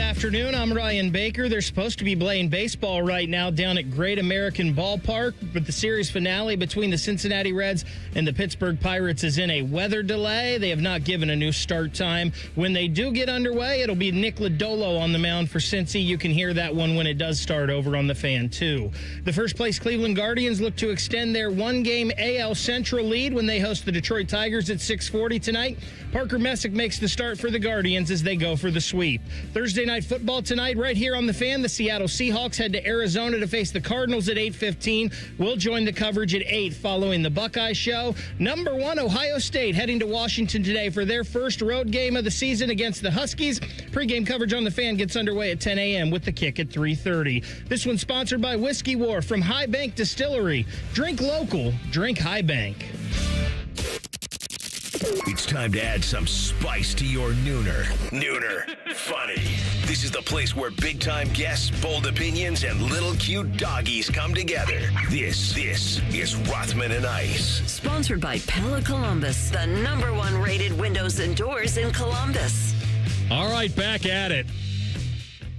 afternoon. I'm Ryan Baker. They're supposed to be playing baseball right now down at Great American Ballpark, but the series finale between the Cincinnati Reds and the Pittsburgh Pirates is in a weather delay. They have not given a new start time. When they do get underway, it'll be Nick Lodolo on the mound for Cincy. You can hear that one when it does start over on the Fan, too. The first-place Cleveland Guardians look to extend their one-game AL Central lead when they host the Detroit Tigers at 6:40 tonight. Parker Messick makes the start for the Guardians as they go for the sweep. Thursday night football tonight right here on the Fan. The Seattle Seahawks head to Arizona to face the Cardinals at 8:15. We'll join the coverage at 8 following the Buckeye Show. Number 1, Ohio State heading to Washington today for their first road game of the season against the Huskies. Pre-game coverage on the Fan gets underway at 10 a.m. with the kick at 3:30. This one's sponsored by Whiskey War from High Bank Distillery. Drink local, drink High Bank. It's time to add some spice to your nooner. Nooner funny. This is the place where big-time guests, bold opinions, and little cute doggies come together. This is Rothman and Ice. Sponsored by Pella Columbus, the #1 rated windows and doors in Columbus. All right, back at it.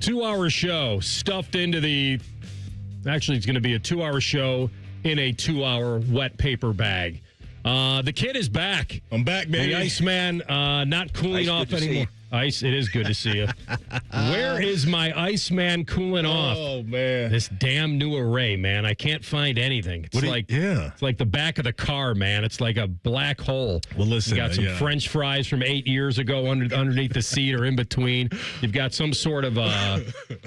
2-hour show stuffed into the... Actually, it's going to be a 2-hour show in a 2-hour wet paper bag. The kid is back. I'm back, baby. The Iceman not cooling off anymore. Ice, it is good to see you. Where is my Iceman cooling off? Oh, man. This damn new array, man. I can't find anything. It's it's like the back of the car, man. It's like a black hole. Well, listen. You got some French fries from 8 years ago underneath the seat or in between. You've got some sort of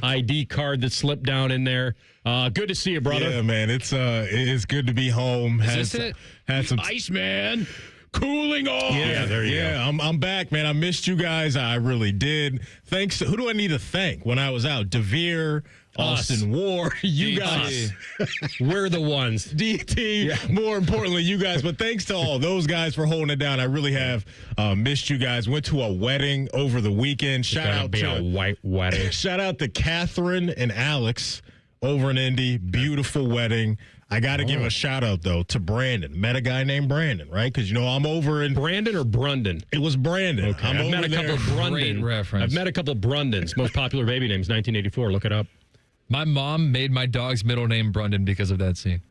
ID card that slipped down in there. Good to see you, brother. Yeah, man. It's good to be home. Is this it? Had some Iceman cooling off. Yeah, there you go. I'm back, man. I missed you guys. I really did. Thanks to, who do I need to thank when I was out? DeVere, Austin Ward, you guys. We're the ones. DT, more importantly, you guys. But thanks to all those guys for holding it down. I really have missed you guys. Went to a wedding over the weekend. Shout out to a white wedding. Shout out to Catherine and Alex over in Indy. Beautiful wedding. I got to give a shout out, though, to Brandon. Met a guy named Brandon, right? Because, you know, I'm over in... Brandon or Brundon? It was Brandon. Okay. I've met a couple of Brundon. Reference. I've met a couple of Brundons. Most popular baby names, 1984. Look it up. My mom made my dog's middle name Brundon because of that scene.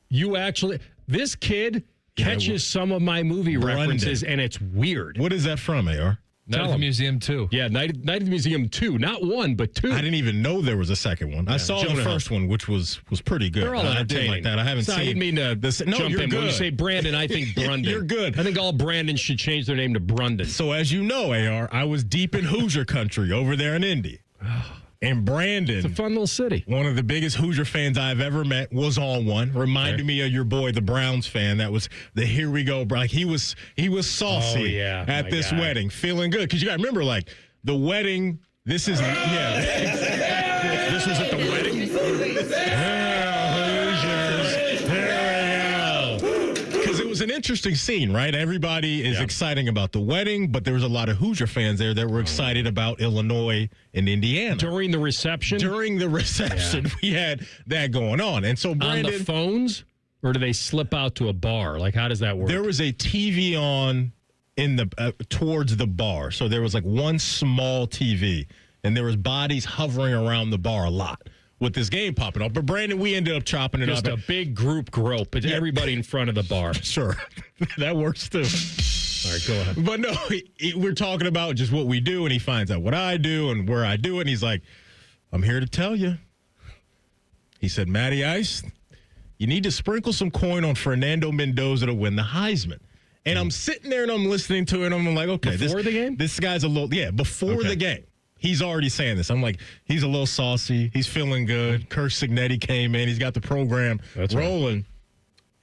You actually... This kid catches some of my movie references, and it's weird. What is that from, AR? Night at the Museum 2. Yeah, Night at the Museum 2. Not 1, but 2. I didn't even know there was a second one. I saw the first one, which was pretty good. They're all I entertaining. did like that. I haven't seen... I didn't mean to jump you're in. good. When you say Brandon, I think Brundon. You're good. I think all Brandons should change their name to Brundon. So as you know, AR, I was deep in Hoosier country over there in Indy. And Brandon, it's a fun little city. One of the biggest Hoosier fans I've ever met, was on one. Reminded me of your boy, the Browns fan. That was the here we go, bro. Like he was saucy at this wedding, feeling good. Because you got to remember, like the wedding. This is this was at the wedding. Because it was an interesting scene, right? Everybody is exciting about the wedding, but there was a lot of Hoosier fans there that were excited about Illinois and Indiana. During the reception? We had that going on. And so Brandon... On the phones? Or do they slip out to a bar? Like, how does that work? There was a TV on in the towards the bar. So there was like one small TV, and there was bodies hovering around the bar a lot with this game popping up. But Brandon, we ended up chopping it up. Just a big group grope. It's everybody in front of the bar. Sure. That works too. All right, go ahead. But no, we're talking about just what we do, and he finds out what I do and where I do it, and he's like, I'm here to tell you. He said, Matty Ice, you need to sprinkle some coin on Fernando Mendoza to win the Heisman. And I'm sitting there and I'm listening to it, and I'm like, okay. Before the game? This guy's a little, before the game. He's already saying this. I'm like, he's a little saucy. He's feeling good. Kirk Signetti came in. He's got the program rolling. Right.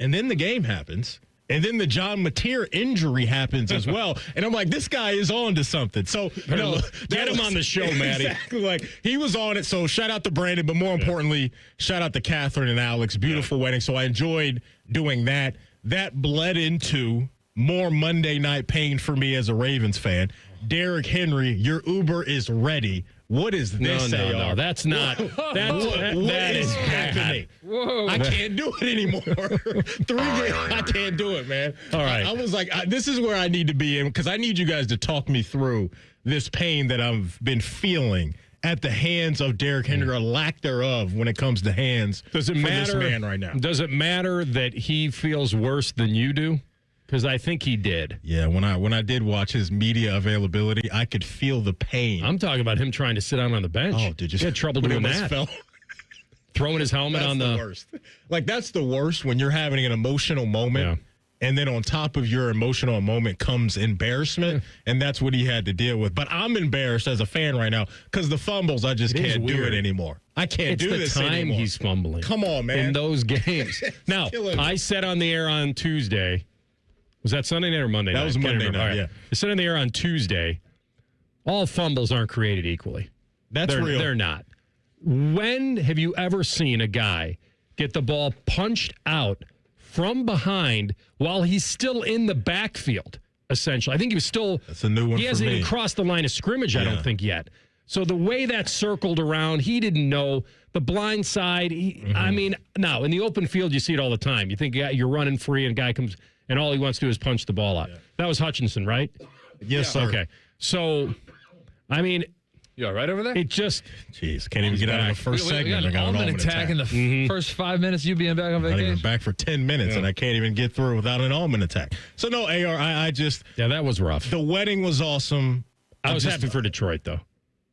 And then the game happens. And then the John Mateer injury happens as well. And I'm like, this guy is on to something. So, get him on the show, Matty. Exactly. Like, he was on it. So, shout out to Brandon. But more importantly, shout out to Catherine and Alex. Beautiful wedding. So, I enjoyed doing that. That bled into more Monday night pain for me as a Ravens fan. Derrick Henry, your Uber is ready. What is this? No, that's not. That is happening. Whoa. I can't do it anymore. 3 games, I can't do it, man. All right. I was like, this is where I need to be in, because I need you guys to talk me through this pain that I've been feeling at the hands of Derrick Henry or lack thereof when it comes to hands Does it for matter, this man right now. Does it matter that he feels worse than you do? Because I think he did. Yeah, when I did watch his media availability, I could feel the pain. I'm talking about him trying to sit down on the bench. Oh, did you? He had trouble when he doing almost that. fell? Throwing his helmet That's on the worst. Like, that's the worst when you're having an emotional moment. Yeah. And then on top of your emotional moment comes embarrassment, and that's what he had to deal with. But I'm embarrassed as a fan right now because the fumbles, I just can't do weird. it anymore. I can't It's do the this time anymore. he's fumbling. Come on, man. In those games. Now, killing me. I said on the air on Tuesday, was that Sunday night or Monday night? That was I can't Monday remember. night, All right. yeah. I said on the air on Tuesday, all fumbles aren't created equally. That's real. They're not. When have you ever seen a guy get the ball punched out from behind while he's still in the backfield, essentially? I think he was still... That's a new one He for hasn't me. even crossed the line of scrimmage, I Yeah. don't think, yet. So the way that circled around, he didn't know. The blind side, I mean, now, in the open field, you see it all the time. You think you're running free and a guy comes, and all he wants to do is punch the ball out. That was Hutchinson, right? Yes, sir. Okay. So, I mean, You all right over there? it just... Jeez, can't even get out of the first We segment. got I an got an almond attack in the first 5 minutes you being back on Not even vacation. back for 10 minutes, and I can't even get through without an almond attack. So, no, AR, I just... Yeah, that was rough. The wedding was awesome. I was happy for Detroit, though.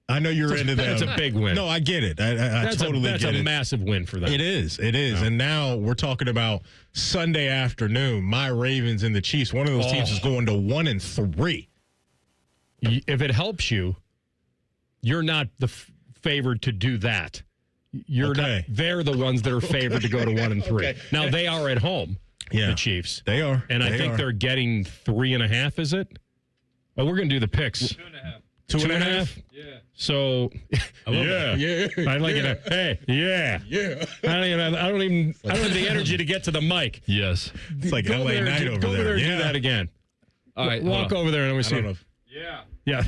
I know you're into that. That's a big win. No, I get it. I That's totally that's get a it. massive win for them. It is. It is. And now we're talking about Sunday afternoon. My Ravens and the Chiefs. One of those teams is going to 1-3. If it helps you, you're not the favored to do that. You're Okay. not. They're the ones that are favored to go to 1-3. Okay. Now they are at home. Yeah. The Chiefs. They are. And I They think are. they're getting 3.5. Is it? Oh, we're gonna do the picks. 2.5. Yeah. So, yeah, Yeah. I like it. Hey, yeah. I don't even have the energy to get to the mic. Yes. It's like Go LA there, night over go there. over there and Yeah. do that again. All right. Walk over there and let me I see. don't know. Yeah.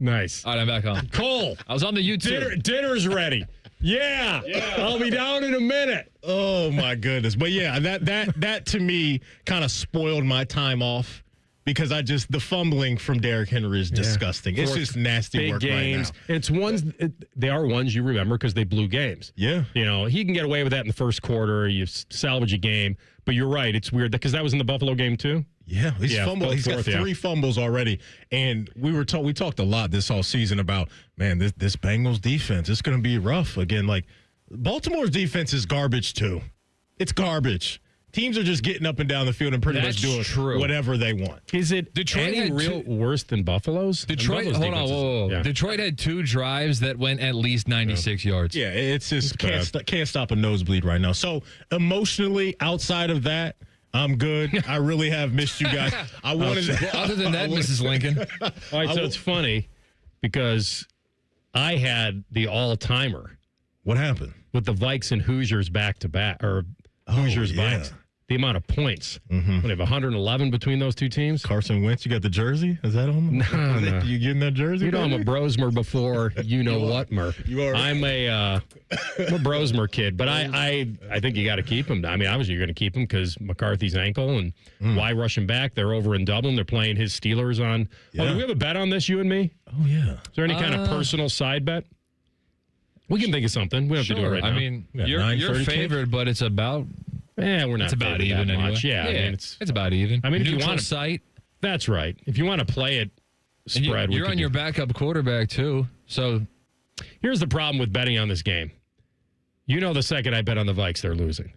Nice. All right, I'm back on. Cole, I was on the YouTube. dinner's ready. Yeah. I'll be down in a minute. Oh my goodness. But yeah, that to me kind of spoiled my time off because the fumbling from Derrick Henry is disgusting. It's just nasty Big work games. right now. It's ones. They are ones you remember because they blew games. Yeah. You know, he can get away with that in the first quarter. You salvage a game. But you're right. It's weird because that was in the Buffalo game too. Yeah, he's got fourth, 3 fumbles already, and we talked a lot this whole season about, man, this Bengals defense, it's going to be rough again. Like, Baltimore's defense is garbage too. It's garbage. Teams are just getting up and down the field and pretty much That's doing true. whatever they want. Is it Detroit any had real two- worse than Buffalo's? And Detroit, Buffalo's hold on, defense is- whoa. yeah. Detroit had 2 drives that went at least 96 yards. Yeah, it's just bad. can't stop a nosebleed right now. So emotionally, outside of that, I'm good. I really have missed you guys. I wanted Well, other than that, Mrs. Lincoln. All right, so it's funny because I had the all-timer What happened? with the Vikes and Hoosiers back to back, or Hoosiers yeah. Vikes. The amount of points. What, they have 111 between those two teams. Carson Wentz, you got the jersey? Is that on? No. You getting that jersey? You know, I'm a baby? Brosmer before you know what mer. You are. I'm a Brosmer kid, but I think you got to keep him. I mean, obviously you're going to keep him because McCarthy's ankle, and why rush him back? They're over in Dublin. They're playing his Steelers on. Yeah. Oh, do we have a bet on this, you and me? Oh yeah. Is there any kind of personal side bet? We can think of something. We don't have to do it right now. I mean, Yeah, you're 9:30 favored, but it's about we're not. it's about favored even that anyway. much. Yeah, I mean, it's about even. I mean, if you Neutral want to- site, that's right. If you want to play it and spread, we you're could on do your backup quarterback too. So Here's the problem with betting on this game. You know, the second I bet on the Vikes, they're losing.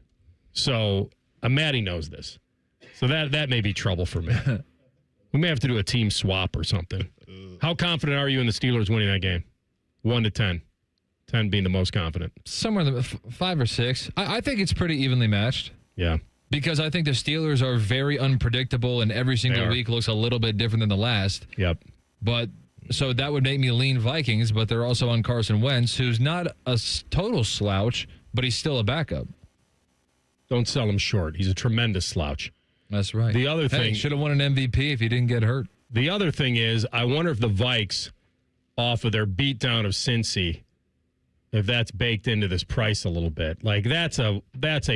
So Maddie knows this. So that may be trouble for me. We may have to do a team swap or something. How confident are you in the Steelers winning that game? 1 to 10. 10 being the most confident. somewhere in the 5 or 6. I think it's pretty evenly matched. Yeah. Because I think the Steelers are very unpredictable, and every single They are. week looks a little bit different than the last. Yep. But so that would make me lean Vikings, but they're also on Carson Wentz, who's not a total slouch, but he's still a backup. Don't sell him short. He's a tremendous slouch. That's right. The other thing- should have won an MVP if he didn't get hurt. The other thing is, I wonder if the Vikes, off of their beatdown of Cincy, if that's baked into this price a little bit. Like, that's a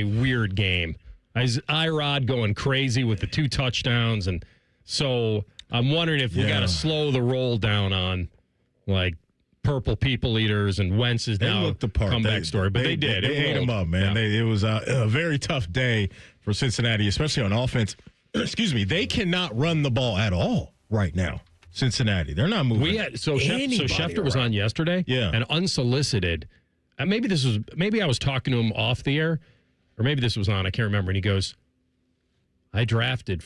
weird game. Irod going crazy with the 2 touchdowns, and so I'm wondering if we got to slow the roll down on, like, purple people eaters and Wentz is They now looked the part. comeback story. But they did. They It ate rolled. them up, man. Yeah. It was a very tough day for Cincinnati, especially on offense. Excuse me. They cannot run the ball at all right now. Cincinnati. They're not moving. So anybody Schefter was around. on yesterday. Yeah. And unsolicited. Maybe I was talking to him off the air, or maybe this was on. I can't remember. And he goes, I drafted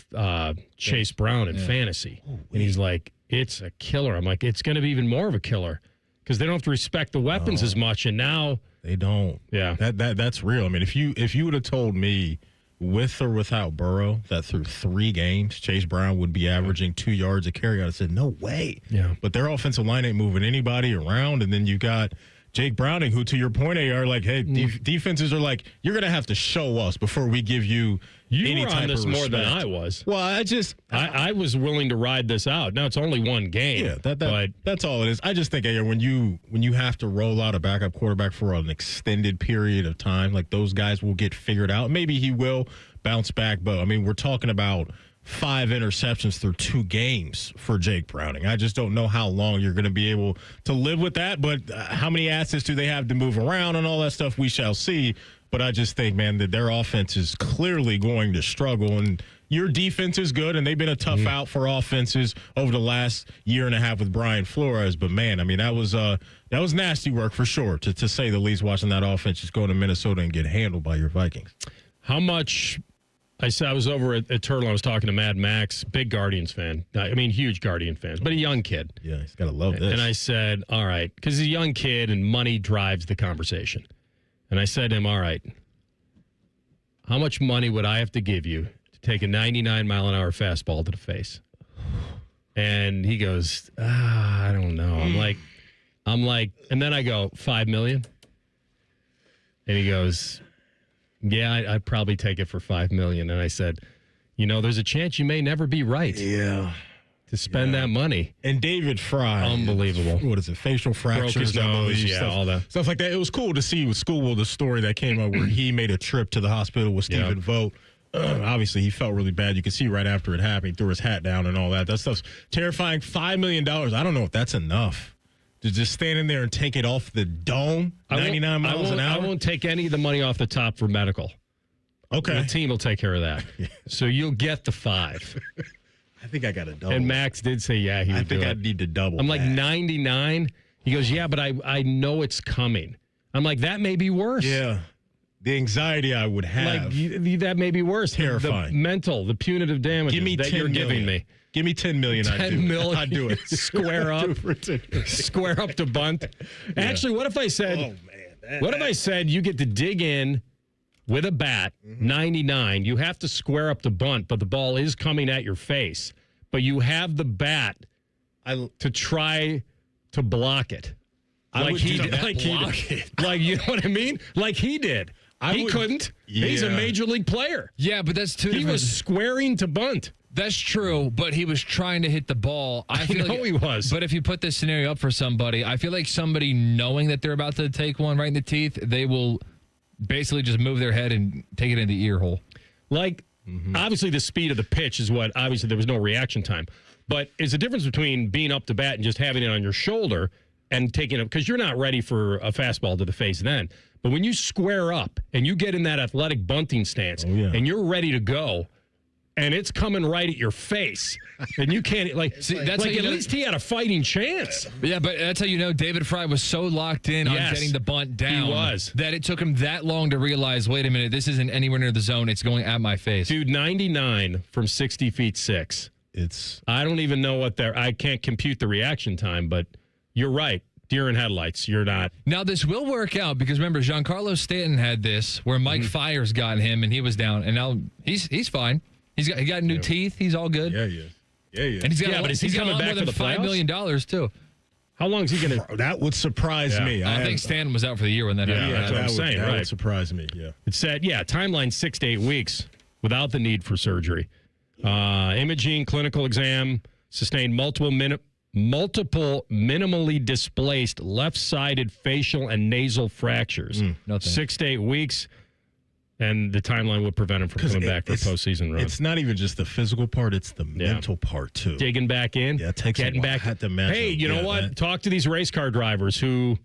Chase Brown in fantasy. And he's like, it's a killer. I'm like, it's going to be even more of a killer because they don't have to respect the weapons as much. And now They don't. Yeah. That's real. I mean, if you would have told me with or without Burrow that through 3 games Chase Brown would be averaging 2 yards a carry, I said no way. Yeah. But their offensive line ain't moving anybody around, and then you got Jake Browning, who, to your point, are like, hey, defenses are like, you're going to have to show us before we give you any were type on this of more than respect. I was. Well, I was willing to ride this out. Now it's only one game. Yeah, but that's all it is. I just think when you have to roll out a backup quarterback for an extended period of time, like those guys will get figured out. Maybe he will bounce back, but I mean, we're talking about 5 interceptions through 2 games for Jake Browning. I just don't know how long you're going to be able to live with that, but how many assets do they have to move around and all that stuff, we shall see. But I just think, man, that their offense is clearly going to struggle, and your defense is good, and they've been a tough out for offenses over the last year and a half with Brian Flores. But, man, I mean, that was nasty work for sure, to say the least, watching that offense just go to Minnesota and get handled by your Vikings. how much I was over at Turtle. I was talking to Mad Max, big Guardians fan. I mean, huge Guardian fans, but a young kid. Yeah, he's got to love this. And I said, all right, because he's a young kid and money drives the conversation. And I said to him, all right, how much money would I have to give you to take a 99-mile-an-hour fastball to the face? And he goes, I don't know. I'm like, and then I go, $5 million? And he goes, yeah, I'd probably take it for $5 million. And I said, there's a chance you may never be right. Yeah. To spend that money. And David Fry. Unbelievable. What is it? Facial fractures. Broke his nose, stuff, all that. Stuff like that. It was cool to see with Schoolville, the story that came out where he made a trip to the hospital with Stephen Vogt. Obviously, he felt really bad. You could see right after it happened, he threw his hat down and all that. That stuff's terrifying. $5 million. I don't know if that's enough. To just stand in there and take it off the dome, 99 miles an hour? I won't take any of the money off the top for medical. Okay. The team will take care of that. So you'll get the 5. I think I got a double. And Max did say, yeah, he would I do think it. I need to double. I'm like, that. 99? He goes, yeah, but I know it's coming. I'm like, that may be worse. Yeah. The anxiety I would have. That may be worse. Terrifying. The mental, the punitive damages Give me that 10 you're giving million. me. Give me $10 million. 10 million. I'd do it. Square up. Do it for 10 million. Square up to bunt. Actually, what if I said, if I said you get to dig in with a bat, 99, you have to square up to bunt, but the ball is coming at your face, but you have the bat to try to block it. Like he did. Like, you know what I mean? Like he did. He couldn't. He's a major league player. Yeah, but that's too. He was squaring to bunt. That's true, but he was trying to hit the ball. I feel know like, he was. But if you put this scenario up for somebody, I feel like somebody knowing that they're about to take one right in the teeth, they will basically just move their head and take it in the ear hole. Like, obviously the speed of the pitch is what, obviously there was no reaction time. But it's a difference between being up to bat and just having it on your shoulder and taking it, because you're not ready for a fastball to the face then. But when you square up and you get in that athletic bunting stance and you're ready to go, and it's coming right at your face, and you can't, See, that's how at you know, least he had a fighting chance. Yeah, but that's how you know David Fry was so locked in on getting the bunt down. He was. That it took him that long to realize, wait a minute, this isn't anywhere near the zone. It's going at my face. Dude, 99 from 60 feet 6. I don't even know I can't compute the reaction time, but you're right. Deer in headlights. You're not. Now, this will work out because remember, Giancarlo Stanton had this where Mike Fiers got him and he was down, and now he's fine. He got new teeth. He's all good. Yeah, yeah. And he's got but is he he's got coming a lot back more to than the $5 playoffs? million too. How long is he going to? That would surprise me. I think Stanton was out for the year when that happened. that's what I'm saying, That right. would surprise me, yeah. It said, timeline 6 to 8 weeks without the need for surgery. Imaging, clinical exam, sustained multiple minimally displaced left-sided facial and nasal fractures. 6 to 8 weeks. And the timeline would prevent him from coming back for a postseason run. It's not even just the physical part; it's the mental part too. Digging back in, it takes getting back. Hey, you know what? Talk to these race car drivers who.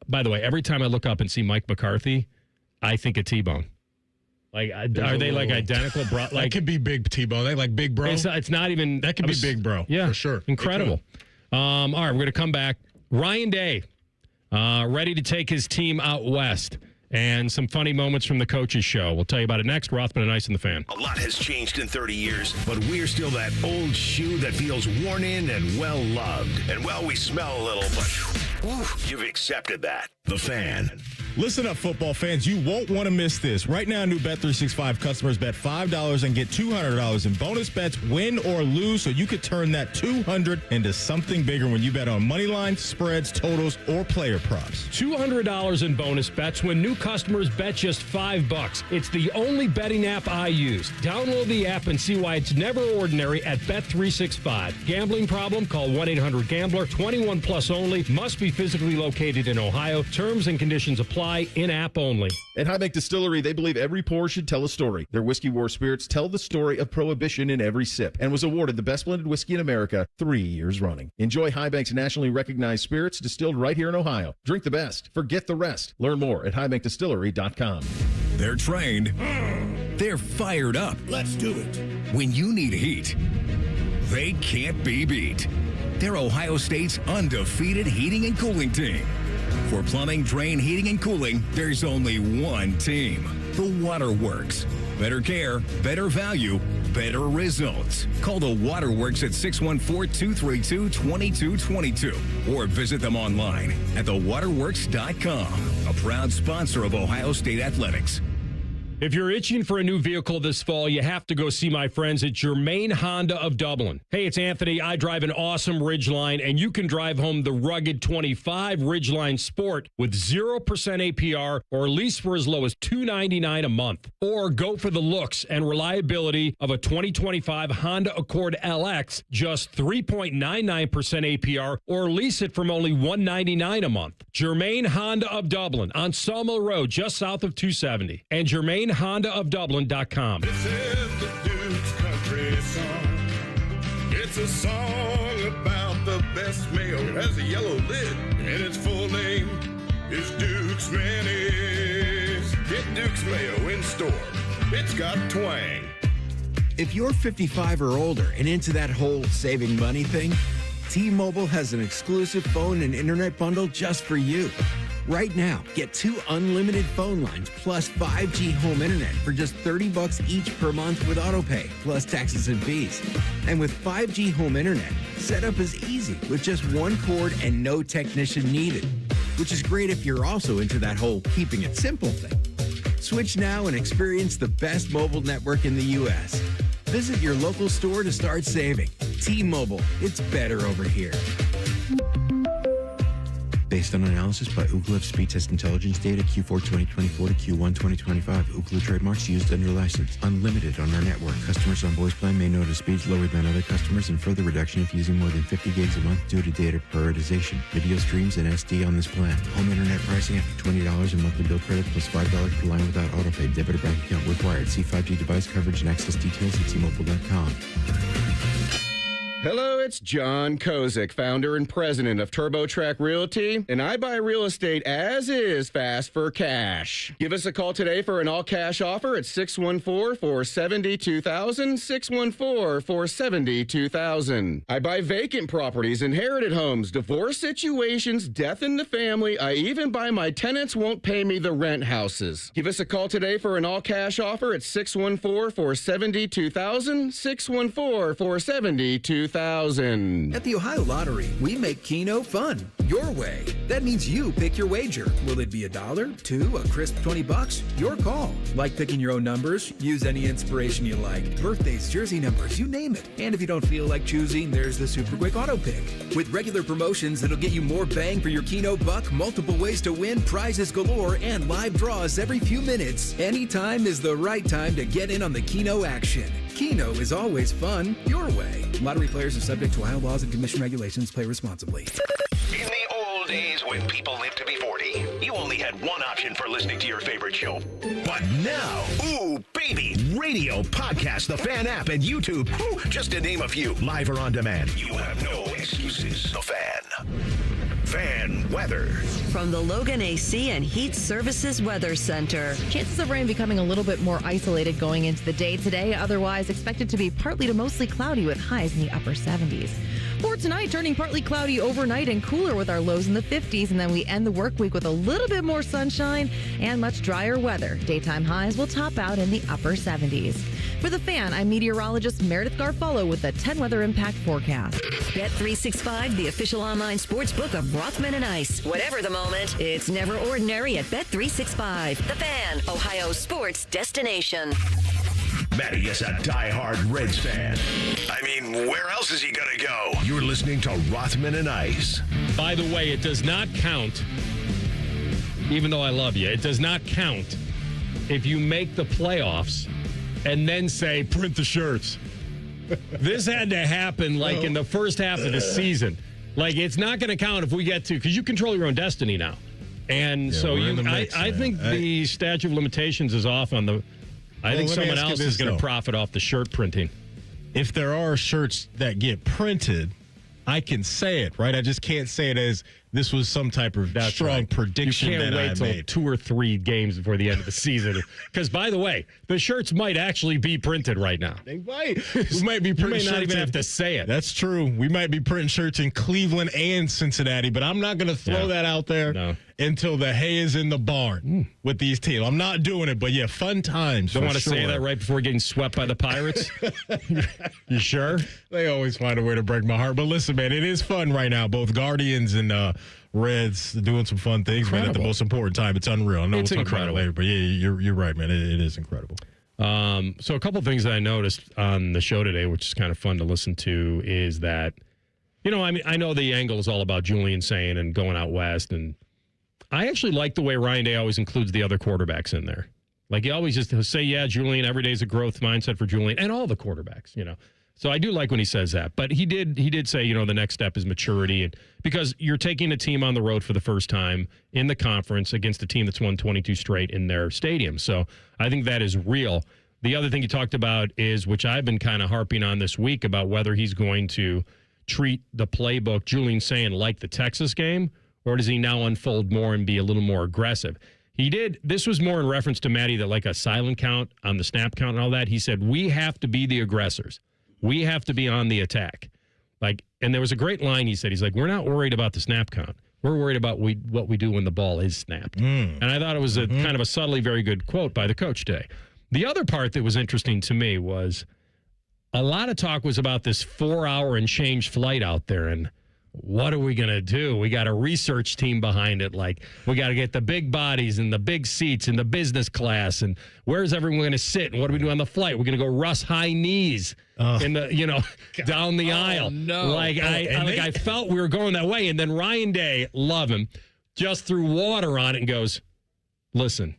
By the way, every time I look up and see Mike McCarthy, I think of T-Bone. Like, are they like identical? Like, that could be Big T-Bone. They like Big Bro. It's not even. That could be Big Bro. Yeah, for sure. Incredible. All right, we're going to come back. Ryan Day, ready to take his team out west. And some funny moments from the coaches show. We'll tell you about it next. Rothman and Ice in the Fan. A lot has changed in 30 years, but we're still that old shoe that feels worn in and well loved. And well, we smell a little, but you've accepted that. The Fan. Listen up, football fans. You won't want to miss this. Right now, new Bet365 customers bet $5 and get $200 in bonus bets, win or lose, so you could turn that $200 into something bigger when you bet on money lines, spreads, totals, or player props. $200 in bonus bets when new customers bet just $5. It's the only betting app I use. Download the app and see why it's never ordinary at Bet365. Gambling problem? Call 1-800-GAMBLER. 21 plus only. Must be physically located in Ohio. Terms and conditions apply. In-app only. At Highbank Distillery, they believe every pour should tell a story. Their Whiskey War spirits tell the story of Prohibition in every sip and was awarded the best blended whiskey in America 3 years running. Enjoy Highbank's nationally recognized spirits distilled right here in Ohio. Drink the best. Forget the rest. Learn more at highbankdistillery.com. They're trained. They're fired up. Let's do it. When you need heat, they can't be beat. They're Ohio State's undefeated heating and cooling team. For plumbing, drain, heating, and cooling, there's only one team. The Waterworks. Better care, better value, better results. Call the Waterworks at 614-232-2222 or visit them online at thewaterworks.com. A proud sponsor of Ohio State Athletics. If you're itching for a new vehicle this fall, you have to go see my friends at Germain Honda of Dublin. Hey, it's Anthony. I drive an awesome Ridgeline, and you can drive home the rugged 25 Ridgeline Sport with 0% APR or lease for as low as $299 a month. Or go for the looks and reliability of a 2025 Honda Accord LX, just 3.99% APR or lease it from only $199 a month. Germain Honda of Dublin on Sawmill Road, just south of 270. And GermainHondaofDublin.com. This is the Duke's country song. It's a song about the best mayo. It has a yellow lid, and its full name is Duke's Mayonnaise. Get Duke's Mayo in store. It's got twang. If you're 55 or older and into that whole saving money thing, T-Mobile has an exclusive phone and internet bundle just for you. Right now, get 2 unlimited phone lines plus 5G home internet for just $30 each per month with autopay, plus taxes and fees. And with 5G home internet, setup is easy with just one cord and no technician needed, which is great if you're also into that whole keeping it simple thing. Switch now and experience the best mobile network in the U.S. Visit your local store to start saving. T-Mobile, it's better over here. Based on analysis by Ookla of Speed Test Intelligence data Q4 2024 to Q1 2025. Ookla trademarks used under license. Unlimited on our network. Customers on voice plan may notice speeds lower than other customers and further reduction if using more than 50 gigs a month due to data prioritization. Video streams and SD on this plan. Home internet pricing after $20 in monthly bill credit plus $5 per line without autopay. Debit or bank account required. See 5G device coverage and access details at T-Mobile.com. Hello, it's John Kozik, founder and president of TurboTrack Realty, and I buy real estate as is fast for cash. Give us a call today for an all-cash offer at 614-472-2000, 614-472-2000. I buy vacant properties, inherited homes, divorce situations, death in the family. I even buy my tenants won't pay me the rent houses. Give us a call today for an all-cash offer at 614-472-2000, 614-472-2000. At the Ohio Lottery, we make Keno fun. Your way. That means you pick your wager. Will it be $1, $2, a crisp $20? Your call. Like picking your own numbers? Use any inspiration you like. Birthdays, jersey numbers, you name it. And if you don't feel like choosing, there's the Super Quick Auto Pick. With regular promotions that'll get you more bang for your Keno buck, multiple ways to win, prizes galore, and live draws every few minutes. Anytime is the right time to get in on the Keno action. Keno is always fun, your way. Lottery players are subject to Ohio laws and commission regulations. Play responsibly. In the old old days when people lived to be 40, you only had one option for listening to your favorite show. But now, ooh, baby, radio, podcast, the Fan app, and YouTube, ooh, just to name a few, live or on demand. You have no excuses. The Fan. Fan weather. From the Logan AC and Heat Services Weather Center. Chances of rain becoming a little bit more isolated going into the day today. Otherwise expected to be partly to mostly cloudy with highs in the upper 70s. For tonight, turning partly cloudy overnight and cooler with our lows in the 50s. And then we end the work week with a little bit more sunshine and much drier weather. Daytime highs will top out in the upper 70s. For the Fan, I'm meteorologist Meredith Garfolo with the 10 weather impact forecast. Bet365, the official online sports book of Rothman Ice. Whatever the moment, it's never ordinary at Bet365. The Fan, Ohio's sports destination. Matty is a diehard Reds fan. I mean, where else is he going to go? You're listening to Rothman and Ice. By the way, it does not count, even though I love you, it does not count if you make the playoffs and then say, print the shirts. This had to happen like in the first half of the season. Like, it's not going to count if we get to, because you control your own destiny now. And so I think the statute of limitations is off on the, I think someone else is going to profit off the shirt printing. If there are shirts that get printed, I can say it, right? I just can't say it as this was some type of strong prediction that I made. You can't wait till 2 or 3 games before the end of the season. Because, by the way, the shirts might actually be printed right now. They might. We might be printing you may not even have to say it. That's true. We might be printing shirts in Cleveland and Cincinnati, but I'm not going to throw that out there until the hay is in the barn with these teams. I'm not doing it, but yeah, fun times. Don't want to say that right before getting swept by the Pirates? You sure? They always find a way to break my heart. But listen, man, it is fun right now. Both Guardians and Reds doing some fun things, man, at the most important time. It's unreal. I know it's we'll talk incredible. about it later, but yeah, you're right, man. It is incredible. So a couple of things that I noticed on the show today, which is kind of fun to listen to, is that, you know, I mean, I know the angle is all about Julian saying and going out west, and I actually like the way Ryan Day always includes the other quarterbacks in there. Like, he always just say, yeah, Julian, every day's a growth mindset for Julian and all the quarterbacks, you know. So I do like when he says that. But he did say, you know, the next step is maturity. And because you're taking a team on the road for the first time in the conference against a team that's won 22 straight in their stadium. So I think that is real. The other thing you talked about is, which I've been kind of harping on this week, about whether he's going to treat the playbook, Julian saying, like the Texas game, or does he now unfold more and be a little more aggressive? He did. This was more in reference to Matty, that like a silent count on the snap count and all that. He said, we have to be the aggressors. We have to be on the attack. Like, and there was a great line he said. He's like, we're not worried about the snap count. We're worried about what we do when the ball is snapped. And I thought it was a kind of a subtly very good quote by the coach today. The other part that was interesting to me was a lot of talk was about this 4-hour and change flight out there, and what are we going to do? We got a research team behind it. Like, we got to get the big bodies and the big seats and the business class. And where's everyone going to sit? And what do we do on the flight? We're going to go Russ high knees in the, you know, down the aisle. No. Like, I felt we were going that way. And then Ryan Day, love him, just threw water on it and goes, listen,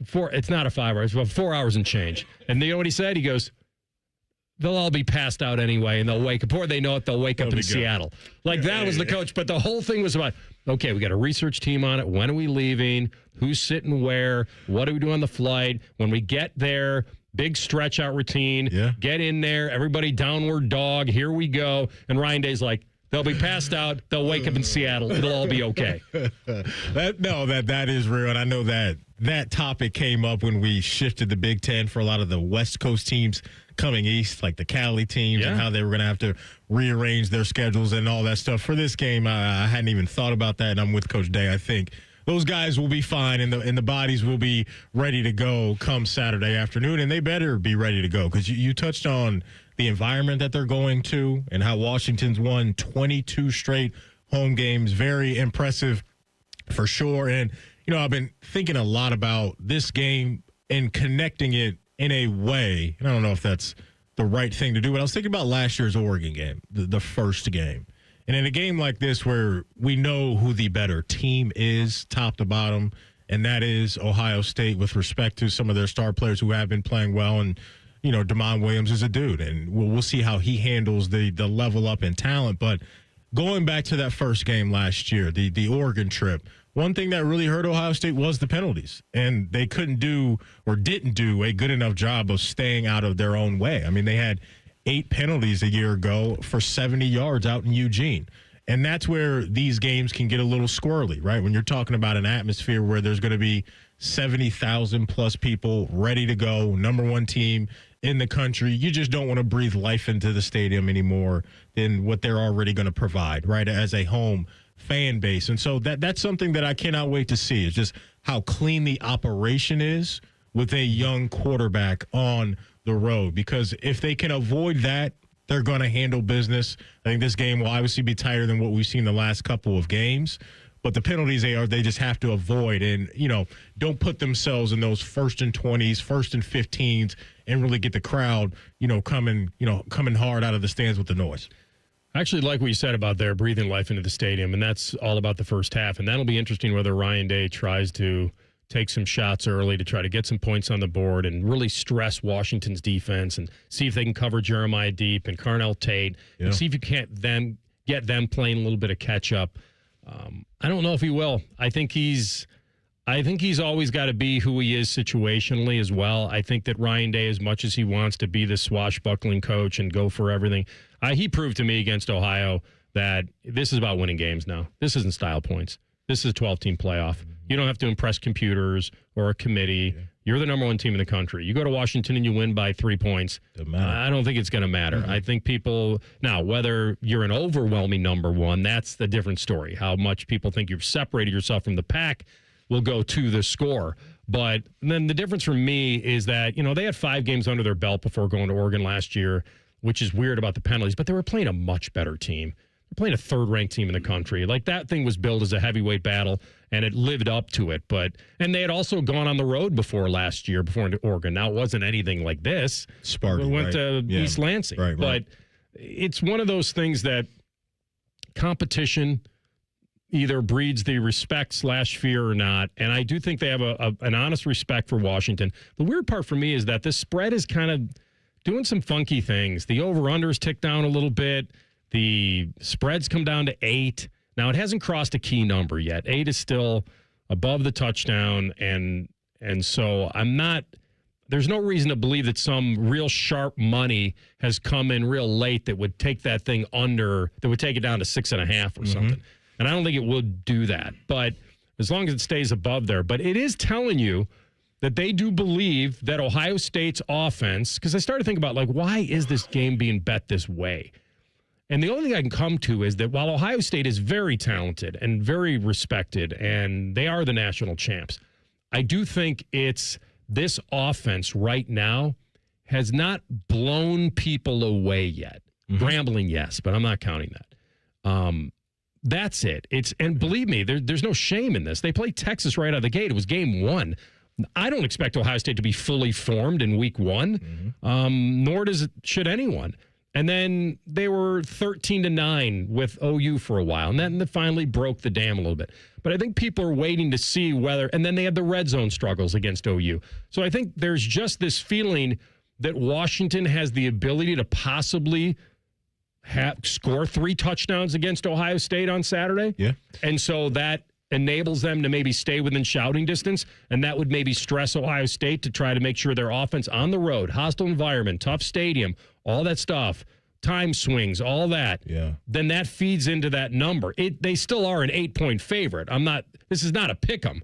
it's not a 5 hours, but 4 hours and change. And you know what he said? He goes, they'll all be passed out anyway, and they'll wake up. Before they know it, they'll wake up in Seattle. Like, that was the coach. But the whole thing was about, okay, we got a research team on it. When are we leaving? Who's sitting where? What do we do on the flight? When we get there, big stretch out routine. Yeah. Get in there. Everybody downward dog. Here we go. And Ryan Day's like, they'll be passed out. They'll wake up in Seattle. It'll all be okay. That is real. And I know that topic came up when we shifted the Big Ten for a lot of the West Coast teams coming east, like the Cali teams, and how they were going to have to rearrange their schedules and all that stuff. For this game, I hadn't even thought about that, and I'm with Coach Day. I think those guys will be fine, and the bodies will be ready to go come Saturday afternoon, and they better be ready to go, because you touched on the environment that they're going to and how Washington's won 22 straight home games. Very impressive for sure. And, you know, I've been thinking a lot about this game and connecting it in a way, and I don't know if that's the right thing to do, but I was thinking about last year's Oregon game, the first game. And in a game like this where we know who the better team is, top to bottom, and that is Ohio State with respect to some of their star players who have been playing well. And, you know, DeMond Williams is a dude, and we'll see how he handles the level up in talent. But going back to that first game last year, the Oregon trip, one thing that really hurt Ohio State was the penalties. And they couldn't do or didn't do a good enough job of staying out of their own way. I mean, they had 8 penalties a year ago for 70 yards out in Eugene. And that's where these games can get a little squirrely, right? When you're talking about an atmosphere where there's going to be 70,000 plus people ready to go, number one team in the country, you just don't want to breathe life into the stadium anymore than what they're already going to provide, right, as a home fan base. And so that's something that I cannot wait to see, is just how clean the operation is with a young quarterback on the road. Because if they can avoid that, they're going to handle business. I think this game will obviously be tighter than what we've seen the last couple of games. But the penalties they just have to avoid, and, don't put themselves in those 1st and 20s, 1st and 15s, and really get the crowd, coming hard out of the stands with the noise. Actually, like what you said about their breathing life into the stadium, and that's all about the first half. And that'll be interesting whether Ryan Day tries to take some shots early to try to get some points on the board and really stress Washington's defense and see if they can cover Jeremiah Deep and Carnell Tate and see if you can't then get them playing a little bit of catch up. I don't know if he will. I think he's always got to be who he is situationally as well. I think that Ryan Day, as much as he wants to be the swashbuckling coach and go for everything, he proved to me against Ohio that this is about winning games now. This isn't style points. This is a 12-team playoff. You don't have to impress computers or a committee. Yeah. You're the number one team in the country. You go to Washington and you win by 3 points. I don't think it's going to matter. Mm-hmm. I think people now, whether you're an overwhelming number one, that's the different story. How much people think you've separated yourself from the pack will go to the score. But then the difference for me is that, they had 5 games under their belt before going to Oregon last year, which is weird about the penalties, but they were playing a much better team. They're playing a third-ranked team in the country. Like, that thing was billed as a heavyweight battle, and it lived up to it. And they had also gone on the road before last year, before into Oregon. Now, it wasn't anything like this. Sparty, we went to East Lansing. Right. But it's one of those things that competition either breeds the respect/fear or not. And I do think they have an honest respect for Washington. The weird part for me is that this spread is kind of doing some funky things. The over-unders tick down a little bit. The spreads come down to 8. Now, it hasn't crossed a key number yet. 8 is still above the touchdown, and so there's no reason to believe that some real sharp money has come in real late that would take that thing that would take it down to 6.5 or something. And I don't think it would do that, but as long as it stays above there. But it is telling you that they do believe that Ohio State's offense, because I started thinking about, why is this game being bet this way? And the only thing I can come to is that while Ohio State is very talented and very respected, and they are the national champs, I do think it's this offense right now has not blown people away yet. Mm-hmm. Grambling, yes, but I'm not counting that. That's it. And believe me, there's no shame in this. They played Texas right out of the gate. It was game 1. I don't expect Ohio State to be fully formed in week 1, nor should anyone. And then they were 13-9 with OU for a while, and then they finally broke the dam a little bit. But I think people are waiting to see whether, and then they had the red zone struggles against OU. So I think there's just this feeling that Washington has the ability to possibly score 3 touchdowns against Ohio State on Saturday. Yeah. And so that enables them to maybe stay within shouting distance, and that would maybe stress Ohio State to try to make sure their offense on the road, hostile environment, tough stadium, all that stuff, time swings, all that. Yeah. Then that feeds into that number. They still are an 8-point favorite. This is not a pick 'em.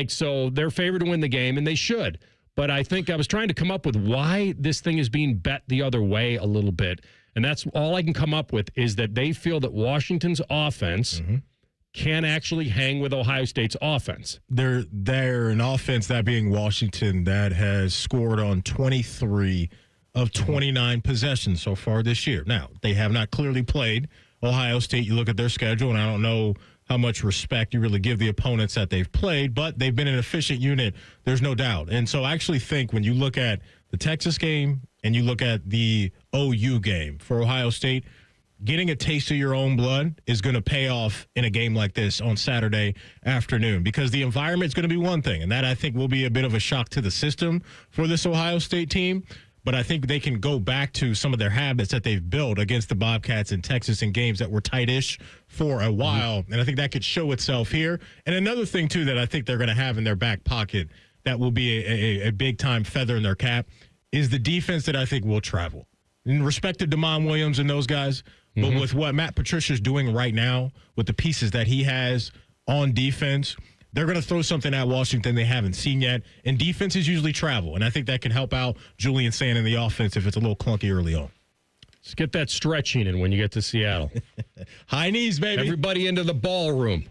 So they're favored to win the game, and they should. But I think I was trying to come up with why this thing is being bet the other way a little bit. And that's all I can come up with, is that they feel that Washington's offense can actually hang with Ohio State's offense. They're an offense, that being Washington, that has scored on 23 of 29 possessions so far this year. Now, they have not clearly played Ohio State. You look at their schedule, and I don't know how much respect you really give the opponents that they've played, but they've been an efficient unit, there's no doubt. And so I actually think when you look at the Texas game and you look at the OU game for Ohio State, getting a taste of your own blood is going to pay off in a game like this on Saturday afternoon, because the environment is going to be one thing, and that I think will be a bit of a shock to the system for this Ohio State team. but I think they can go back to some of their habits that they've built against the Bobcats in Texas in games that were tight-ish for a while, and I think that could show itself here. And another thing, too, that I think they're going to have in their back pocket that will be a big-time feather in their cap is the defense that I think will travel. In respect to Damon Williams and those guys, but with what Matt Patricia's doing right now, with the pieces that he has on defense, they're going to throw something at Washington they haven't seen yet. And defenses usually travel, and I think that can help out Julian Sand in the offense if it's a little clunky early on. Let's get that stretching in when you get to Seattle. High knees, baby. Everybody into the ballroom.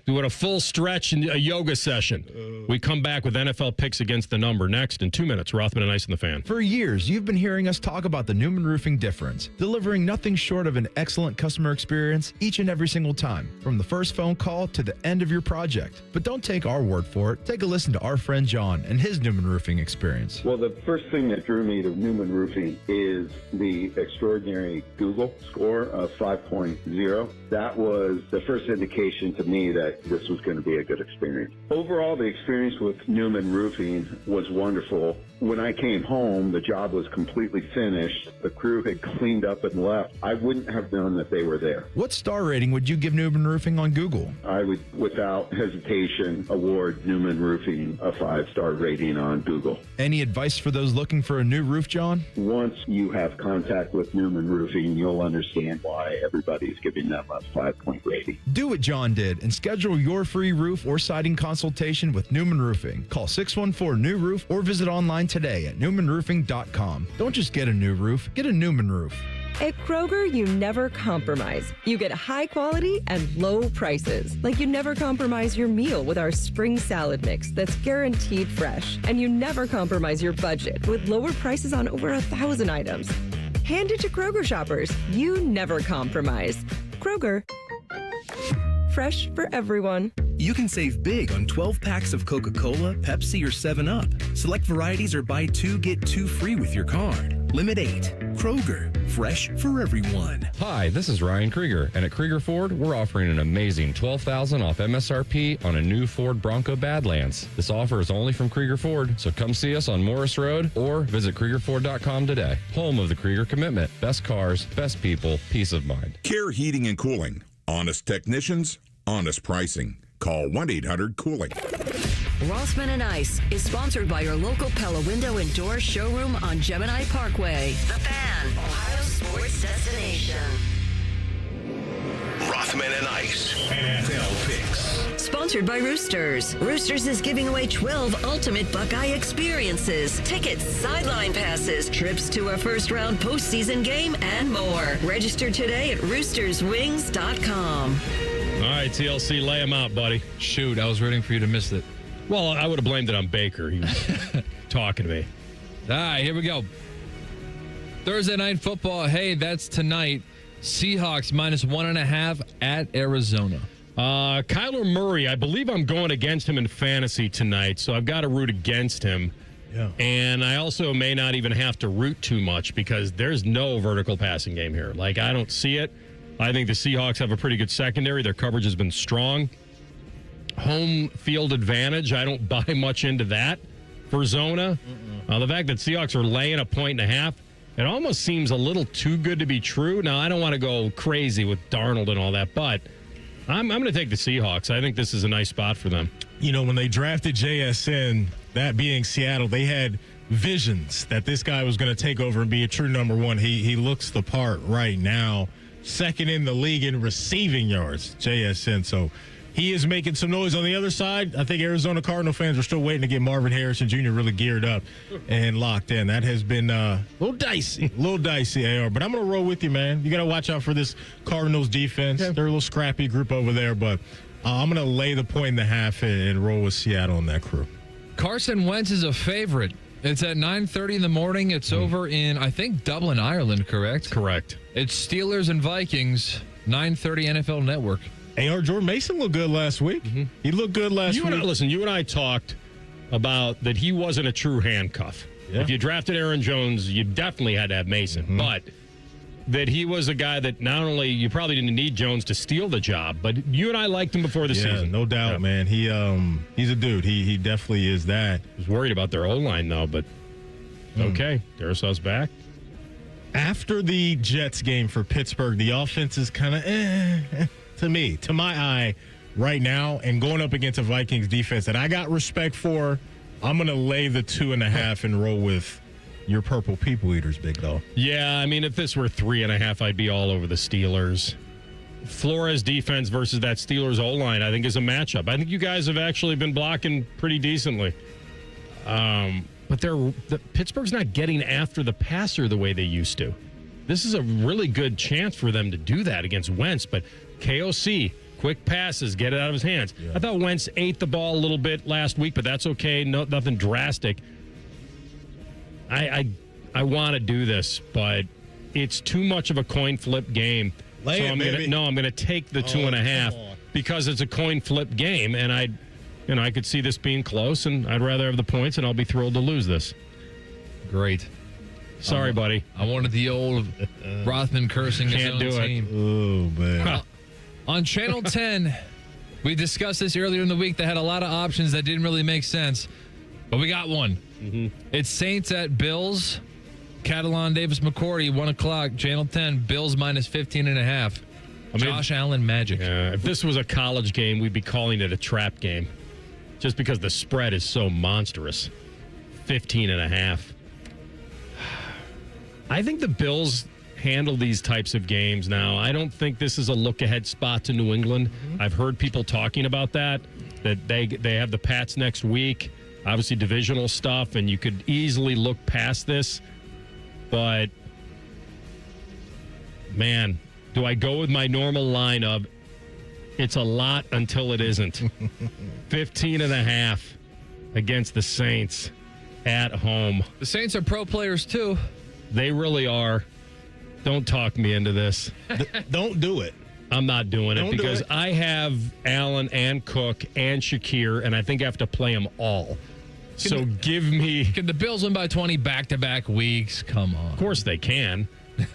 Doing a full stretch and a yoga session. We come back with NFL picks against the number next in 2 minutes. Rothman and Ice and the Fan. For years, you've been hearing us talk about the Newman Roofing difference, delivering nothing short of an excellent customer experience each and every single time, from the first phone call to the end of your project. But don't take our word for it. Take a listen to our friend John and his Newman Roofing experience. Well, the first thing that drew me to Newman Roofing is the extraordinary Google score of 5.0. That was the first indication to me that this was going to be a good experience. Overall, the experience with Newman Roofing was wonderful. When I came home, the job was completely finished. The crew had cleaned up and left. I wouldn't have known that they were there. What star rating would you give Newman Roofing on Google? I would, without hesitation, award Newman Roofing a 5-star rating on Google. Any advice for those looking for a new roof, John? Once you have contact with Newman Roofing, you'll understand why everybody's giving them a 5-point rating. Do what John did and schedule your free roof or siding consultation with Newman Roofing. Call 614-NEW-ROOF or visit online today at newmanroofing.com. Don't just get a new roof, get a Newman roof. At Kroger, you never compromise. You get high quality and low prices. Like you never compromise your meal with our spring salad mix that's guaranteed fresh. And you never compromise your budget with lower prices on over 1,000 items. Hand it to Kroger shoppers. You never compromise. Kroger. Fresh for everyone. You can save big on 12 packs of Coca-Cola, Pepsi, or 7-Up. Select varieties or buy 2, get 2 free with your card. Limit 8. Kroger. Fresh for everyone. Hi, this is Ryan Krieger, and at Krieger Ford, we're offering an amazing $12,000 off MSRP on a new Ford Bronco Badlands. This offer is only from Krieger Ford, so come see us on Morris Road or visit KriegerFord.com today. Home of the Krieger Commitment. Best cars, best people, peace of mind. Care Heating and Cooling. Honest technicians, honest pricing. Call 1-800-COOLING. Rothman and Ice is sponsored by your local Pella Window and Door showroom on Gemini Parkway. The Fan, Ohio sports destination. Rothman and Ice. NFL picks. Sponsored by Roosters. Roosters is giving away 12 ultimate Buckeye experiences. Tickets, sideline passes, trips to a first-round postseason game, and more. Register today at roosterswings.com. All right, TLC, lay him out, buddy. Shoot, I was rooting for you to miss it. Well, I would have blamed it on Baker. He was talking to me. All right, here we go. Thursday night football. Hey, that's tonight. Seahawks -1.5 at Arizona. Kyler Murray, I believe I'm going against him in fantasy tonight, so I've got to root against him. Yeah. And I also may not even have to root too much because there's no vertical passing game here. Like, I don't see it. I think the Seahawks have a pretty good secondary. Their coverage has been strong. Home field advantage, I don't buy much into that for Zona. The fact that Seahawks are laying 1.5, it almost seems a little too good to be true. Now, I don't want to go crazy with Darnold and all that, but I'm going to take the Seahawks. I think this is a nice spot for them. You know, when they drafted JSN, that being Seattle, they had visions that this guy was going to take over and be a true number one. He looks the part right now. Second in the league in receiving yards, JSN. So he is making some noise on the other side. I think Arizona Cardinal fans are still waiting to get Marvin Harrison Jr. really geared up and locked in. That has been a little dicey, AR. But I'm going to roll with you, man. You got to watch out for this Cardinals defense. Yeah. They're a little scrappy group over there, but I'm going to lay the 1.5 and roll with Seattle on that crew. Carson Wentz is a favorite. It's at 9:30 in the morning. It's over in, I think, Dublin, Ireland, correct? Correct. It's Steelers and Vikings, 9:30 NFL Network. AR Jordan Mason looked good last week. He looked good last week. Listen, you and I talked about that he wasn't a true handcuff. Yeah. If you drafted Aaron Jones, you definitely had to have Mason. But that he was a guy that not only you probably didn't need Jones to steal the job, but you and I liked him before the season. No doubt, man. He's a dude. He definitely is that. I was worried about their O-line, though, but Okay, Darasaw's back. After the Jets game for Pittsburgh, the offense is kind of to my eye right now, and going up against a Vikings defense that I got respect for, I'm going to lay the 2.5 and roll with your purple people eaters, big dog. Yeah, I mean, if this were 3.5, I'd be all over the Steelers. Flores defense versus that Steelers O-line, I think, is a matchup. I think you guys have actually been blocking pretty decently. But Pittsburgh's not getting after the passer the way they used to. This is a really good chance for them to do that against Wentz, but KOC, quick passes, get it out of his hands. Yeah. I thought Wentz ate the ball a little bit last week, but that's okay. Nothing drastic. I want to do this, but it's too much of a coin flip game. I'm going to take the 2.5 because it's a coin flip game, and I could see this being close, and I'd rather have the points, and I'll be thrilled to lose this. Great. Sorry, buddy. I wanted the old Rothman cursing his own team. Oh, man. On Channel 10, we discussed this earlier in the week. They had a lot of options that didn't really make sense, but we got one. Mm-hmm. It's Saints at Bills. Catalan Davis McCourty, 1 o'clock, Channel 10, Bills minus 15.5. Josh Allen magic. If this was a college game, we'd be calling it a trap game just because the spread is so monstrous. 15.5. I think the Bills handle these types of games now. I don't think this is a look-ahead spot to New England. Mm-hmm. I've heard people talking about that they have the Pats next week, obviously divisional stuff, and you could easily look past this. But, man, do I go with my normal line of it's a lot until it isn't? 15.5 against the Saints at home. The Saints are pro players, too. They really are. Don't talk me into this. Don't do it. I'm not doing it because I have Allen and Cook and Shakir, and I think I have to play them all. Give me... Can the Bills win by 20 back-to-back weeks? Come on. Of course they can.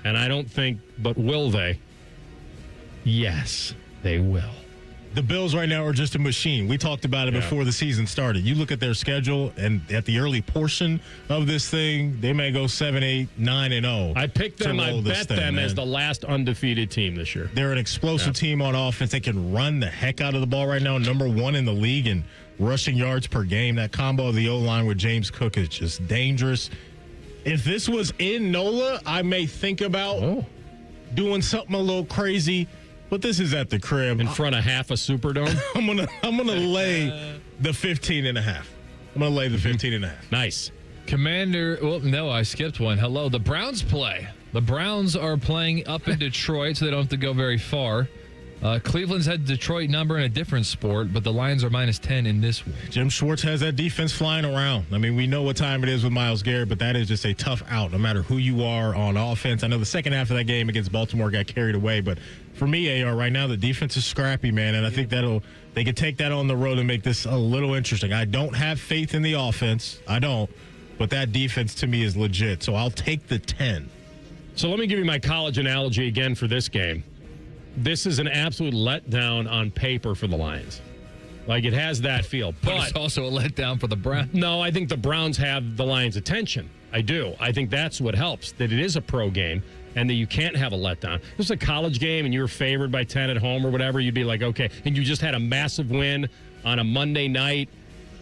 And I don't think... But will they? Yes, they will. The Bills right now are just a machine. We talked about it before the season started. You look at their schedule, and at the early portion of this thing, they may go 7-8, 9-0. I picked them. I bet them as the last undefeated team this year. They're an explosive team on offense. They can run the heck out of the ball right now. Number 1 in the league in rushing yards per game. That combo of the O-line with James Cook is just dangerous. If this was in NOLA, I may think about doing something a little crazy. But this is at the crib. In front of half a Superdome? I'm gonna lay the 15.5. I'm gonna lay the 15.5. Nice. Commander, well, no, I skipped one. Hello. The Browns play. The Browns are playing up in Detroit, so they don't have to go very far. Cleveland's had Detroit number in a different sport, but the Lions are minus 10 in this one. Jim Schwartz has that defense flying around. I mean, we know what time it is with Myles Garrett, but that is just a tough out, no matter who you are on offense. I know the second half of that game against Baltimore got carried away, but for me, AR, right now, the defense is scrappy, man, and I think they can take that on the road and make this a little interesting. I don't have faith in the offense. I don't, but that defense to me is legit, so I'll take the 10. So let me give you my college analogy again for this game. This is an absolute letdown on paper for the Lions. Like, it has that feel. But it's also a letdown for the Browns. No, I think the Browns have the Lions' attention. I do. I think that's what helps, that it is a pro game and that you can't have a letdown. If this is a college game and you were favored by 10 at home or whatever, you'd be like, okay. And you just had a massive win on a Monday night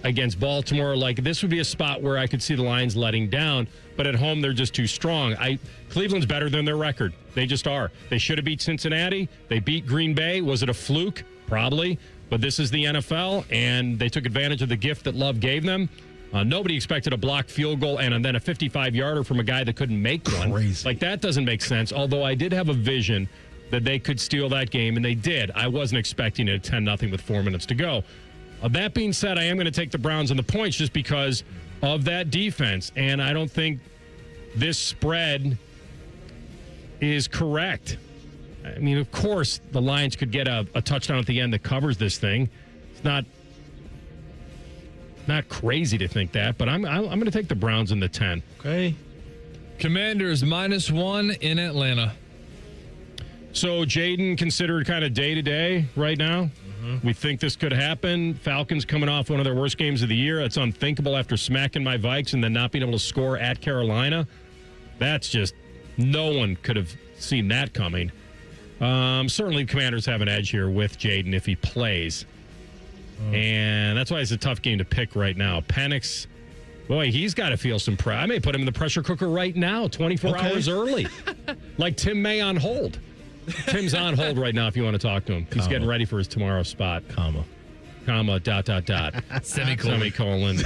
against Baltimore. Like, this would be a spot where I could see the Lions letting down. But at home, they're just too strong. Cleveland's better than their record. They just are. They should have beat Cincinnati. They beat Green Bay. Was it a fluke? Probably. But this is the NFL, and they took advantage of the gift that Love gave them. Nobody expected a blocked field goal and then a 55-yarder from a guy that couldn't make one. Crazy. Like, that doesn't make sense. Although I did have a vision that they could steal that game, and they did. I wasn't expecting it at 10-0 with 4 minutes to go. That being said, I am going to take the Browns and the points just because of that defense, and I don't think this spread is correct. I mean, of course, the Lions could get a touchdown at the end that covers this thing. It's not crazy to think that, but I'm going to take the Browns in the 10. Okay. Commanders minus 1 in Atlanta. So Jaden considered kind of day-to-day right now. We think this could happen. Falcons coming off one of their worst games of the year. It's unthinkable after smacking my Vikes and then not being able to score at Carolina. That's just, no one could have seen that coming. Certainly the Commanders have an edge here with Jaden if he plays. And that's why it's a tough game to pick right now. Penix, boy, he's got to feel some pressure. I may put him in the pressure cooker right now, 24 hours early. Like Tim May on hold. Tim's on hold right now if you want to talk to him. He's getting ready for his tomorrow spot. Comma, semicolon,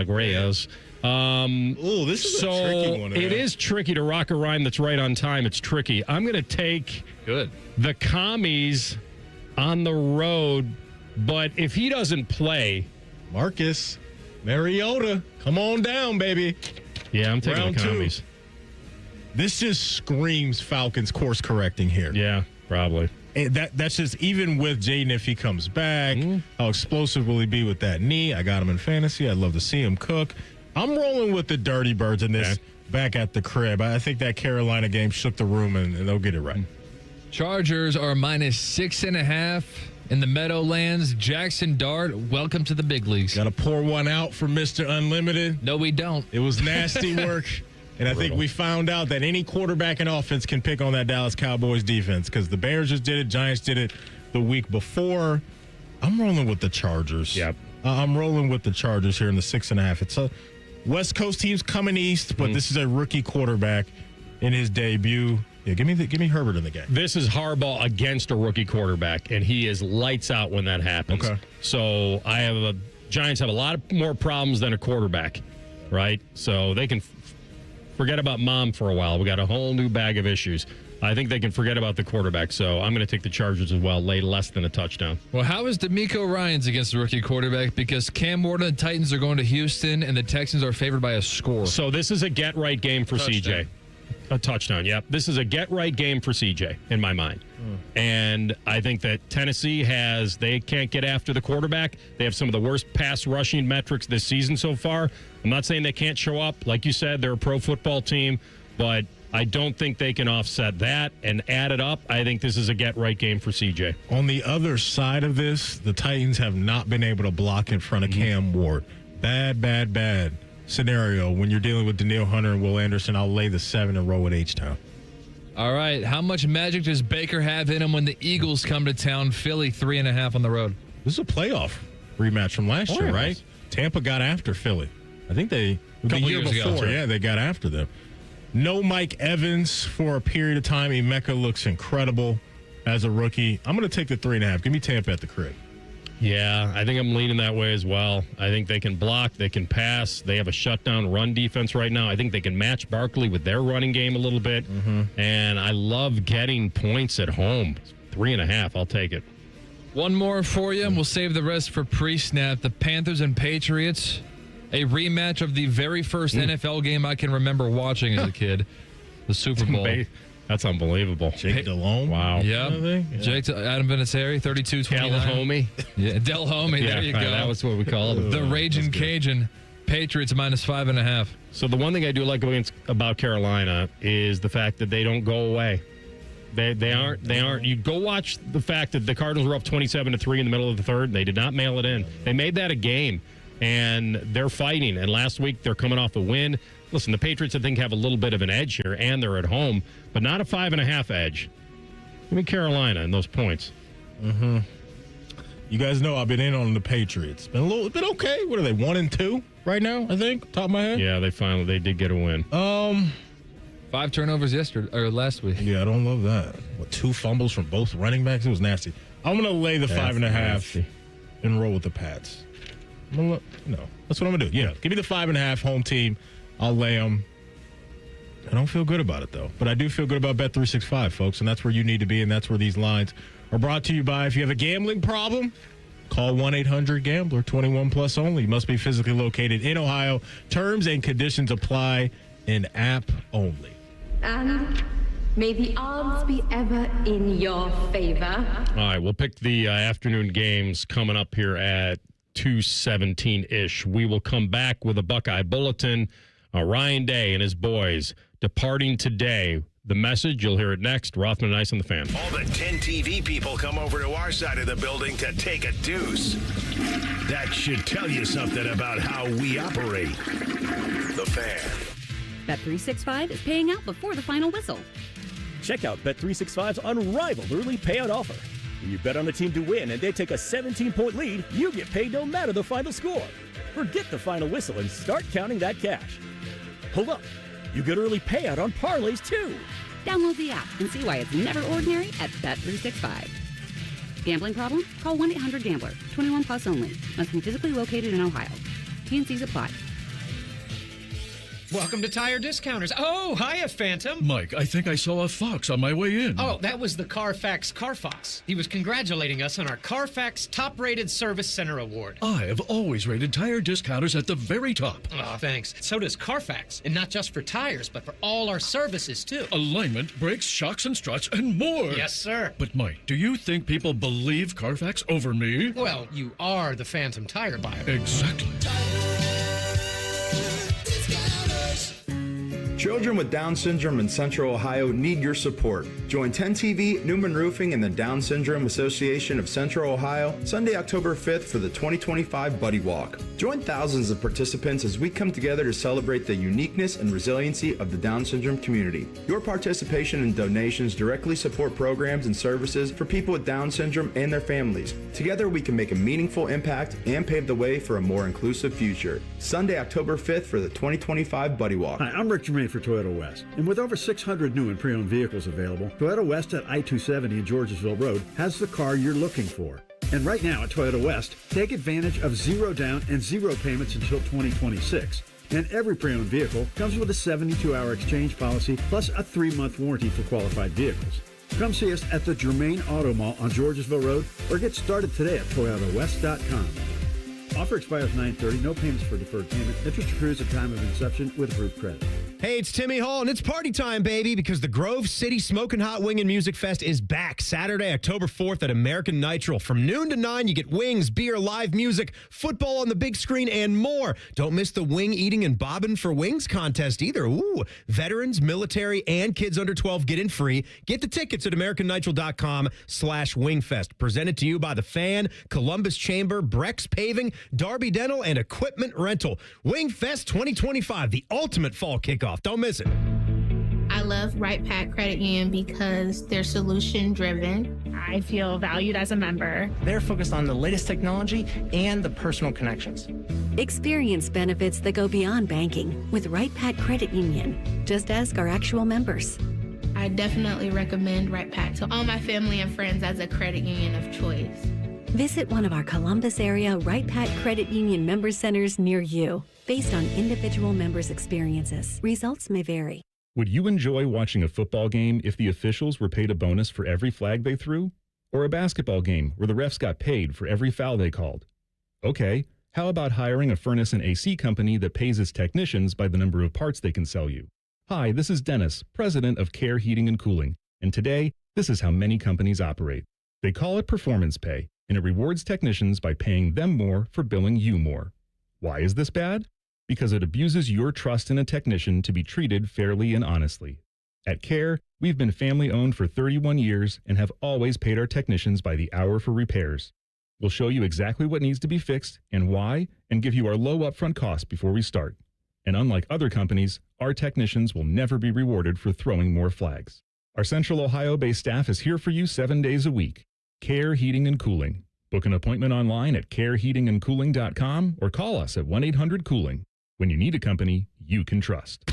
Reyes. Oh, this is a tricky one. It is tricky to rock a rhyme that's right on time. It's tricky. I'm going to take the Commies on the road, but if he doesn't play, Marcus Mariota, come on down, baby. Yeah, I'm taking Round the two. Commies. This just screams Falcons course correcting here. Yeah, probably. And that's just, even with Jaden, if he comes back, how explosive will he be with that knee? I got him in fantasy. I'd love to see him cook. I'm rolling with the Dirty Birds in this back at the crib. I think that Carolina game shook the room, and they'll get it right. Chargers are -6.5 in the Meadowlands. Jackson Dart, welcome to the big leagues. Got to pour one out for Mr. Unlimited. No, we don't. It was nasty work. And I think we found out that any quarterback in offense can pick on that Dallas Cowboys defense because the Bears just did it. Giants did it the week before. I'm rolling with the Chargers. Yep. I'm rolling with the Chargers here in the 6.5. It's a West Coast team's coming east, but this is a rookie quarterback in his debut. Yeah, give me Herbert in the game. This is Harbaugh against a rookie quarterback, and he is lights out when that happens. Okay. So Giants have a lot more problems than a quarterback, right? So they can forget about mom for a while. We got a whole new bag of issues. I think they can forget about the quarterback, so I'm going to take the Chargers as well, lay less than a touchdown. Well, how is DeMeco Ryans against the rookie quarterback? Because Cam Ward and the Titans are going to Houston, and the Texans are favored by a score. So this is a get-right game for CJ. A touchdown, yep. This is a get-right game for CJ, in my mind. And I think that Tennessee they can't get after the quarterback. They have some of the worst pass rushing metrics this season so far. I'm not saying they can't show up. Like you said, they're a pro football team, but I don't think they can offset that and add it up. I think this is a get-right game for CJ. On the other side of this, the Titans have not been able to block in front of Cam Ward. Bad scenario when you're dealing with Danielle Hunter and Will Anderson. I'll lay the 7 and roll with H-Town. All right. How much magic does Baker have in him when the Eagles come to town? Philly 3.5 on the road. This is a playoff rematch from last year, right? Tampa got after Philly. I think the year before, they got after them. No Mike Evans for a period of time. Emeka looks incredible as a rookie. I'm going to take the 3.5. Give me Tampa at the crib. Yeah, I think I'm leaning that way as well. I think they can block, they can pass. They have a shutdown run defense right now. I think they can match Barkley with their running game a little bit. And I love getting points at home. 3.5, I'll take it. One more for you, and we'll save the rest for pre-snap. The Panthers and Patriots, a rematch of the very first NFL game I can remember watching as a kid, the Super Bowl. That's unbelievable. Jake Delhomme. Wow. Yep. Jake, Adam Vinatieri, 32-29. Delhomme. Yeah, Delhomme. Yeah, there you go. That was what we called him. The Raging Cajun. Patriots -5.5. So the one thing I do like about Carolina is the fact that they don't go away. They aren't. You go watch the fact that the Cardinals were up 27-3 in the middle of the third. They did not mail it in. They made that a game, and they're fighting. And last week they're coming off a win. Listen, the Patriots, I think, have a little bit of an edge here, and they're at home, but not a 5.5 edge. Give me Carolina and those points. You guys know I've been in on the Patriots. It's been okay. What are they, 1-2 right now, I think, top of my head? Yeah, they did get a win. 5 turnovers last week. Yeah, I don't love that. 2 fumbles from both running backs? It was nasty. I'm going to lay the 5.5 and roll with the Pats. No, that's what I'm going to do. Yeah, give me the 5.5 home team. I'll lay them. I don't feel good about it, though. But I do feel good about Bet365, folks, and that's where you need to be, and that's where these lines are brought to you by. If you have a gambling problem, call 1-800-GAMBLER, 21 plus only. You must be physically located in Ohio. Terms and conditions apply in app only. And may the odds be ever in your favor. All right, we'll pick the afternoon games coming up here at 2:17-ish. We will come back with a Buckeye Bulletin. Ryan Day and his boys departing today the message. You'll hear it next. Rothman Ice on the Fan. All the 10 TV people come over to our side of the building to take a deuce. That should tell you something about how we operate. The Fan. Bet365 is paying out before the final whistle. Check out Bet365's unrivaled early payout offer. When you bet on a team to win and they take a 17-point lead, you get paid no matter the final score. Forget the final whistle and start counting that cash. Hold up. You get early payout on parlays, too. Download the app and see why it's never ordinary at Bet365. Gambling problem? Call 1-800-GAMBLER. 21 plus only. Must be physically located in Ohio. T&Cs apply. Welcome to Tire Discounters. Oh, hiya, Phantom. Mike, I think I saw a fox on my way in. Oh, that was the Carfax Carfox. He was congratulating us on our Carfax Top Rated Service Center Award. I have always rated Tire Discounters at the very top. Oh, thanks. So does Carfax. And not just for tires, but for all our services, too. Alignment, brakes, shocks, and struts, and more. Yes, sir. But, Mike, do you think people believe Carfax over me? Well, you are the Phantom tire buyer. Exactly. Children with Down syndrome in Central Ohio need your support. Join 10TV, Newman Roofing, and the Down Syndrome Association of Central Ohio Sunday, October 5th for the 2025 Buddy Walk. Join thousands of participants as we come together to celebrate the uniqueness and resiliency of the Down syndrome community. Your participation and donations directly support programs and services for people with Down syndrome and their families. Together, we can make a meaningful impact and pave the way for a more inclusive future. Sunday, October 5th for the 2025 Buddy Walk. Hi, I'm Rick Germain for Toyota West. And with over 600 new and pre-owned vehicles available, Toyota West at I-270 and Georgesville Road has the car you're looking for. And right now at Toyota West, take advantage of 0 down and 0 payments until 2026. And every pre-owned vehicle comes with a 72-hour exchange policy plus a 3-month warranty for qualified vehicles. Come see us at the Germain Auto Mall on Georgesville Road or get started today at ToyotaWest.com. Offer expires 9/30. No payments for deferred payment. Interest accrues at time of inception with approved credit. Hey, it's Timmy Hall, and it's party time, baby, because the Grove City Smokin' Hot Wing and Music Fest is back Saturday, October 4th at American Nitro. From noon to 9, you get wings, beer, live music, football on the big screen, and more. Don't miss the wing eating and bobbing for wings contest either. Ooh, veterans, military, and kids under 12 get in free. Get the tickets at AmericanNitro.com/wingfest. Presented to you by The Fan, Columbus Chamber, Brex Paving, Darby Dental, and Equipment Rental. Wingfest 2025, the ultimate fall kickoff. Don't miss it. I love Right Pack Credit Union because they're solution driven. I feel valued as a member. They're focused on the latest technology and the personal connections. Experience benefits that go beyond banking with Right Pack Credit Union. Just ask our actual members. I definitely recommend Right Pack to all my family and friends as a credit union of choice. Visit one of our Columbus area Right Pack Credit Union member centers near you. Based on individual members' experiences, results may vary. Would you enjoy watching a football game if the officials were paid a bonus for every flag they threw? Or a basketball game where the refs got paid for every foul they called? Okay, how about hiring a furnace and AC company that pays its technicians by the number of parts they can sell you? Hi, this is Dennis, president of Care Heating and Cooling, and today, this is how many companies operate. They call it performance pay, and it rewards technicians by paying them more for billing you more. Why is this bad? Because it abuses your trust in a technician to be treated fairly and honestly. At Care, we've been family-owned for 31 years and have always paid our technicians by the hour for repairs. We'll show you exactly what needs to be fixed and why, and give you our low upfront cost before we start. And unlike other companies, our technicians will never be rewarded for throwing more flags. Our Central Ohio-based staff is here for you 7 days a week. Care Heating and Cooling. Book an appointment online at careheatingandcooling.com or call us at 1-800-COOLING. When you need a company you can trust.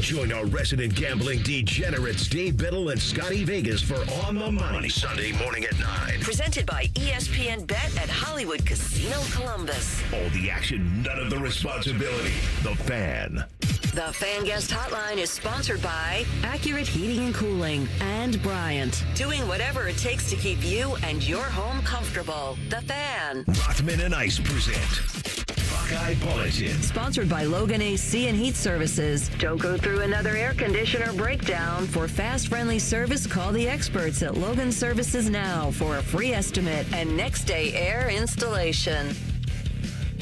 Join our resident gambling degenerates Dave Biddle and Scotty Vegas for On the Money Sunday morning at 9. Presented by ESPN Bet at Hollywood Casino Columbus. All the action, none of the responsibility. The Fan. The Fan Guest Hotline is sponsored by Accurate Heating and Cooling and Bryant. Doing whatever it takes to keep you and your home comfortable. The Fan. Rothman and Ice present Buckeye Bulletin. Sponsored by Logan AC and Heat Services. Don't go through another air conditioner breakdown. For fast, friendly service, call the experts at Logan Services now for a free estimate and next day air installation.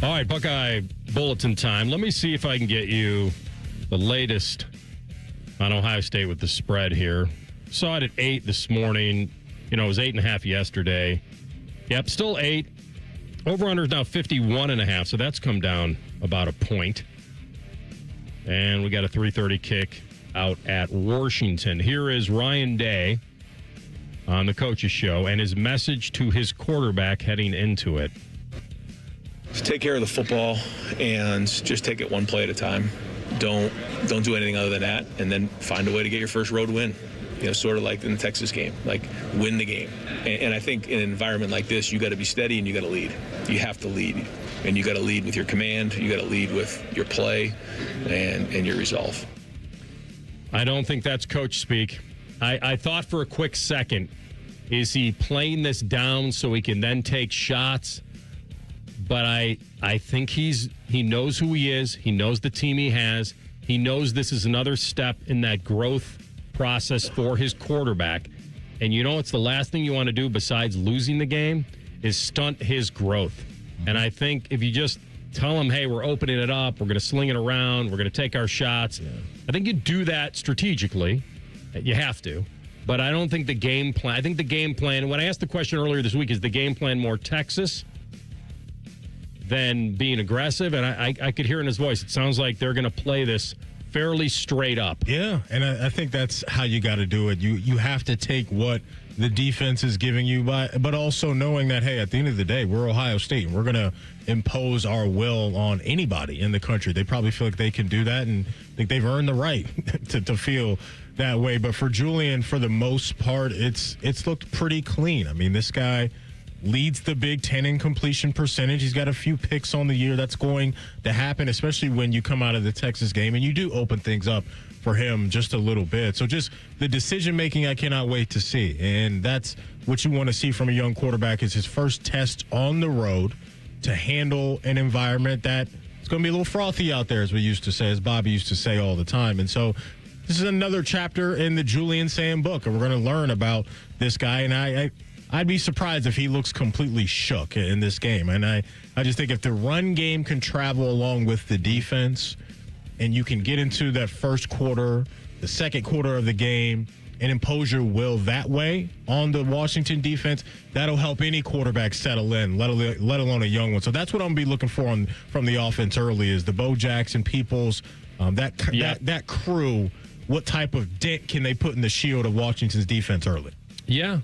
All right, Buckeye Bulletin time. Let me see if I can get you the latest on Ohio State with the spread here. Saw it at 8 this morning. It was 8.5 yesterday. Yep, still 8. Over-under is now 51.5, so that's come down about a point. And we got a 3:30 kick out at Washington. Here is Ryan Day on the Coach's Show and his message to his quarterback heading into it. Take care of the football and just take it one play at a time. Don't do anything other than that, and then find a way to get your first road win. Sort of like in the Texas game, like win the game. And I think in an environment like this, you got to be steady and you got to lead. You have to lead, and you got to lead with your command. You got to lead with your play and your resolve. I don't think that's coach speak. I thought for a quick second, is he playing this down so he can then take shots? But I think he knows who he is. He knows the team he has. He knows this is another step in that growth process for his quarterback. And it's the last thing you want to do besides losing the game is stunt his growth. And I think if you just tell him, hey, we're opening it up, we're going to sling it around, we're going to take our shots. Yeah. I think you do that strategically. You have to. But I don't think the game plan, I think the game plan, when I asked the question earlier this week, is the game plan more Texas than being aggressive? And I could hear in his voice, it sounds like they're going to play this fairly straight up. Yeah, and I think that's how you got to do it. You have to take what the defense is giving you, but also knowing that, hey, at the end of the day, we're Ohio State, and we're going to impose our will on anybody in the country. They probably feel like they can do that, and think they've earned the right to feel that way. But for Julian, for the most part, it's looked pretty clean. I mean, this guy leads the Big Ten in completion percentage. He's got a few picks on the year. That's going to happen, especially when you come out of the Texas game, and you do open things up for him just a little bit. So just the decision-making, I cannot wait to see. And that's what you want to see from a young quarterback, is his first test on the road to handle an environment that it's going to be a little frothy out there, as we used to say, as Bobby used to say all the time. And so this is another chapter in the Julian Sam book, and we're going to learn about this guy. And I'd be surprised if he looks completely shook in this game. And I just think if the run game can travel along with the defense, and you can get into that first quarter, the second quarter of the game, and impose your will that way on the Washington defense, that'll help any quarterback settle in, let alone a young one. So that's what I'm going to be looking for from the offense early, is the Bo Jackson, Peoples, that crew. What type of dent can they put in the shield of Washington's defense early? Yeah,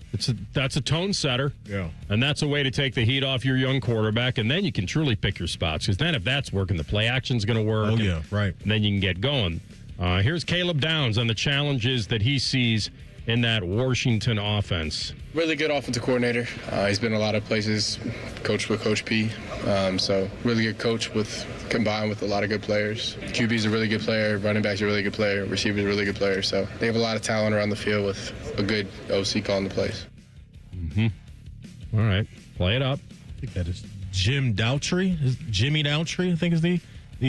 that's a tone setter. Yeah. And that's a way to take the heat off your young quarterback, and then you can truly pick your spots, because then if that's working, the play action's going to work. Oh, yeah, right. And then you can get going. Here's Caleb Downs on the challenges that he sees in that Washington offense. Really good offensive coordinator. He's been a lot of places, coached with Coach P. So really good coach combined with a lot of good players. QB's a really good player, running back's a really good player, receiver's a really good player. So they have a lot of talent around the field with a good OC calling the plays. All right, play it up. I think that is Jimmy Daughtry, I think is the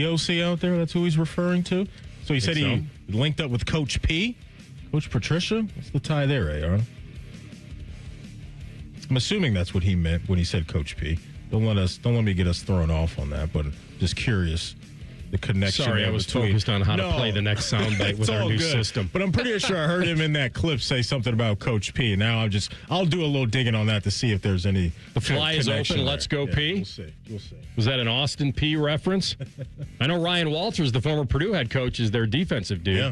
OC out there. That's who he's referring to. So he said he linked up with Coach P. Coach Patricia? What's the tie there, Aaron? I'm assuming that's what he meant when he said Coach P. Don't let me get us thrown off on that, but just curious the connection. Sorry, I was focused on how to play the next soundbite with our new system. But I'm pretty sure I heard him in that clip say something about Coach P. Now I'll do a little digging on that to see if there's any. The fly is open. There. Let's go, P. We'll see. Was that an Austin P reference? I know Ryan Walters, the former Purdue head coach, is their defensive dude. Yeah.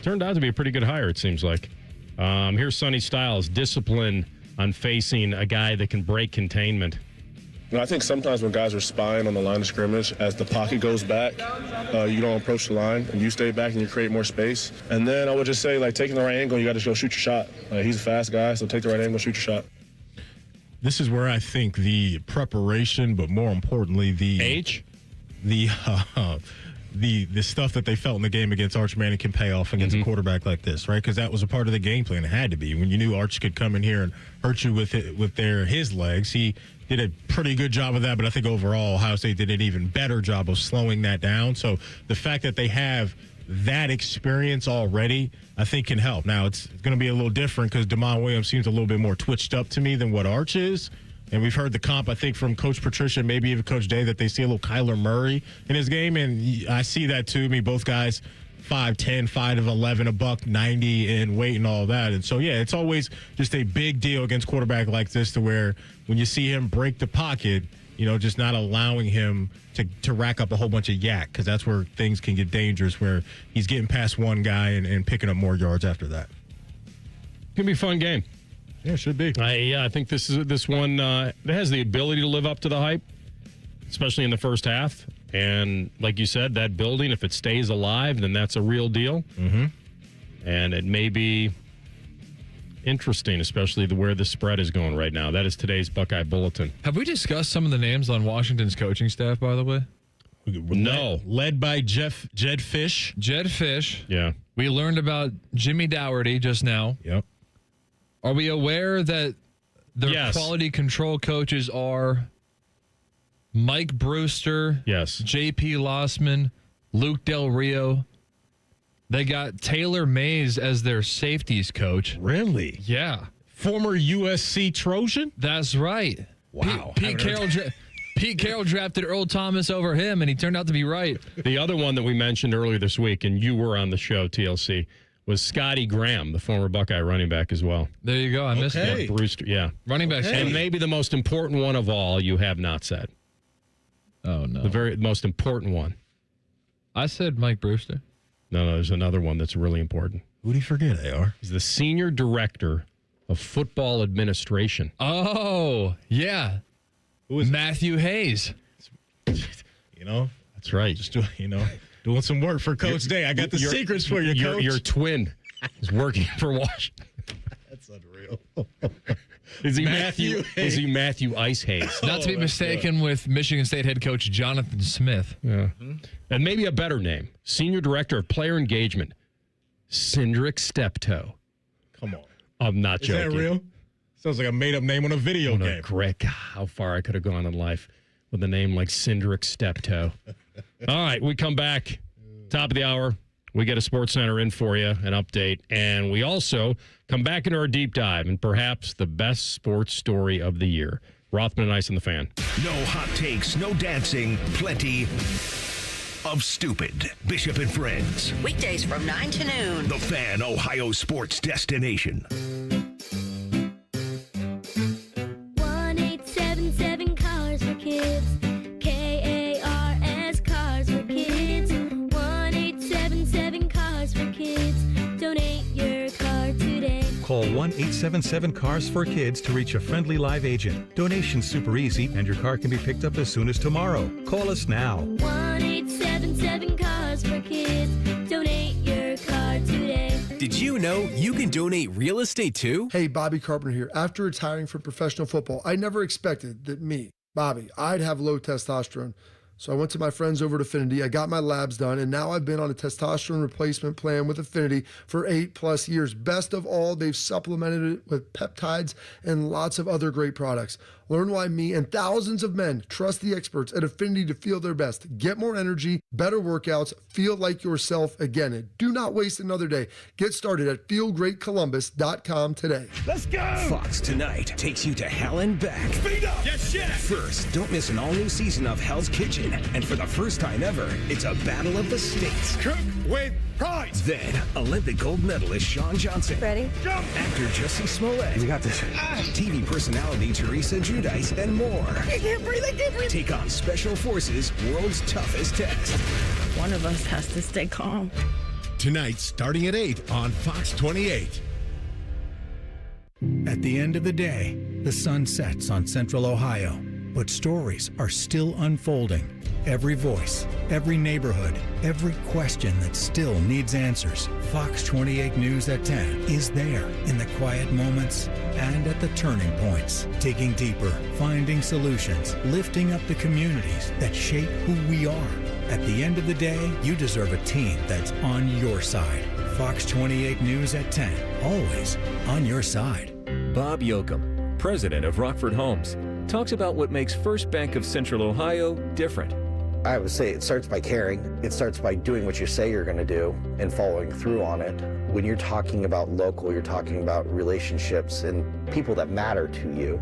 Turned out to be a pretty good hire, it seems like. Here's Sonny Styles, discipline on facing a guy that can break containment. I think sometimes when guys are spying on the line of scrimmage, as the pocket goes back, you don't approach the line, and you stay back and you create more space. And then I would just say, taking the right angle, you got to go shoot your shot. He's a fast guy, so take the right angle, shoot your shot. This is where I think the preparation, but more importantly, the age, the stuff that they felt in the game against Arch Manning can pay off against a quarterback like this, right? Because that was a part of the game plan. It had to be. When you knew Arch could come in here and hurt you with his legs, he did a pretty good job of that. But I think overall, Ohio State did an even better job of slowing that down. So the fact that they have that experience already, I think can help. Now, it's going to be a little different because Damon Williams seems a little bit more twitched up to me than what Arch is. And we've heard the comp, I think, from Coach Patricia, maybe even Coach Day, that they see a little Kyler Murray in his game. And I see that too. Both guys 5'10", 5'11", a buck 90 in weight and all that. And so, yeah, it's always just a big deal against quarterback like this to where when you see him break the pocket, just not allowing him to rack up a whole bunch of yak, because that's where things can get dangerous, where he's getting past one guy and picking up more yards after that. Gonna be a fun game. Yeah, it should be. I think this one that has the ability to live up to the hype, especially in the first half. And like you said, that building, if it stays alive, then that's a real deal. Mm-hmm. And it may be interesting, especially where the spread is going right now. That is today's Buckeye Bulletin. Have we discussed some of the names on Washington's coaching staff, by the way? No. Led by Jed Fish. Jed Fish. Yeah. We learned about Jimmy Dougherty just now. Yep. Are we aware that their quality control coaches are Mike Brewster, J.P. Lossman, Luke Del Rio? They got Taylor Mays as their safeties coach. Really? Yeah. Former USC Trojan? That's right. Wow. Pete Carroll drafted Earl Thomas over him, and he turned out to be right. The other one that we mentioned earlier this week, and you were on the show, TLC, was Scotty Graham, the former Buckeye running back as well. There you go. I missed it. Brewster, yeah. Running back. And maybe the most important one of all you have not said. Oh, no. The very most important one. I said Mike Brewster. No, there's another one that's really important. Who do you forget, AR? He's the senior director of football administration. Oh, yeah. Who is Matthew Hayes? That's right. Just doing some work for Coach Day. I got the secrets for you, Coach. Your twin is working for Washington. That's unreal. Is he Matthew Ice Hayes? Not to be mistaken with Michigan State head coach Jonathan Smith. Yeah. And maybe a better name. Senior Director of Player Engagement, Cindric Steptoe. Come on. I'm not joking. Is that real? Sounds like a made-up name on a video game. Greg, how far I could have gone in life with a name like Cindric Steptoe. All right, we come back. Top of the hour. We get a Sports Center in for you, an update. And we also come back into our deep dive and perhaps the best sports story of the year. Rothman Ice and the Fan. No hot takes, no dancing, plenty of stupid. Bishop and Friends. Weekdays from 9 to noon. The Fan, Ohio sports destination. 1-877 Cars for Kids. KARS Cars for Kids. 1-877 Cars for Kids. Donate your car today. Call 1-877 Cars for Kids to reach a friendly live agent. Donation's super easy, and your car can be picked up as soon as tomorrow. Call us now. 1-877 Cars for Kids. Donate your car today. Did you know you can donate real estate too? Hey, Bobby Carpenter here. After retiring from professional football, I never expected that me, Bobby, I'd have low testosterone. So I went to my friends over at Affinity. I got my labs done, and now I've been on a testosterone replacement plan with Affinity for 8+ years. Best of all, they've supplemented it with peptides and lots of other great products. Learn why me and thousands of men trust the experts at Affinity to feel their best. Get more energy, better workouts, feel like yourself again. And do not waste another day. Get started at feelgreatcolumbus.com today. Let's go! Fox Tonight takes you to hell and back. Speed up! Yes, yes! First, don't miss an all-new season of Hell's Kitchen. And for the first time ever, it's a battle of the states. Cook with pride! Then, Olympic gold medalist Shawn Johnson. Ready? Jump! Actor Jussie Smollett. You got this. TV personality Teresa Giudice, and more. I can't breathe, I can't breathe! Take on Special Forces' world's toughest test. One of us has to stay calm. Tonight, starting at 8 on Fox 28. At the end of the day, the sun sets on Central Ohio, but stories are still unfolding. Every voice, every neighborhood, every question that still needs answers. Fox 28 News at 10 is there in the quiet moments and at the turning points, digging deeper, finding solutions, lifting up the communities that shape who we are. At the end of the day, you deserve a team that's on your side. Fox 28 News at 10, always on your side. Bob Yoakum, president of Rockford Homes, talks about what makes First Bank of Central Ohio different. I would say it starts by caring. It starts by doing what you say you're going to do and following through on it. When you're talking about local, you're talking about relationships and people that matter to you.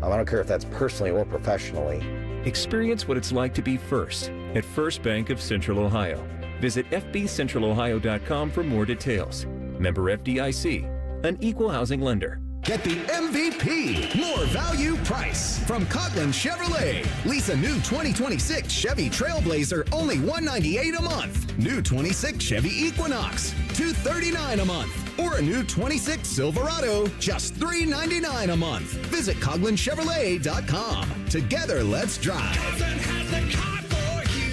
I don't care if that's personally or professionally. Experience what it's like to be first at First Bank of Central Ohio. Visit fbcentralohio.com for more details. Member FDIC, an equal housing lender. Get the MVP, more value price from Coughlin Chevrolet. Lease a new 2026 Chevy Trailblazer, only $198 a month. New 26 Chevy Equinox, $239 a month. Or a new 26 Silverado, just $399 a month. Visit CoughlinChevrolet.com. Together, let's drive.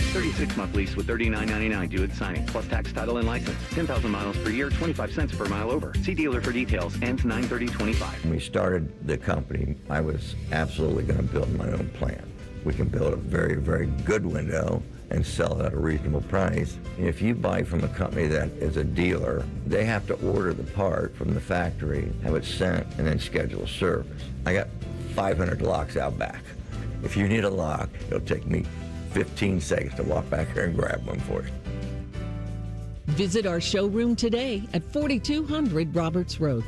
36-month lease with $39.99 due at signing, plus tax, title, and license. 10,000 miles per year, 25 cents per mile over. See dealer for details. Ends 9/30/25. When we started the company, I was absolutely going to build my own plant. We can build a very, very good window and sell it at a reasonable price. If you buy from a company that is a dealer, they have to order the part from the factory, have it sent, and then schedule a service. I got 500 locks out back. If you need a lock, it'll take me 15 seconds to walk back here and grab one for you. Visit our showroom today at 4200 Roberts Road.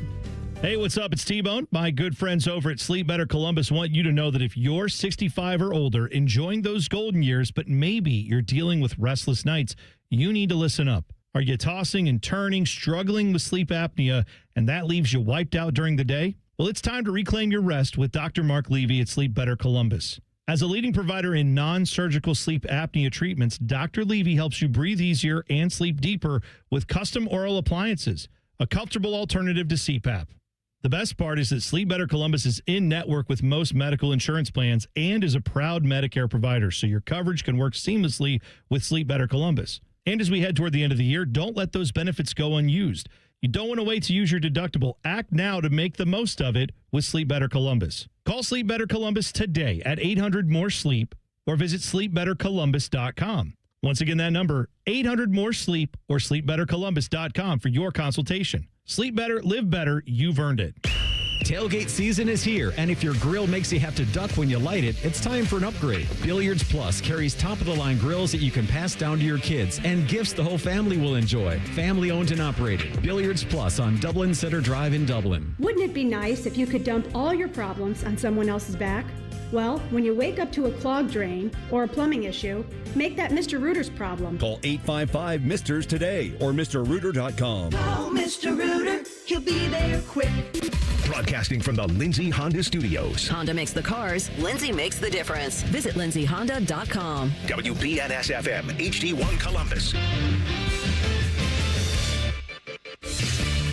Hey, what's up? It's T-Bone. My good friends over at Sleep Better Columbus want you to know that if you're 65 or older, enjoying those golden years, but maybe you're dealing with restless nights, you need to listen up. Are you tossing and turning, struggling with sleep apnea, and that leaves you wiped out during the day? Well, it's time to reclaim your rest with Dr. Mark Levy at Sleep Better Columbus. As a leading provider in non-surgical sleep apnea treatments, Dr. Levy helps you breathe easier and sleep deeper with custom oral appliances, a comfortable alternative to CPAP. The best part is that Sleep Better Columbus is in network with most medical insurance plans and is a proud Medicare provider, so your coverage can work seamlessly with Sleep Better Columbus. And as we head toward the end of the year, don't let those benefits go unused. You don't want to wait to use your deductible. Act now to make the most of it with Sleep Better Columbus. Call Sleep Better Columbus today at 800-MORE-SLEEP or visit sleepbettercolumbus.com. Once again, that number, 800-MORE-SLEEP or sleepbettercolumbus.com for your consultation. Sleep better, live better, you've earned it. Tailgate season is here, and if your grill makes you have to duck when you light it, it's time for an upgrade. Billiards Plus carries top-of-the-line grills that you can pass down to your kids and gifts the whole family will enjoy. Family-owned and operated. Billiards Plus on Dublin Center Drive in Dublin. Wouldn't it be nice if you could dump all your problems on someone else's back? Well, when you wake up to a clogged drain or a plumbing issue, make that Mr. Rooter's problem. Call 855-MISTERS today or MrRooter.com. Call Mr. Rooter, he'll be there quick. Broadcasting from the Lindsay Honda Studios. Honda makes the cars, Lindsay makes the difference. Visit lindsayhonda.com. WBNS-FM, HD1 Columbus.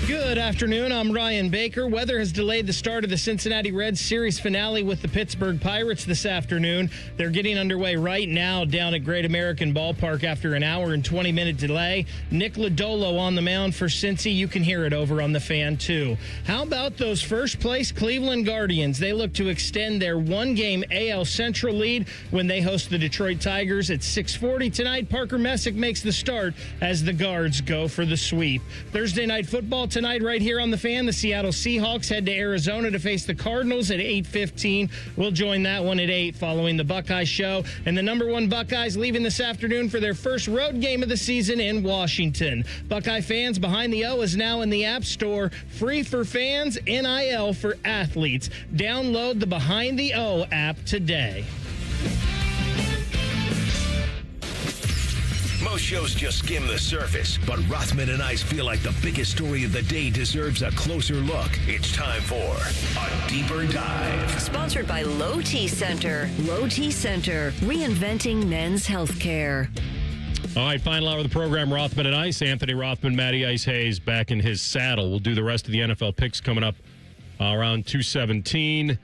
Good afternoon. I'm Ryan Baker. Weather has delayed the start of the Cincinnati Reds series finale with the Pittsburgh Pirates this afternoon. They're getting underway right now down at Great American Ballpark after an hour and 20-minute delay. Nick Lodolo on the mound for Cincy. You can hear it over on the Fan, too. How about those first-place Cleveland Guardians? They look to extend their one-game AL Central lead when they host the Detroit Tigers at 6:40 tonight. Parker Messick makes the start as the Guards go for the sweep. Thursday night football tonight right here on the Fan. The Seattle Seahawks head to Arizona to face the Cardinals at 8:15. We'll join that one at 8 following the Buckeye Show. And the number one Buckeyes leaving this afternoon for their first road game of the season in Washington. Buckeye Fans Behind the O is now in the App Store. Free for fans, NIL for athletes. Download the Behind the O app today. Most shows just skim the surface, but Rothman and Ice feel like the biggest story of the day deserves a closer look. It's time for a deeper dive. Sponsored by Low T Center. Low T Center, reinventing men's healthcare. All right, final hour of the program, Rothman and Ice. Anthony Rothman, Matty Ice Hayes back in his saddle. We'll do the rest of the NFL picks coming up around 2:17.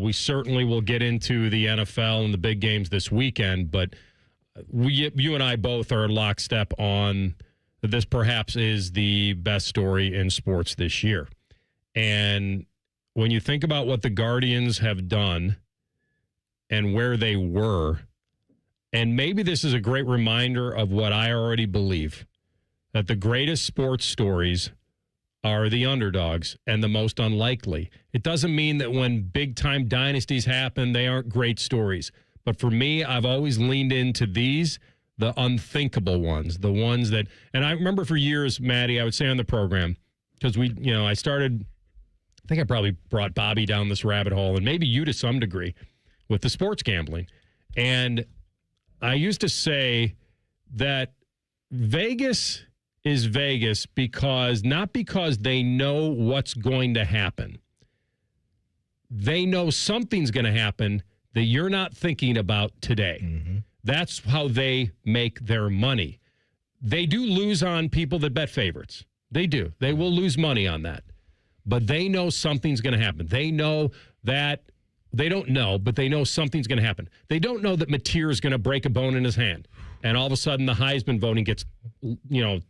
We certainly will get into the NFL and the big games this weekend, but you and I both are lockstep on this perhaps is the best story in sports this year. And when you think about what the Guardians have done and where they were, and maybe this is a great reminder of what I already believe, that the greatest sports stories are the underdogs and the most unlikely. It doesn't mean that when big-time dynasties happen, they aren't great stories. But for me, I've always leaned into these, the unthinkable ones, the ones that, and I remember for years, Maddie, I would say on the program, because I started, I think I probably brought Bobby down this rabbit hole, and maybe you to some degree, with the sports gambling. And I used to say that Vegas is Vegas not because they know what's going to happen. They know something's going to happen that you're not thinking about today. Mm-hmm. That's how they make their money. They do lose on people that bet favorites. They do. They will lose money on that. But they know something's going to happen. They know that, they don't know, but they know something's going to happen. They don't know that Mateer is going to break a bone in his hand, and all of a sudden the Heisman voting gets,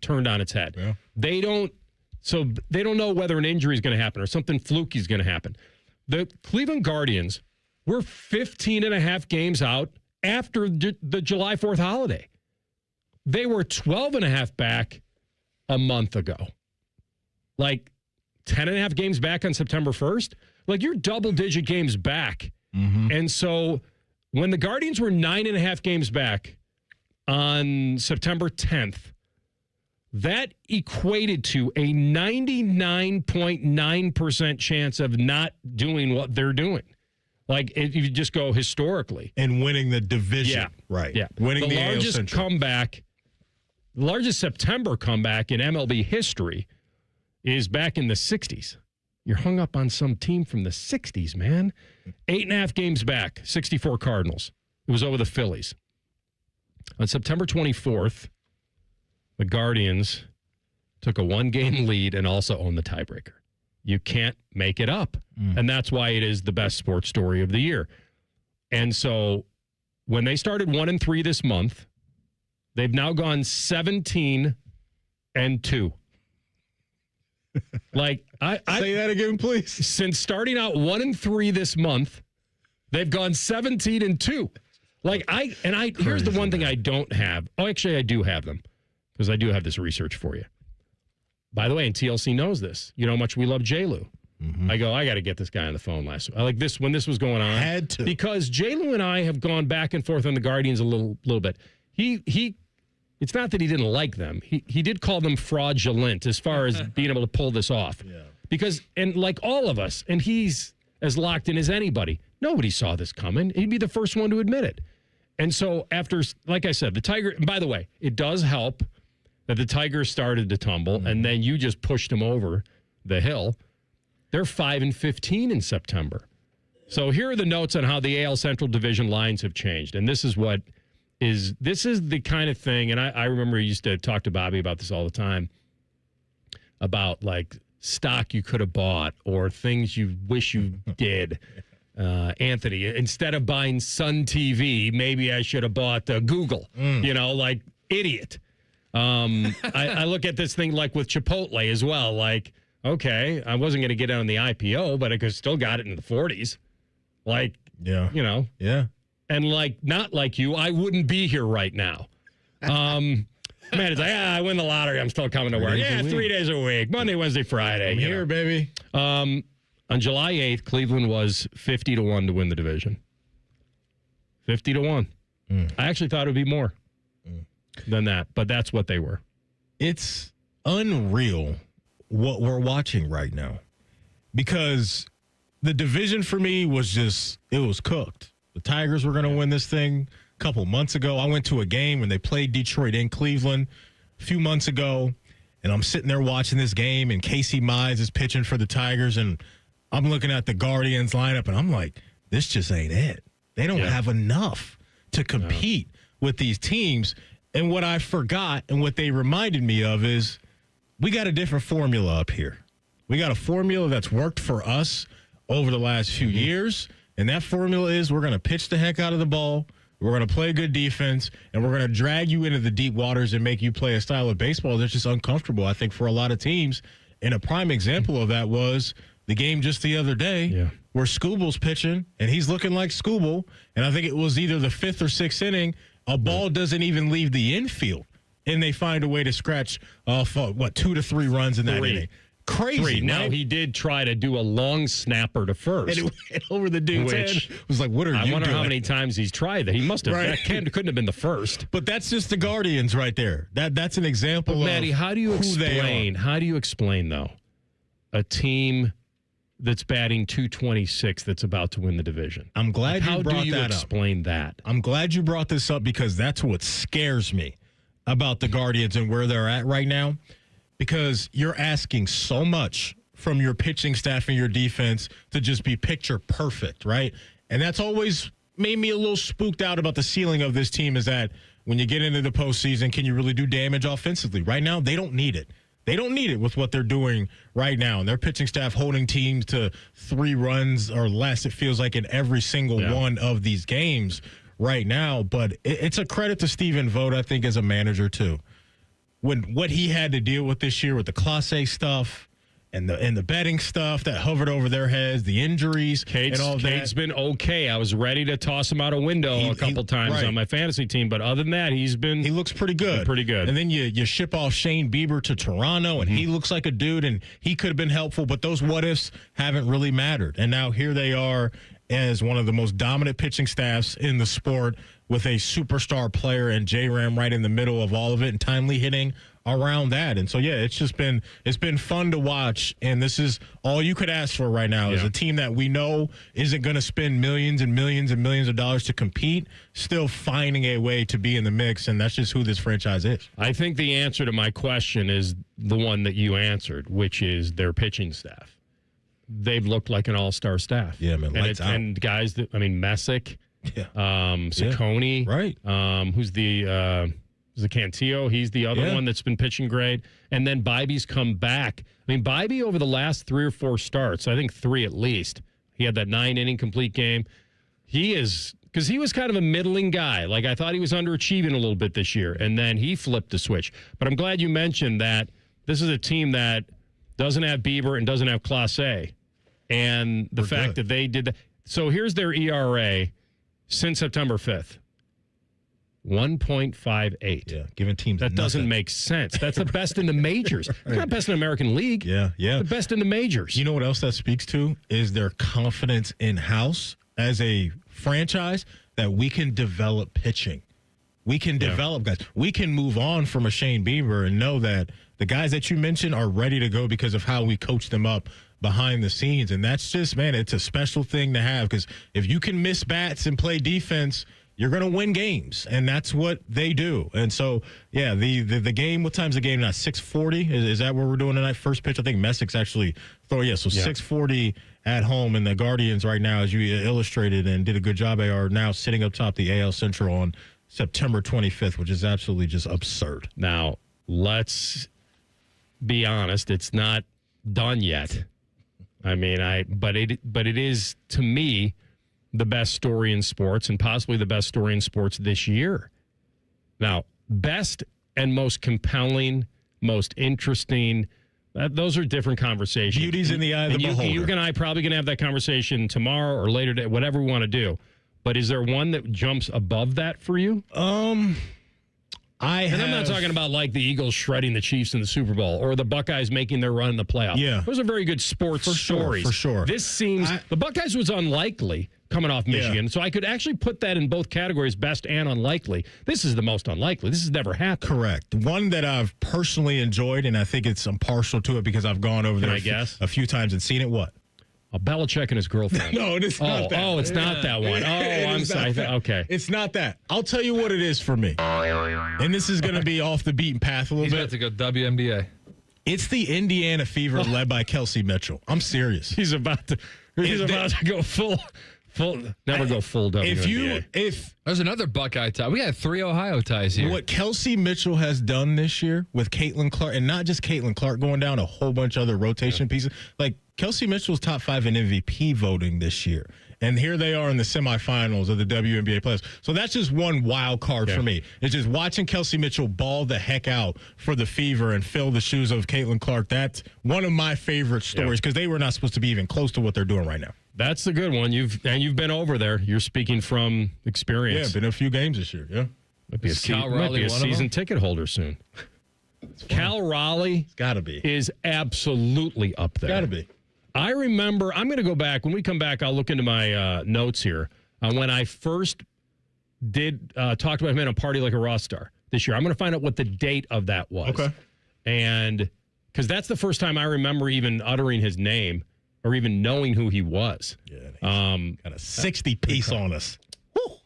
turned on its head. Yeah. They don't know whether an injury is going to happen or something fluky is going to happen. The Cleveland Guardians were 15 and a half games out after the July 4th holiday. They were 12 and a half back a month ago. Like 10 and a half games back on September 1st. Like you're double-digit games back. Mm-hmm. And so when the Guardians were 9.5 games back on September 10th, that equated to a 99.9% chance of not doing what they're doing. Like, if you just go historically. And winning the division. Yeah. Right. Yeah. Winning the the largest comeback, the largest September comeback in MLB history is back in the 60s. You're hung up on some team from the 60s, man. 8.5 games back, 64 Cardinals. It was over the Phillies. On September 24th, the Guardians took a 1-game lead and also owned the tiebreaker. You can't make it up. And that's why it is the best sports story of the year. And so when they started 1-3 this month, they've now gone 17-2. Like, I say that again, please. Since starting out 1-3 this month, they've gone 17-2. Like, here's the one thing I don't have. Oh, actually, I do have them because I do have this research for you. By the way, and TLC knows this. You know how much we love J-Lou. Mm-hmm. I got to get this guy on the phone last week. I like this when this was going on. Had to. Because J-Lou and I have gone back and forth on the Guardians a little bit. He it's not that he didn't like them. He did call them fraudulent as far as being able to pull this off. Yeah. Because, and like all of us, and he's as locked in as anybody, nobody saw this coming. He'd be the first one to admit it. And so after, like I said, the Tiger, and by the way, it does help that the Tigers started to tumble, and then you just pushed them over the hill. They're 5-15 in September. So here are the notes on how the AL Central Division lines have changed. And this is the kind of thing, and I remember I used to talk to Bobby about this all the time, about like stock you could have bought or things you wish you did. Anthony, instead of buying Sun TV, maybe I should have bought Google, like idiot. I look at this thing like with Chipotle as well. Like, okay, I wasn't going to get on the IPO, but I could still got it in the 40s. Like, yeah. Yeah. And like, not like you, I wouldn't be here right now. Man, it's like, I win the lottery. I'm still coming to work. 3 days a week. Monday, Wednesday, Friday. I'm here, baby. On July 8th, Cleveland was 50-1 to win the division. 50-1. I actually thought it would be more than that, but that's what they were. It's unreal what we're watching right now, because the division for me was it was cooked. The Tigers were going to win this thing a couple months ago. I went to a game when they played Detroit in Cleveland a few months ago, and I'm sitting there watching this game, and Casey Mize is pitching for the Tigers, and I'm looking at the Guardians lineup, and I'm like, this just ain't it. They don't have enough to compete with these teams. And what I forgot and what they reminded me of is we got a different formula up here. We got a formula that's worked for us over the last few years, and that formula is we're going to pitch the heck out of the ball, we're going to play good defense, and we're going to drag you into the deep waters and make you play a style of baseball that's just uncomfortable, I think, for a lot of teams. And a prime example of that was the game just the other day where Scooble's pitching, and he's looking like Scooble, and I think it was either the 5th or 6th inning, a ball doesn't even leave the infield, and they find a way to scratch off, 2 to 3 runs in that inning. Crazy. 3. Now, he did try to do a long snapper to first. And it went over the dude's head. It was like, what are you doing? I wonder how many times he's tried that. He must have. That couldn't have been the first. But that's just the Guardians right there. That's an example of Matty, how do you explain? How do you explain, though, a team that's batting .226 that's about to win the division? I'm glad you brought that up. How do you explain that? I'm glad you brought this up because that's what scares me about the Guardians and where they're at right now, because you're asking so much from your pitching staff and your defense to just be picture perfect, right? And that's always made me a little spooked out about the ceiling of this team, is that when you get into the postseason, can you really do damage offensively? Right now, they don't need it. They don't need it with what they're doing right now. And their pitching staff holding teams to 3 runs or less, it feels like, in every single one of these games right now. But it's a credit to Stephen Vogt, I think, as a manager, too. When what he had to deal with this year with the Class A stuff and the betting stuff that hovered over their heads, the injuries, and all that. Cade's been okay. I was ready to toss him out a window a couple times on my fantasy team, but other than that, he looks pretty good. Pretty good. And then you ship off Shane Bieber to Toronto, and he looks like a dude, and he could have been helpful, but those what-ifs haven't really mattered. And now here they are as one of the most dominant pitching staffs in the sport, with a superstar player and J-Ram right in the middle of all of it, and timely hitting around that. And so, yeah, it's been fun to watch, and this is all you could ask for right now, is a team that we know isn't going to spend millions and millions and millions of dollars to compete, still finding a way to be in the mix, and that's just who this franchise is. I think the answer to my question is the one that you answered, which is their pitching staff. They've looked like an all-star staff. Yeah, man, lights out. And guys that, Messick, Ciccone, right? Who's the Cantillo? He's the other one that's been pitching great. And then Bibey's come back. Bibey over the last 3 or 4 starts, I think 3 at least. He had that 9-inning complete game. Because he was kind of a middling guy. Like, I thought he was underachieving a little bit this year, and then he flipped the switch. But I'm glad you mentioned that this is a team that doesn't have Bieber and doesn't have Class A. And the fact that they did that. So here's their ERA since September 5th. 1.58. Yeah, giving teams that doesn't make sense. That's the best in the majors. It's not best in the American League. Yeah. The best in the majors. You know what else that speaks to is their confidence in-house as a franchise, that we can develop pitching. We can develop guys. We can move on from a Shane Bieber and know that the guys that you mentioned are ready to go because of how we coach them up behind the scenes. And that's just, man, it's a special thing to have, because if you can miss bats and play defense, you're going to win games, and that's what they do. And so, yeah, the game, what time's the game now? 6:40? Is that what we're doing tonight? First pitch, I think Messick's actually throwing. Yeah, so 6:40 at home, and the Guardians right now, as you illustrated and did a good job, they are now sitting up top the AL Central on September 25th, which is absolutely just absurd. Now, let's be honest, it's not done yet. But it is, to me, the best story in sports, and possibly the best story in sports this year. Now, best and most compelling, most interesting, those are different conversations. Beauty's in the eye of the beholder. You and I probably going to have that conversation tomorrow or later today, whatever we want to do. But is there one that jumps above that for you? I'm not talking about like the Eagles shredding the Chiefs in the Super Bowl or the Buckeyes making their run in the playoffs. Yeah. Those are very good sports stories. For sure. This seems, the Buckeyes was unlikely coming off Michigan, so I could actually put that in both categories, best and unlikely. This is the most unlikely. This has never happened. Correct. One that I've personally enjoyed, and I think I'm partial to it because I've gone over there a few times and seen it. What? Belichick and his girlfriend. No, it's not that. Oh, it's not that one. I'm sorry. Okay. It's not that. I'll tell you what it is for me. And this is going to be off the beaten path a little bit. He's about to go WNBA. It's the Indiana Fever led by Kelsey Mitchell. I'm serious. He's about to go full never go full WNBA. If there's another Buckeye tie. We had 3 Ohio ties here. What Kelsey Mitchell has done this year with Caitlin Clark, and not just Caitlin Clark, going down a whole bunch of other rotation pieces. Like, Kelsey Mitchell's top 5 in MVP voting this year. And here they are in the semifinals of the WNBA playoffs. So that's just one wild card for me. It's just watching Kelsey Mitchell ball the heck out for the Fever and fill the shoes of Caitlin Clark. That's one of my favorite stories, because they were not supposed to be even close to what they're doing right now. That's the good one. You've been over there. You're speaking from experience. Yeah, been in a few games this year. Yeah, might be a season ticket holder soon. Cal Raleigh, gotta be, is absolutely up there. Gotta be. I remember. I'm going to go back when we come back. I'll look into my notes here when I first did talked about him in a Party Like a Rock Star this year. I'm going to find out what the date of that was. Okay, and because that's the first time I remember even uttering his name or even knowing who he was. Yeah, got a 60 piece on us.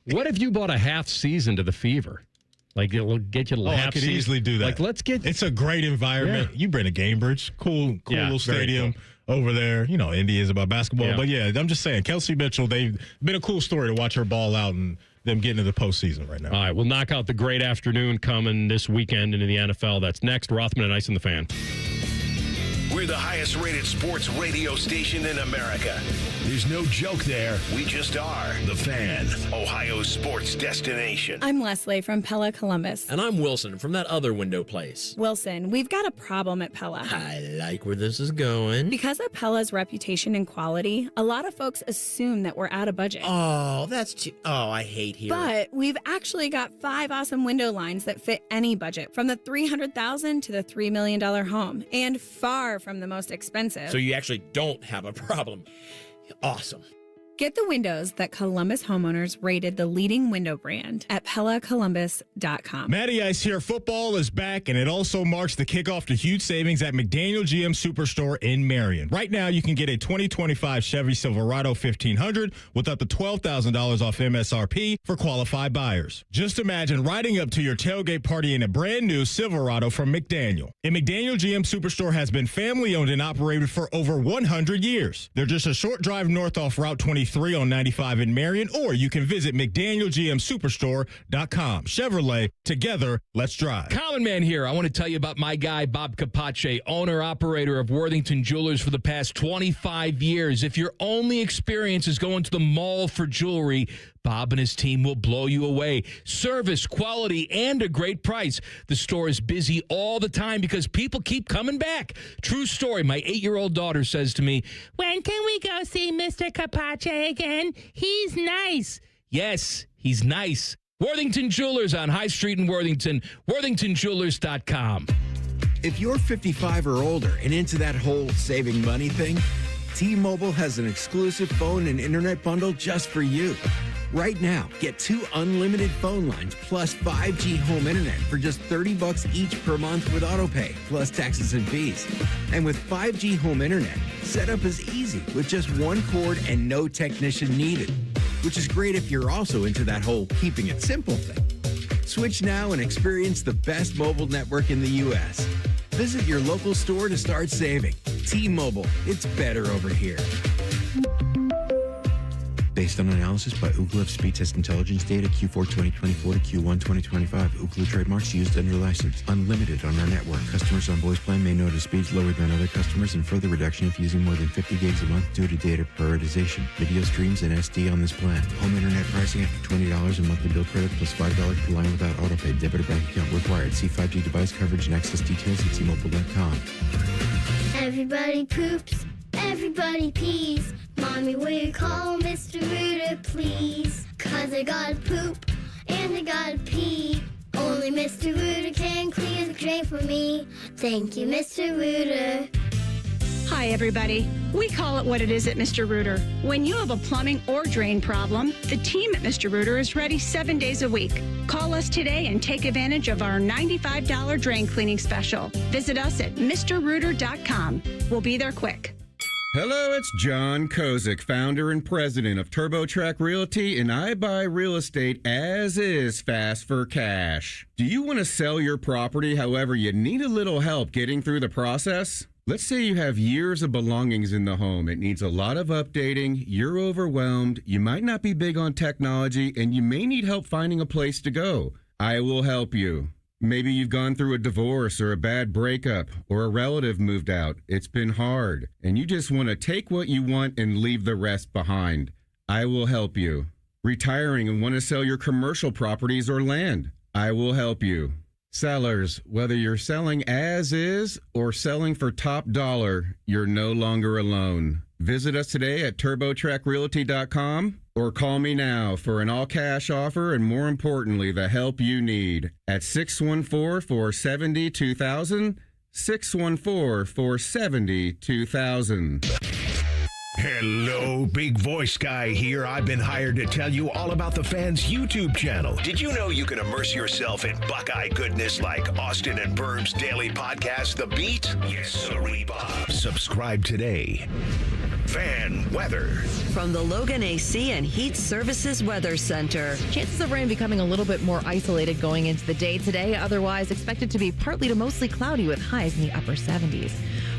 What if you bought a half season to the Fever? Like, it'll get you to I could easily do that. Like, let's get... It's a great environment. Yeah. You bring a Gamebridge, cool little stadium over there. You know, Indy is about basketball. Yeah. But, yeah, I'm just saying, Kelsey Mitchell, they've been a cool story to watch her ball out and them getting to the postseason right now. All right, we'll knock out the great afternoon coming this weekend into the NFL. That's next. Rothman and Ice and the Fan. We're the highest rated sports radio station in America. There's no joke there. We just are. The Fan, Ohio's sports destination. I'm Leslie from Pella Columbus. And I'm Wilson from that other window place. Wilson, we've got a problem at Pella. I like where this is going. Because of Pella's reputation and quality, a lot of folks assume that we're out of budget. Oh, that's too... Oh, I hate hearing. But we've actually got 5 awesome window lines that fit any budget, from the $300,000 to the $3 million home, and far from the most expensive. So you actually don't have a problem. Awesome. Get the windows that Columbus homeowners rated the leading window brand at PellaColumbus.com. Matty Ice here. Football is back, and it also marks the kickoff to huge savings at McDaniel GM Superstore in Marion. Right now, you can get a 2025 Chevy Silverado 1500 with up to $12,000 off MSRP for qualified buyers. Just imagine riding up to your tailgate party in a brand new Silverado from McDaniel. And McDaniel GM Superstore has been family-owned and operated for over 100 years. They're just a short drive north off Route 23 on 95 in Marion, or you can visit McDanielGMSuperstore.com. Chevrolet, together, let's drive. Common Man here. I want to tell you about my guy, Bob Capace, owner-operator of Worthington Jewelers for the past 25 years. If your only experience is going to the mall for jewelry, Bob and his team will blow you away. Service, quality, and a great price. The store is busy all the time because people keep coming back. True story. My 8-year-old daughter says to me, "When can we go see Mr. Capace again? He's nice." Yes, he's nice. Worthington Jewelers on High Street in Worthington. WorthingtonJewelers.com. If you're 55 or older and into that whole saving money thing, T-Mobile has an exclusive phone and internet bundle just for you. Right now, get 2 unlimited phone lines plus 5G home internet for just $30 each per month with autopay, plus taxes and fees. And with 5G home internet, setup is easy with just 1 cord and no technician needed, which is great if you're also into that whole keeping it simple thing. Switch now and experience the best mobile network in the U.S. Visit your local store to start saving. T-Mobile, it's better over here. Based on analysis by Ookla Speed Test Intelligence data Q4 2024 to Q1 2025. Ookla trademarks used under license. Unlimited on our network. Customers on voice plan may notice speeds lower than other customers and further reduction if using more than 50 gigs a month due to data prioritization. Video streams and SD on this plan. Home internet pricing after $20 in monthly bill credit plus $5 per line without autopay. Debit or bank account required. See 5G device coverage and access details at T-Mobile.com. Everybody poops. Everybody pees. Mommy, will you call Mr. Rooter, please? 'Cause I gotta poop and I gotta pee. Only Mr. Rooter can clear the drain for me. Thank you, Mr. Rooter. Hi, everybody. We call it what it is at Mr. Rooter. When you have a plumbing or drain problem, the team at Mr. Rooter is ready 7 days a week. Call us today and take advantage of our $95 drain cleaning special. Visit us at MrRooter.com. We'll be there quick. Hello, it's John Kozik, founder and president of TurboTrack Realty, and I buy real estate as is fast for cash. Do you want to sell your property, however, you need a little help getting through the process? Let's say you have years of belongings in the home. It needs a lot of updating, you're overwhelmed, you might not be big on technology, and you may need help finding a place to go. I will help you. Maybe you've gone through a divorce or a bad breakup or a relative moved out. It's been hard, and you just want to take what you want and leave the rest behind. I will help you. Retiring and want to sell your commercial properties or land. I will help you. Sellers, whether you're selling as is or selling for top dollar, you're no longer alone. Visit us today at TurboTrackRealty.com or call me now for an all-cash offer and, more importantly, the help you need at 614-470-2000, 614-470-2000. Hello, Big Voice Guy here. I've been hired to tell you all about the Fan's YouTube channel. Did you know you can immerse yourself in Buckeye goodness like Austin and Burb's daily podcast, The Beat? Yes, sirree, Bob. Subscribe today. Fan weather. From the Logan AC and Heat Services Weather Center. Chances of rain becoming a little bit more isolated going into the day today. Otherwise, expected to be partly to mostly cloudy with highs in the upper 70s.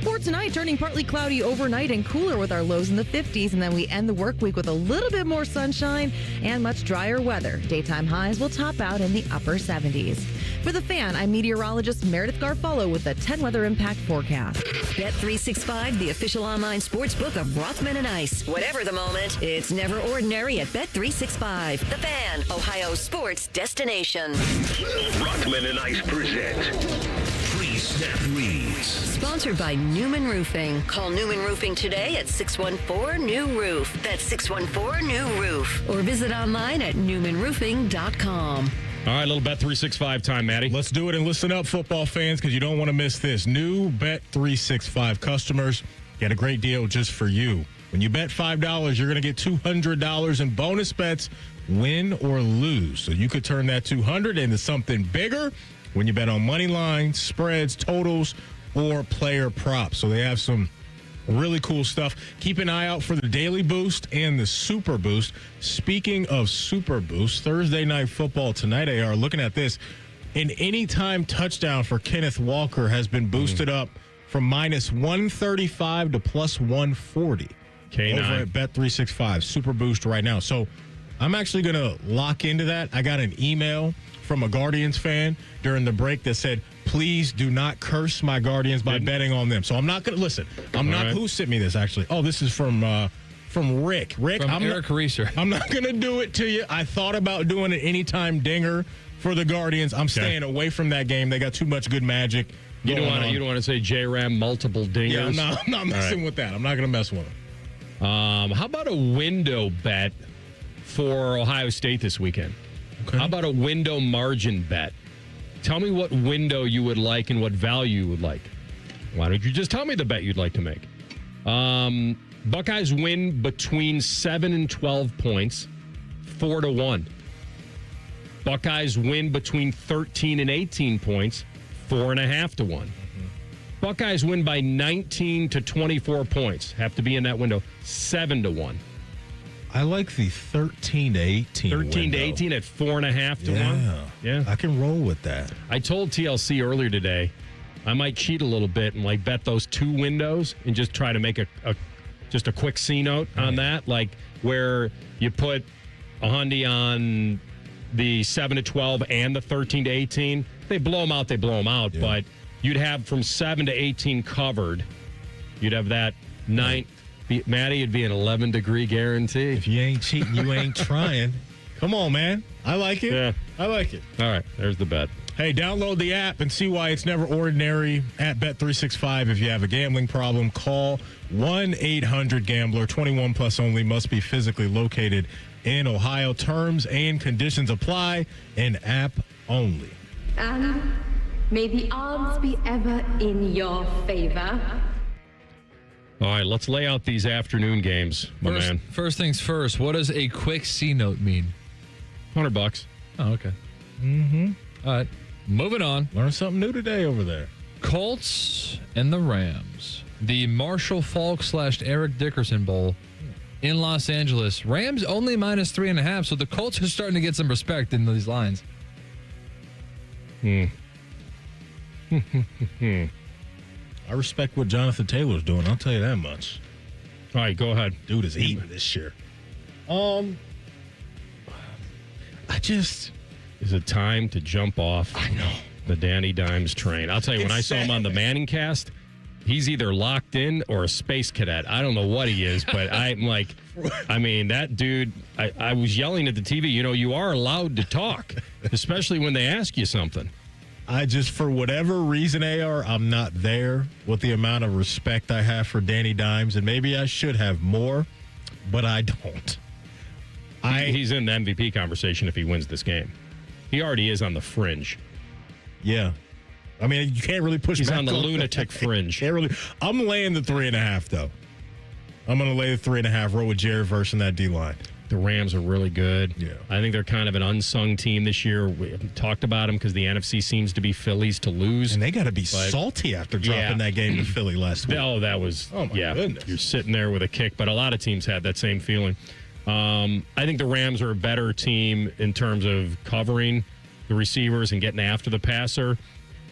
For tonight, turning partly cloudy overnight and cooler with our lows in the 50s. And then we end the work week with a little bit more sunshine and much drier weather. Daytime highs will top out in the upper 70s. For the Fan, I'm meteorologist Meredith Garfolo with the 10 weather impact forecast. Bet365, the official online sports book of Rothman Ice. Whatever the moment, it's never ordinary at Bet365. The Fan, Ohio sports destination. Rothman and Ice present Pre-Snap Reads. Sponsored by Newman Roofing. Call Newman Roofing today at 614-NEW-ROOF. That's 614-NEW-ROOF. Or visit online at newmanroofing.com. All right, little Bet365 time, Maddie. Let's do it and listen up, football fans, because you don't want to miss this. New Bet365 customers get a great deal just for you. When you bet $5, you're going to get $200 in bonus bets, win or lose. So you could turn that $200 into something bigger when you bet on money lines, spreads, totals, or player props. So they have some really cool stuff. Keep an eye out for the Daily Boost and the Super Boost. Speaking of Super Boost, Thursday Night Football tonight, AR, looking at this, an anytime touchdown for Kenneth Walker has been boosted up from minus 135 to plus 140. K9. Over at Bet365. Super Boost right now. So I'm actually going to lock into that. I got an email from a Guardians fan during the break that said, please do not curse my Guardians by betting on them. So I'm not going to listen. Who sent me this actually? Oh, this is from Rick. Rick, From Eric Reeser. I'm not going to do it to you. I thought about doing an anytime dinger for the Guardians. I'm staying away from that game. They got too much good magic. You don't want to say J-Ram multiple dingers? Yeah, I'm not messing with that. I'm not going to mess with them. How about a window bet for Ohio State this weekend? Okay. How about a window margin bet? Tell me what window you would like and what value you would like. Why don't you just tell me the bet you'd like to make? Buckeyes win between 7 and 12 points, 4-1. Buckeyes win between 13 and 18 points, 4.5-1. Buckeyes win by 19 to 24 points. Have to be in that window, 7-1. I like the 13 to 18 13 to 18 at 4.5-1. Yeah. I can roll with that. I told TLC earlier today I might cheat a little bit and bet those two windows and just try to make a quick C note on that, where you put a hundy on the 7 to 12 and the 13 to 18. They blow them out, yeah. But you'd have from 7 to 18 covered. You'd have that 9. Maddie, it'd be an 11-degree guarantee. If you ain't cheating, you ain't trying. Come on, man. I like it. Yeah. I like it. All right, there's the bet. Hey, download the app and see why it's never ordinary at Bet365. If you have a gambling problem, call 1-800-GAMBLER. 21 plus only, must be physically located in Ohio. Terms and conditions apply, and app only. And may the odds be ever in your favor. All right, let's lay out these afternoon games, man. First things first, what does a quick C note mean? $100. Oh, okay. Mm-hmm. All right, moving on. Learn something new today over there. Colts and the Rams. The Marshall Falk / Eric Dickerson Bowl in Los Angeles. Rams only minus 3.5, so the Colts are starting to get some respect in these lines. I respect what Jonathan Taylor's doing. I'll tell you that much. All right, go ahead. Dude is eating this year. Is it time to jump off the Danny Dimes train? I'll tell you, when I saw him on the Manning cast, he's either locked in or a space cadet. I don't know what he is, but that dude, I was yelling at the TV, you are allowed to talk, especially when they ask you something. For whatever reason, AR, I'm not there with the amount of respect I have for Danny Dimes, and maybe I should have more, but I don't. He's in the MVP conversation if he wins this game. He already is on the fringe. Yeah. I mean, you can't really push He's back on the lunatic fringe. I'm laying the 3.5, though. I'm going to lay the 3.5, roll with Jared Verse in that D-line. The Rams are really good. Yeah. I think they're kind of an unsung team this year. We haven't talked about them because the NFC seems to be Philly's to lose. And they got to be salty after dropping that game to Philly last week. Oh, that was, my goodness. You're sitting there with a kick, but a lot of teams had that same feeling. I think the Rams are a better team in terms of covering the receivers and getting after the passer.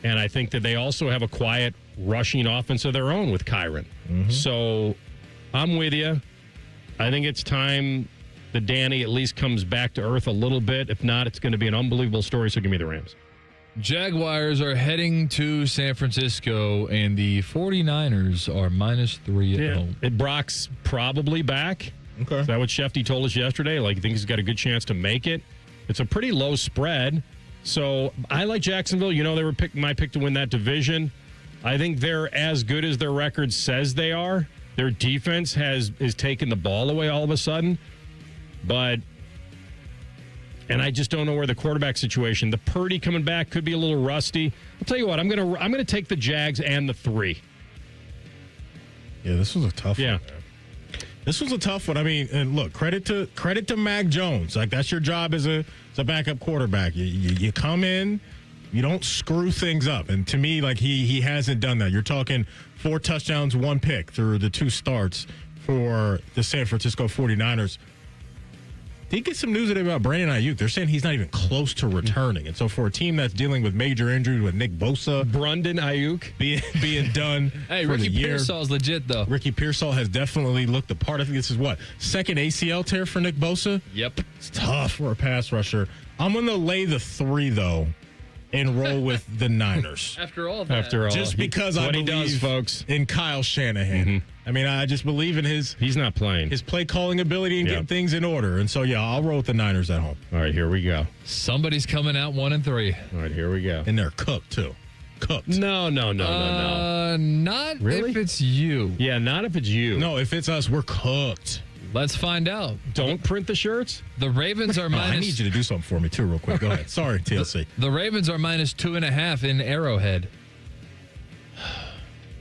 And I think that they also have a quiet rushing offense of their own with Kyron. So I'm with you. I think it's time that Danny at least comes back to earth a little bit. If not, it's going to be an unbelievable story. So give me the Rams. Jaguars are heading to San Francisco, and the 49ers are -3 at home. Brock's probably back. Okay. Is that what Shefty told us yesterday? Like, I think he's got a good chance to make it. It's a pretty low spread. So I like Jacksonville. You know, they were my pick to win that division. I think they're as good as their record says they are. Their defense is taking the ball away all of a sudden. And I just don't know where the quarterback situation. The Purdy coming back could be a little rusty. I'll tell you what, I'm gonna take the Jags and the 3. Yeah, this was a tough one. Man. This was a tough one. I mean, and look, credit to Mac Jones. Like, that's your job as a backup quarterback. You come in, you don't screw things up. And to me, like, he hasn't done that. You're talking 4 touchdowns, 1 pick through the 2 starts for the San Francisco 49ers. Did get some news today about Brandon Ayuk. They're saying he's not even close to returning. And so for a team that's dealing with major injuries with Nick Bosa. Brandon Ayuk. Being done Hey, for Ricky the year. Pearsall's legit, though. Ricky Pearsall has definitely looked the part. I think this is second ACL tear for Nick Bosa? Yep. It's tough for a pass rusher. I'm going to lay the 3, though, and roll with the Niners. After all that. Just because I believe he does, folks. in Kyle Shanahan. I mean, I just believe in he's not playing. His play calling ability and getting things in order. And so, I'll roll with the Niners at home. All right, here we go. Somebody's coming out 1-3. All right, here we go. And they're cooked, too. Cooked. No. Not Really? if it's you. Yeah, not if it's you. No, if it's us, we're cooked. Let's find out. Don't print the shirts. The Ravens are I need you to do something for me, too, real quick. Go ahead. Sorry, TLC. The Ravens are -2.5 in Arrowhead.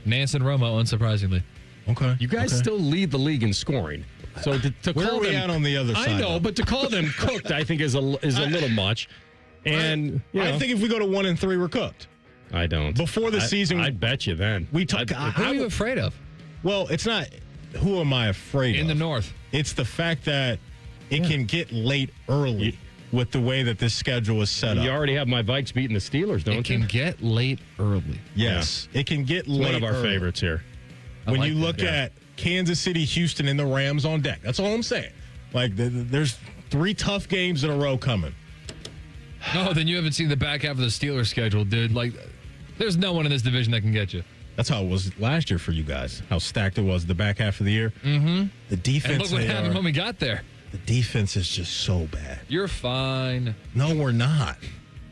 Nance and Romo, unsurprisingly. Okay. You guys still lead the league in scoring. So to Where call are we them, at on the other side? I know, but to call them cooked, I think is a little much. And I think if we go to 1-3, we're cooked. I don't. Before the season, I'd bet you then. We talk. Who are you afraid of? Well, it's not who am I afraid of? In the North. It's the fact that it can get late early with the way that this schedule is set up. You already have my Vikes beating the Steelers, don't you? It can get late early. Yes, it can get late. One of our early. favorites here. When you look at Kansas City, Houston, and the Rams on deck. That's all I'm saying. Like, there's 3 tough games in a row coming. No, then you haven't seen the back half of the Steelers schedule, dude. Like, there's no one in this division that can get you. That's how it was last year for you guys, how stacked it was the back half of the year. Mm-hmm. The defense. And look what happened when we got there. The defense is just so bad. You're fine. No, we're not.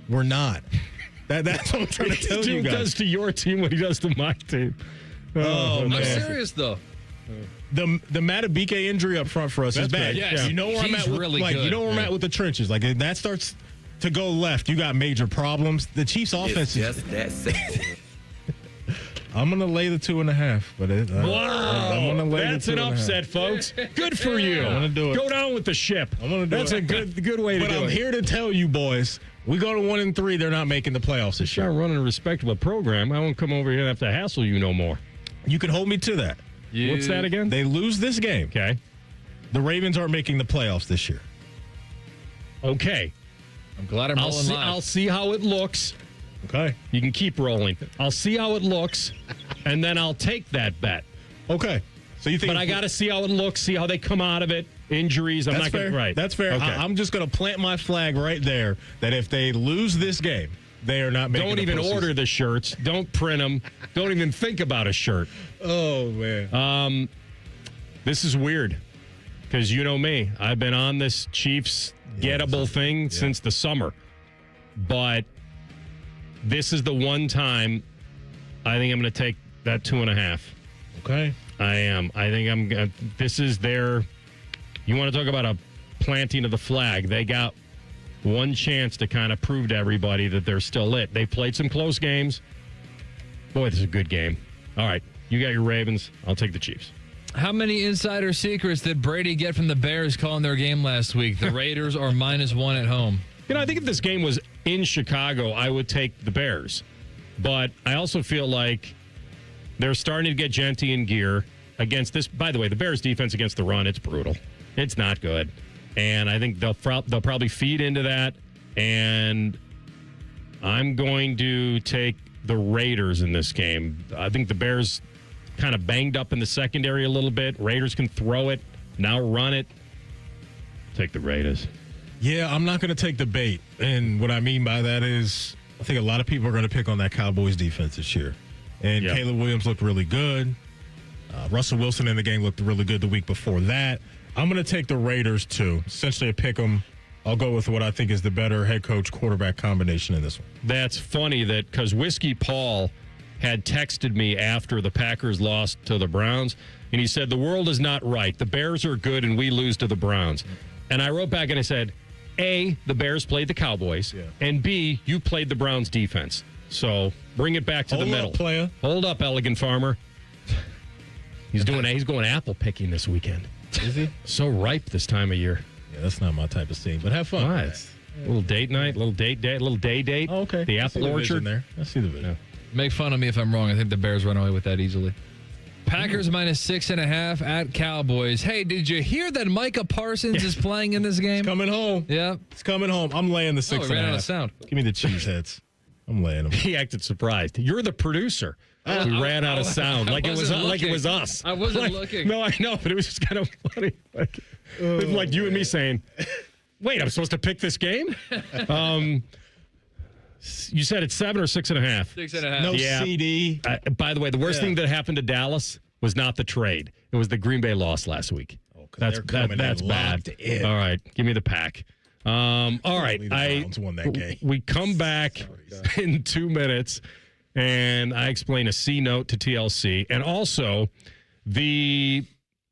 We're not. That's what I'm trying to tell you guys. He does to your team what he does to my team. Oh, man. I'm serious, though. The Matabike injury up front for us is bad. Yes. You know where I'm at with, really good. You know where I'm at with the trenches. Like, if that starts to go left, you got major problems. The Chiefs' offense is just that simple. I'm going to lay the 2.5. But Wow. I'm gonna lay That's the an 2.5. upset, folks. Good for you. I'm going to do it. Go down with the ship. I'm going to do That's it. a good way to but do it. I'm here to tell you, boys, we go to 1-3, they're not making the playoffs this year. Start running a respectable program. I won't come over here and have to hassle you no more. You can hold me to that. What's that again? They lose this game. Okay. The Ravens aren't making the playoffs this year. Okay. I'm glad I'm rolling live. I'll see how it looks. Okay. You can keep rolling. I'll see how it looks, and then I'll take that bet. Okay. So you think? But I got to see how it looks, see how they come out of it. Injuries. I'm not going to. Right. That's fair. Okay. I'm just going to plant my flag right there that if they lose this game, they are not making Don't the even postseason. order the shirts. Don't print them. Don't even think about a shirt. Oh, man. This is weird because you know me. I've been on this Chiefs gettable thing since the summer. But this is the one time I think I'm going to take that 2.5. Okay. I am. I think this is their. You want to talk about a planting of the flag? They got one chance to kind of prove to everybody that they're still lit. They played some close games. Boy, this is a good game. All right. You got your Ravens. I'll take the Chiefs. How many insider secrets did Brady get from the Bears calling their game last week? The Raiders are -1 at home. I think if this game was in Chicago, I would take the Bears. But I also feel like they're starting to get Genty in gear against this. By the way, the Bears' defense against the run, it's brutal. It's not good. And I think they'll probably feed into that. And I'm going to take the Raiders in this game. I think the Bears kind of banged up in the secondary a little bit. Raiders can throw it, now run it. Take the Raiders. Yeah, I'm not going to take the bait. And what I mean by that is I think a lot of people are going to pick on that Cowboys defense this year. And Caleb Williams looked really good. Russell Wilson in the game looked really good the week before that. I'm going to take the Raiders, too. Essentially a pick 'em. I'll go with what I think is the better head coach quarterback combination in this one. That's funny that because Whiskey Paul had texted me after the Packers lost to the Browns, and he said, the world is not right. The Bears are good, and we lose to the Browns. And I wrote back and I said, A, the Bears played the Cowboys, and B, you played the Browns defense. So bring it back to the middle. Hold up, player. Hold up, Elegant Farmer. He's going apple picking this weekend. Is he? So ripe this time of year. Yeah, that's not my type of scene, but have fun. All right. Little date night, little day date. Oh, okay. The apple orchard there. I see the video. Make fun of me if I'm wrong. I think the Bears run away with that easily. Packers -6.5 at Cowboys. Hey, did you hear that Micah Parsons is playing in this game? It's coming home. Yeah. It's coming home. I'm laying the 6.5. We ran out of sound. Give me the cheeseheads. I'm laying them. He acted surprised. You're the producer. We ran out of sound. Like it was us. I wasn't looking. No, I know, but it was just kind of funny. Like you and me saying, wait, I'm supposed to pick this game? You said it's 7 or 6.5? 6.5. No CD. By the way, the worst thing that happened to Dallas was not the trade. It was the Green Bay loss last week. That's bad. All right, give me the Pack. All right, Browns won that game. We come back in 2 minutes, and I explain a C note to TLC, and also the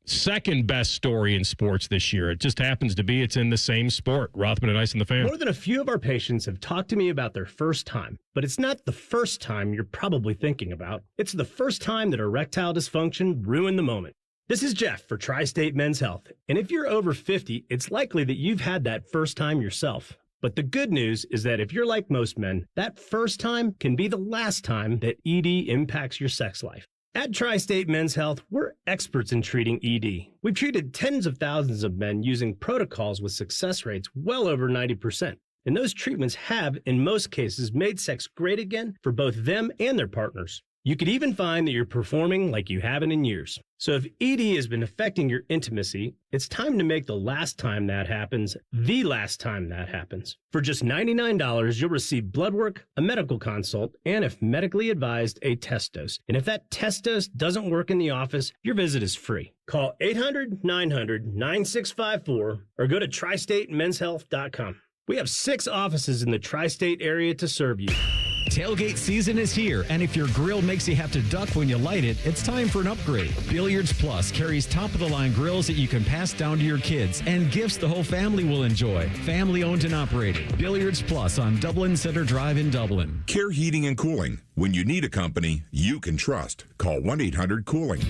second best story in sports this year. It just happens to be it's in the same sport. Rothman and Ice and the Fan. More than a few of our patients have talked to me about their first time, but it's not the first time you're probably thinking about. It's the first time that erectile dysfunction ruined the moment. This is Jeff for Tri-State Men's Health, and if you're over 50, it's likely that you've had that first time yourself. But the good news is that if you're like most men, that first time can be the last time that ED impacts your sex life. At Tri-State Men's Health, we're experts in treating ED. We've treated tens of thousands of men using protocols with success rates well over 90%. And those treatments have, in most cases, made sex great again for both them and their partners. You could even find that you're performing like you haven't in years. So if ED has been affecting your intimacy, it's time to make the last time that happens the last time that happens. For just $99, you'll receive blood work, a medical consult, and if medically advised, a test dose. And if that test dose doesn't work in the office, your visit is free. Call 800-900-9654 or go to tristatemenshealth.com. We have 6 offices in the tri-state area to serve you. Tailgate season is here, and if your grill makes you have to duck when you light it, it's time for an upgrade. Billiards Plus carries top-of-the-line grills that you can pass down to your kids and gifts the whole family will enjoy. Family owned and operated. Billiards Plus on Dublin Center Drive in Dublin. Care Heating and Cooling. When you need a company you can trust, call 1-800-COOLING.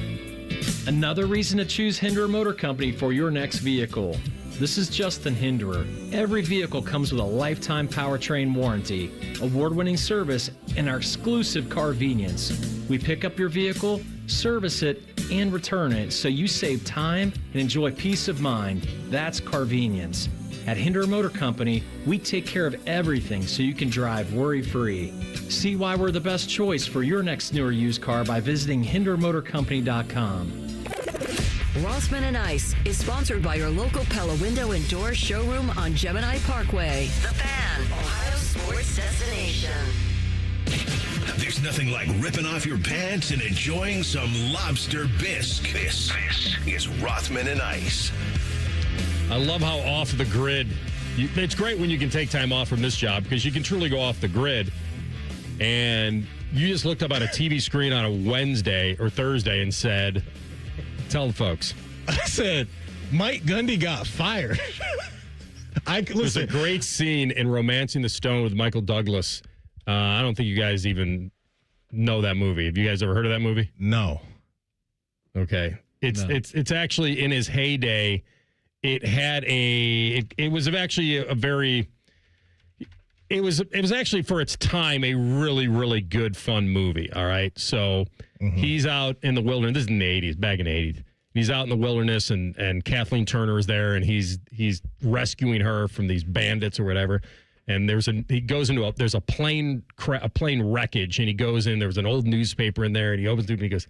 Another reason to choose Hinderer Motor Company for your next vehicle. This is Justin Hinderer. Every vehicle comes with a lifetime powertrain warranty, award-winning service, and our exclusive Carvenience. We pick up your vehicle, service it, and return it so you save time and enjoy peace of mind. That's Carvenience. At Hinderer Motor Company, we take care of everything so you can drive worry-free. See why we're the best choice for your next new or used car by visiting HindererMotorCompany.com. Rothman and Ice is sponsored by your local Pella Window and Door showroom on Gemini Parkway. The Fan, Ohio's sports destination. There's nothing like ripping off your pants and enjoying some lobster bisque. This is Rothman and Ice. I love how off the grid. It's great when you can take time off from this job because you can truly go off the grid. And you just looked up on a TV screen on a Wednesday or Thursday and said, tell the folks. I said, Mike Gundy got fired. There's a great scene in Romancing the Stone with Michael Douglas. I don't think you guys even know that movie. Have you guys ever heard of that movie? No. Okay. It's actually in his heyday. It had it was actually a very. It was actually for its time a really, really good, fun movie. All right. So he's out in the wilderness. This is in the 80s, back in the 80s. He's out in the wilderness and Kathleen Turner is there and he's rescuing her from these bandits or whatever. And he goes into there's a plane wreckage and he goes in, there was an old newspaper in there and he opens it and he goes,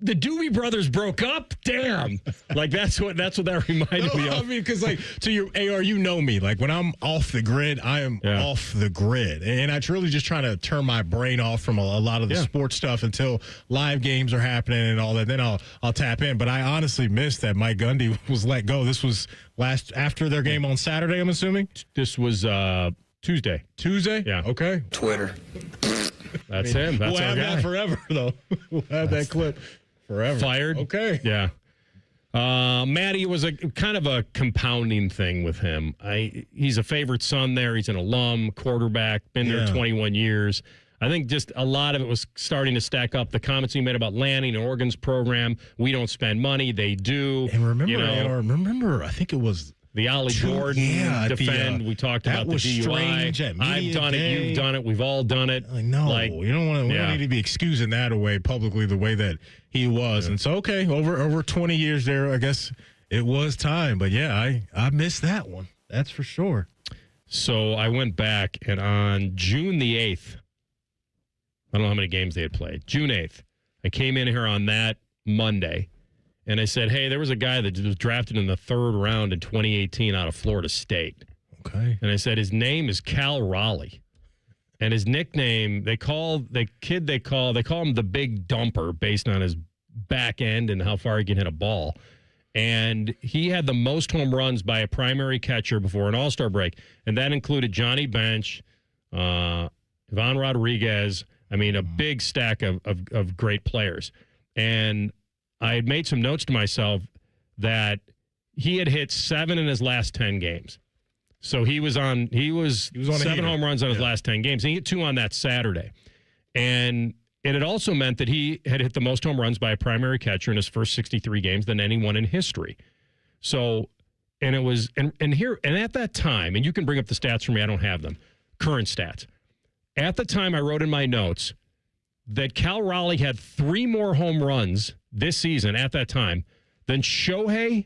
the Doobie Brothers broke up? Damn. Like, that's what that reminded me of. I mean, because, like, to your AR, you know me. Like, when I'm off the grid, I am off the grid. And I truly just trying to turn my brain off from a lot of the sports stuff until live games are happening and all that. Then I'll tap in. But I honestly missed that Mike Gundy was let go. This was after their game on Saturday, I'm assuming? This was Tuesday. Tuesday? Yeah. Okay. Twitter. That's him. That's we'll our have guy. that forever, though. We'll have that clip. Forever. Fired. Okay. Yeah. Matty was a kind of a compounding thing with him. He's a favorite son there. He's an alum, quarterback, been there 21 years. I think just a lot of it was starting to stack up. The comments he made about Lanning and Oregon's program. We don't spend money. They do. And remember, I think it was the Ollie Gordon defend. We talked about the DUI. Strange I've done it. You've done it. We've all done it. Like, no, you don't want to. We don't need to be excusing that away publicly the way that he was. And so, okay, over 20 years there, I guess it was time. But yeah, I missed that one. That's for sure. So I went back, and on June the 8th, I don't know how many games they had played. June 8th, I came in here on that Monday. And I said, hey, there was a guy that was drafted in the 3rd round in 2018 out of Florida State. Okay. And I said, his name is Cal Raleigh. And his nickname, they call him the Big Dumper based on his back end and how far he can hit a ball. And he had the most home runs by a primary catcher before an All-Star break. And that included Johnny Bench, Ivan Rodriguez. I mean, a big stack of great players. And I had made some notes to myself that he had hit 7 in his last 10 games. So he was on 7 home runs on his last 10 games. And he hit 2 on that Saturday. And it had also meant that he had hit the most home runs by a primary catcher in his first 63 games than anyone in history. So, and it was, and at that time, and you can bring up the stats for me, I don't have them, current stats. At the time I wrote in my notes that Cal Raleigh had 3 more home runs this season at that time than Shohei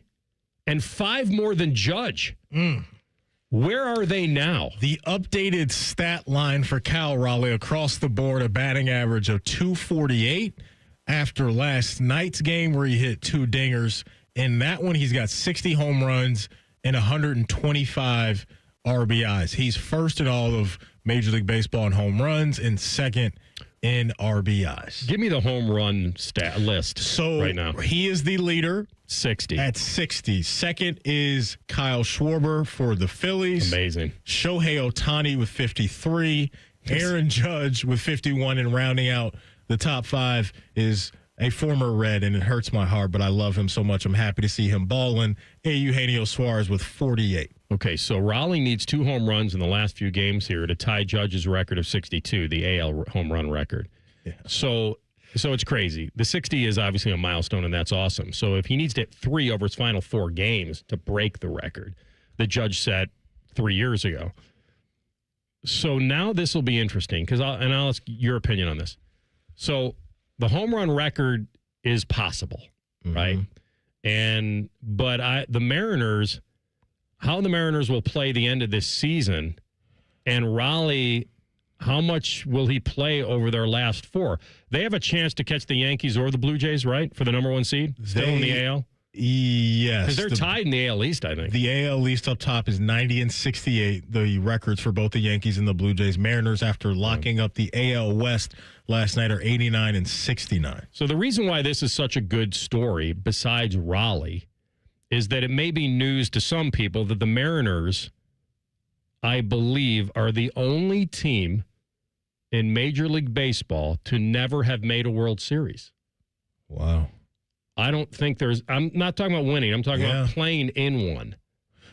and 5 more than Judge. Where are they now? The updated stat line for Cal Raleigh across the board, a batting average of 248 after last night's game where he hit 2 dingers. In that one, he's got 60 home runs and 125 RBIs. He's first in all of Major League Baseball in home runs and second in RBIs. Give me the home run stat list right now. He is the leader. 60. At 60. Second is Kyle Schwarber for the Phillies. Amazing. Shohei Ohtani with 53. Aaron Judge with 51. And rounding out the top 5 is a former Red, and it hurts my heart, but I love him so much. I'm happy to see him balling. Eugenio Suarez with 48. Okay, so Raleigh needs 2 home runs in the last few games here to tie Judge's record of 62, the AL home run record. Yeah. So it's crazy. The 60 is obviously a milestone, and that's awesome. So if he needs to hit 3 over his final 4 games to break the record that Judge set 3 years ago. So now this will be interesting, because I'll ask your opinion on this. So the home run record is possible, right? But the Mariners, how the Mariners will play the end of this season, and Raleigh, how much will he play over their last 4? They have a chance to catch the Yankees or the Blue Jays, right, for the number 1 seed, still in the AL? Yes. Because they're tied in the AL East, I think. The AL East up top is 90 and 68, the records for both the Yankees and the Blue Jays. Mariners, after locking up the AL West last night, are 89 and 69. So the reason why this is such a good story, besides Raleigh, is that it may be news to some people that the Mariners, I believe, are the only team in Major League Baseball to never have made a World Series. Wow. I don't think I'm not talking about winning. I'm talking about playing in one.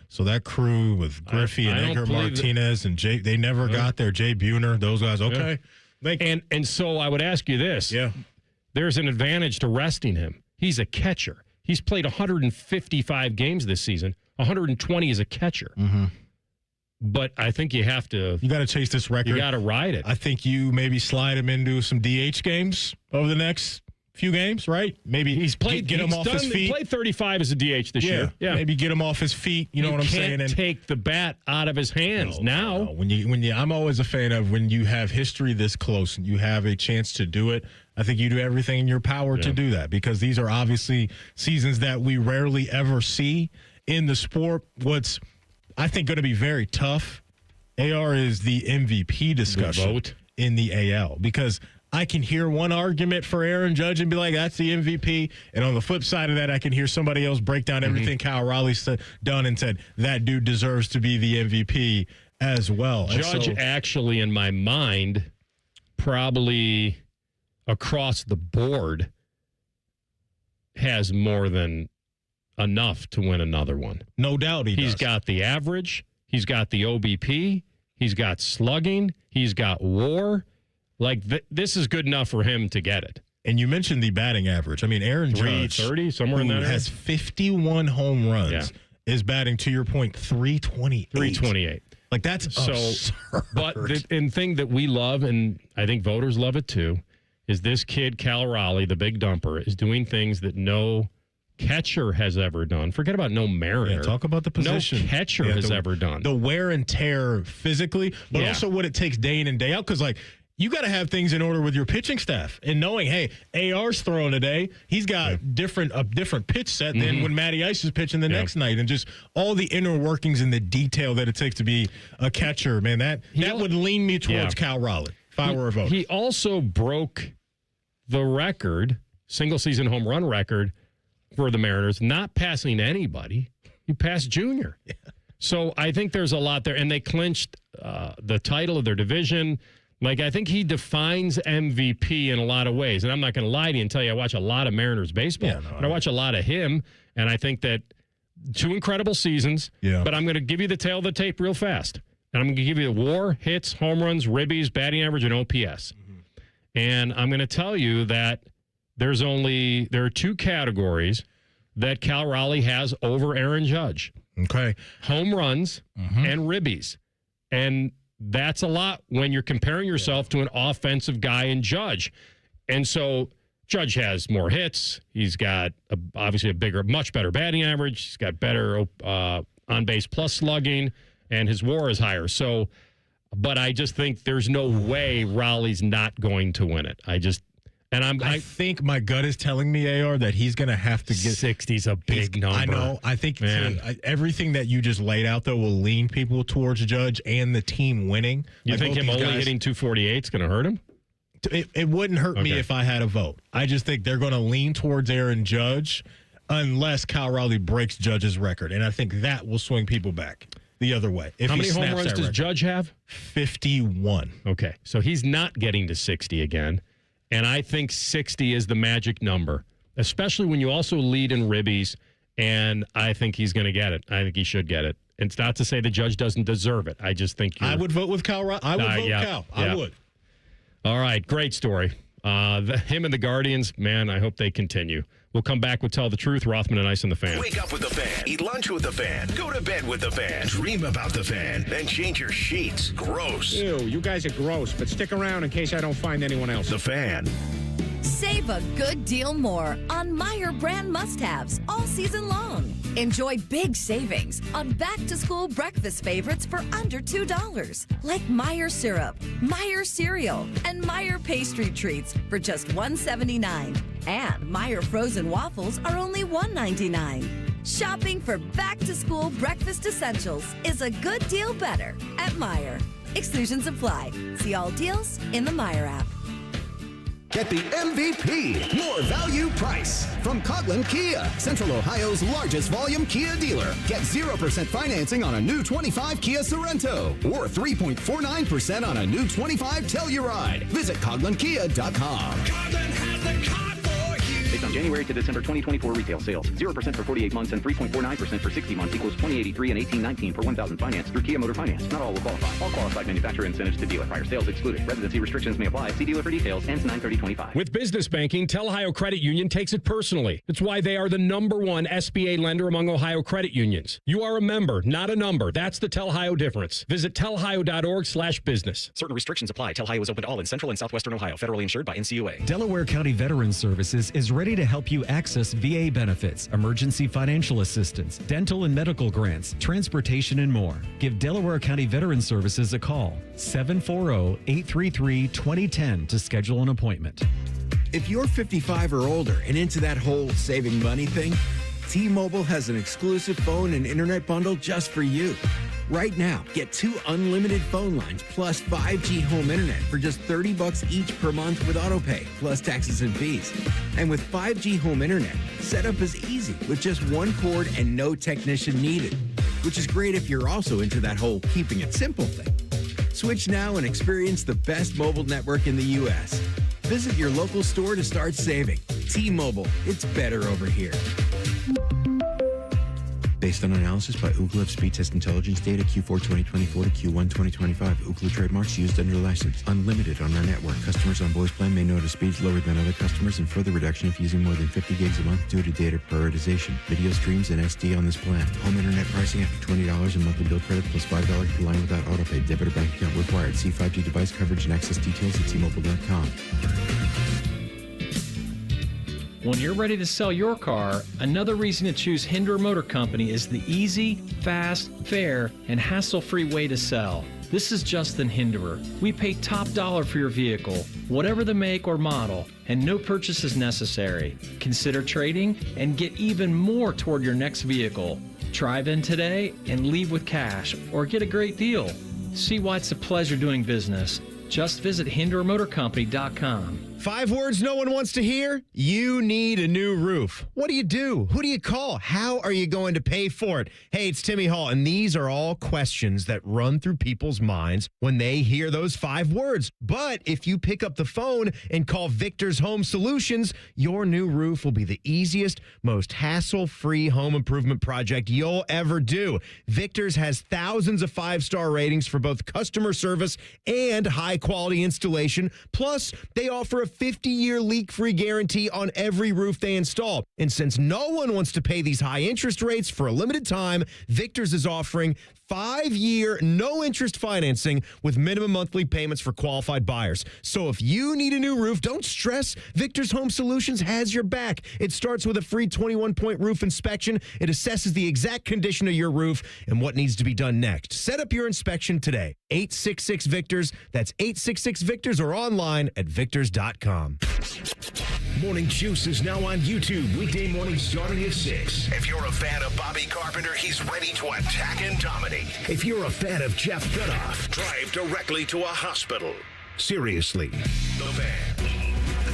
So that crew with Griffey and Edgar Martinez and Jay, they never got there. Jay Buhner, those guys. Okay. And so I would ask you this. Yeah. There's an advantage to resting him. He's a catcher. He's played 155 games this season. 120 as a catcher. Mm-hmm. But I think you got to chase this record. You got to ride it. I think you maybe slide him into some DH games over the next few games, right? Maybe he's played. Get him off his feet. He played 35 as a DH this year. Yeah, maybe get him off his feet. You know what I'm saying? And take the bat out of his hands now. No. When you, I'm always a fan of when you have history this close and you have a chance to do it. I think you do everything in your power to do that because these are obviously seasons that we rarely ever see in the sport. What's I think going to be very tough. AR is the MVP discussion in the AL because I can hear one argument for Aaron Judge and be like, that's the MVP. And on the flip side of that, I can hear somebody else break down everything Kyle Raleigh's done and said, that dude deserves to be the MVP as well. Judge actually, in my mind, probably across the board has more than enough to win another one. No doubt He's got the average. He's got the OBP. He's got slugging. He's got WAR. Like, this is good enough for him to get it. And you mentioned the batting average. I mean, Aaron Judge, 330, somewhere in that area, has 51 home runs, is batting, to your point, 328. 328. Like, that's absurd. But the thing that we love, and I think voters love it too, is this kid, Cal Raleigh, the big dumper, is doing things that no catcher has ever done. Forget about no Mariner. Yeah, talk about the position. No catcher has ever done. The wear and tear physically, but also what it takes day in and day out. Because, like, you got to have things in order with your pitching staff and knowing, hey, AR's throwing today. He's got a different pitch set than when Matty Ice is pitching the next night. And just all the inner workings and the detail that it takes to be a catcher, man, that would lean me towards Cal Raleigh if I were a voter. He also broke the record, single-season home run record, for the Mariners, not passing anybody. He passed Junior. Yeah. So I think there's a lot there. And they clinched the title of their division. Like, I think he defines MVP in a lot of ways. And I'm not going to lie to you and tell you I watch a lot of Mariners baseball. But I watch a lot of him. And I think that 2 incredible seasons. Yeah. But I'm going to give you the tail of the tape real fast. And I'm going to give you the WAR, hits, home runs, ribbies, batting average, and OPS. And I'm going to tell you that there are 2 categories that Cal Raleigh has over Aaron Judge. Okay. Home runs and ribbies. And that's a lot when you're comparing yourself to an offensive guy in Judge. And so Judge has more hits. He's got obviously much better batting average. He's got better on-base plus slugging, and his WAR is higher. So, but I just think there's no way Raleigh's not going to win it. I think my gut is telling me, AR, that he's going to have to get 60's a big number. I know. I think everything that you just laid out, though, will lean people towards Judge and the team winning. You think him only hitting 248 is going to hurt him? It wouldn't hurt me if I had a vote. I just think they're going to lean towards Aaron Judge unless Kyle Raleigh breaks Judge's record. And I think that will swing people back the other way. How many home runs does Judge have? 51. Okay. So he's not getting to 60 again. And I think 60 is the magic number, especially when you also lead in ribbies, and I think he's going to get it. I think he should get it. It's not to say the Judge doesn't deserve it. I just think I would vote with Cal. I would vote Cal. I would. All right, great story. Him and the Guardians, man, I hope they continue. We'll come back with Tell the Truth, Rothman and Ice and the Fan. Wake up with the Fan. Eat lunch with the Fan. Go to bed with the Fan. Dream about the Fan. Then change your sheets. Gross. Ew, you guys are gross, but stick around in case I don't find anyone else. The Fan. Save a good deal more on Meyer brand must-haves all season long. Enjoy big savings on back-to-school breakfast favorites for under $2, like Meyer syrup, Meyer cereal, and Meyer pastry treats for just $1.79. And Meyer frozen waffles are only $1.99. Shopping for back-to-school breakfast essentials is a good deal better at Meyer. Exclusions apply. See all deals in the Meyer app. Get the MVP, more value price. From Coghlan Kia, Central Ohio's largest volume Kia dealer. Get 0% financing on a new 25 Kia Sorento or 3.49% on a new 25 Telluride. Visit CoghlanKia.com. Coghlan has the car for you. based on January to December 2024 retail sales. 0% for 48 months and 3.49% for 60 months equals $20.83 and $18.19 per 1,000 finance through Kia Motor Finance. Not all will qualify. All qualified manufacturer incentives to dealer. Prior sales excluded. Residency restrictions may apply. See dealer for details. Ends 9/30/25. With business banking, Tel Ohio Credit Union takes it personally. It's why they are the #1 SBA lender among Ohio credit unions. You are a member, not a number. That's the Tel Ohio difference. Visit telhio.org/business. Certain restrictions apply. Tel Ohio is open to all in Central and Southwestern Ohio. Federally insured by NCUA. Delaware County Veterans Services is ready to help you access VA benefits, emergency financial assistance, dental and medical grants, transportation, and more. Give Delaware County Veterans Services a call, 740-833-2010 to schedule an appointment. If you're 55 or older and into that whole saving money thing, T-Mobile has an exclusive phone and internet bundle just for you. Right now, get 2 unlimited phone lines plus 5G home internet for just $30 each per month with autopay, plus taxes and fees. And with 5G home internet, setup is easy with just 1 cord and no technician needed, which is great if you're also into that whole keeping it simple thing. Switch now and experience the best mobile network in the U.S. Visit your local store to start saving. T-Mobile, it's better over here. Based on analysis by Ookla Speed Test Intelligence data Q4 2024 to Q1 2025. Ookla trademarks used under license. Unlimited on our network. Customers on voice plan may notice speeds lower than other customers and further reduction if using more than 50 gigs a month due to data prioritization. Video streams and SD on this plan. Home internet pricing after $20 in monthly bill credit plus $5 per line without autopay. Debit or bank account required. See 5G device coverage and access details at tmobile.com. When you're ready to sell your car, another reason to choose Hinderer Motor Company is the easy, fast, fair, and hassle-free way to sell. This is Justin Hinderer. We pay top dollar for your vehicle, whatever the make or model, and no purchase is necessary. Consider trading and get even more toward your next vehicle. Drive in today and leave with cash or get a great deal. See why it's a pleasure doing business. Just visit HindererMotorCompany.com. 5 words no one wants to hear? You need a new roof. What do you do? Who do you call? How are you going to pay for it? Hey, it's Timmy Hall, and these are all questions that run through people's minds when they hear those 5 words. But if you pick up the phone and call Victor's Home Solutions, your new roof will be the easiest, most hassle-free home improvement project you'll ever do. Victor's has thousands of 5-star ratings for both customer service and high-quality installation. Plus, they offer a 50-year leak-free guarantee on every roof they install. And since no one wants to pay these high interest rates for a limited time, Victor's is offering 5-year no-interest financing with minimum monthly payments for qualified buyers. So if you need a new roof, don't stress. Victor's Home Solutions has your back. It starts with a free 21-point roof inspection. It assesses the exact condition of your roof and what needs to be done next. Set up your inspection today. 866-VICTORS. That's 866-VICTORS or online at victors.com. Morning Juice is now on YouTube weekday mornings starting at 6. If you're a fan of Bobby Carpenter, he's ready to attack and dominate. If you're a fan of Jeff Dudoff, drive directly to a hospital. Seriously, The Fan.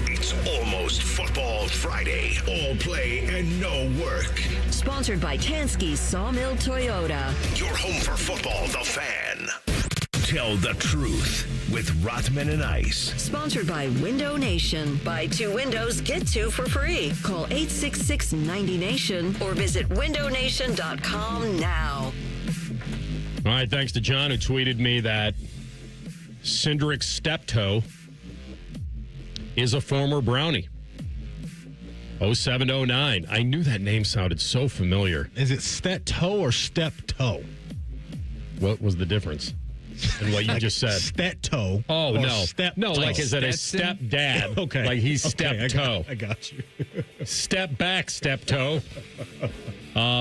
It's almost Football Friday. All play and no work. Sponsored by Tansky's Sawmill Toyota. Your home for football, The Fan. Tell the truth with Rothman Ice. Sponsored by Window Nation. Buy 2 windows, get 2 for free. Call 866-90-NATION or visit windownation.com now. All right, thanks to John who tweeted me that Cindric Steptoe is a former Brownie. 0709. I knew that name sounded so familiar. Is it Step-toe or Step-toe? What was the difference in what you just said? Step-toe. Oh, no. Step-toe. No, like is it a stepdad? Okay. Like he's step-toe. I got you. Step back, Step-toe.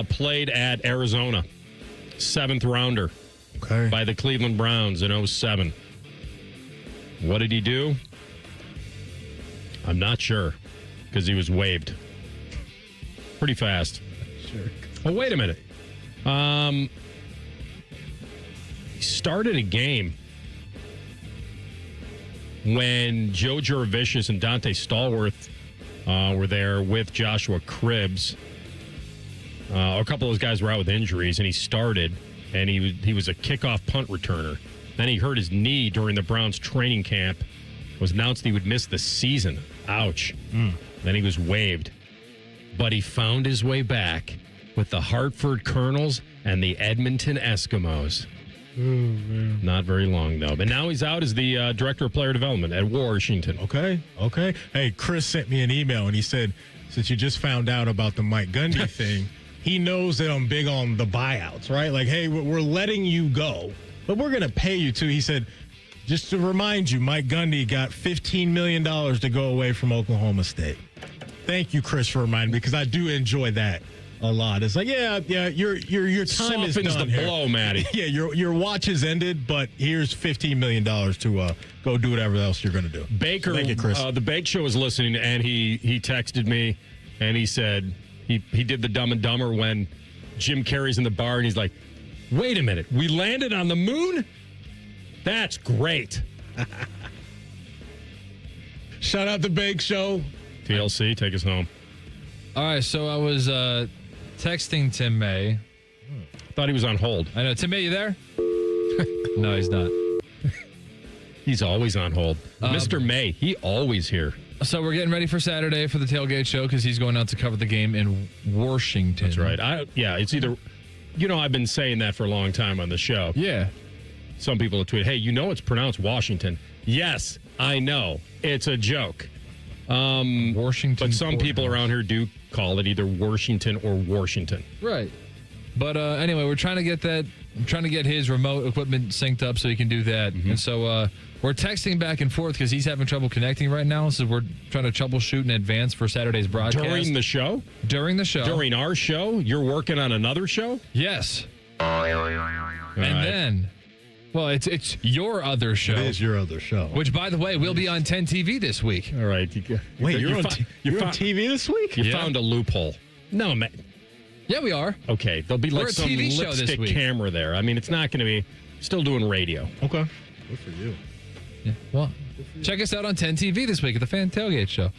Played at Arizona. 7th rounder. Okay. By the Cleveland Browns in 07. What did he do? I'm not sure because he was waived pretty fast. Sure. Oh, wait a minute. He started a game when Joe Juravicius and Dante Stallworth were there with Joshua Cribbs. A couple of those guys were out with injuries, and he started, and he was a kickoff punt returner. Then he hurt his knee during the Browns training camp. It was announced he would miss the season. Ouch. Then he was waived. but he found his way back with the Hartford Colonels and the Edmonton Eskimos. Oh, man. Not very long, though. But now he's out as the director of player development at Washington. Okay. Hey, Chris sent me an email, and he said, since you just found out about the Mike Gundy thing, he knows that I'm big on the buyouts, right? Like, hey, we're letting you go, but we're going to pay you, too. He said, just to remind you, Mike Gundy got $15 million to go away from Oklahoma State. Thank you, Chris, for reminding me, because I do enjoy that a lot. It's like, yeah, your time is Softens done the here. blow, Matty. Yeah, your watch is ended, but here's $15 million to go do whatever else you're going to do. Baker, Thank you, Chris. the Bake Show was listening, and he texted me, and he said he did the Dumb and Dumber when Jim Carrey's in the bar, and he's like, wait a minute, we landed on the moon? That's great. Shout out the Bake Show. TLC, take us home. All right, so I was texting Tim May. Thought he was on hold. I know. Tim May, you there? No, he's not. He's always on hold. Mr. May, he always here. So we're getting ready for Saturday for the tailgate show because he's going out to cover the game in Washington. That's right. It's either, I've been saying that for a long time on the show. Yeah. Some people have tweeted, hey, it's pronounced Washington. Yes, I know. It's a joke. Washington. But some people around here do call it either Washington or Washington. Right. But anyway, we're trying to get that. I'm trying to get his remote equipment synced up so he can do that. Mm-hmm. And so we're texting back and forth because he's having trouble connecting right now. So we're trying to troubleshoot in advance for Saturday's broadcast. During the show? During the show. During our show? You're working on another show? Yes. And then, well, it's your other show. It is your other show. Which, by the way, will be on 10 TV this week. All right. Wait, you're on TV this week? You found a loophole. No, man. Yeah, we are. Okay, there'll be We're like a some TV show this lipstick week. camera there. I mean, it's not going to be still doing radio. Okay. Good for you. Yeah. Well, check us out on 10 TV this week at the Fan Tailgate Show.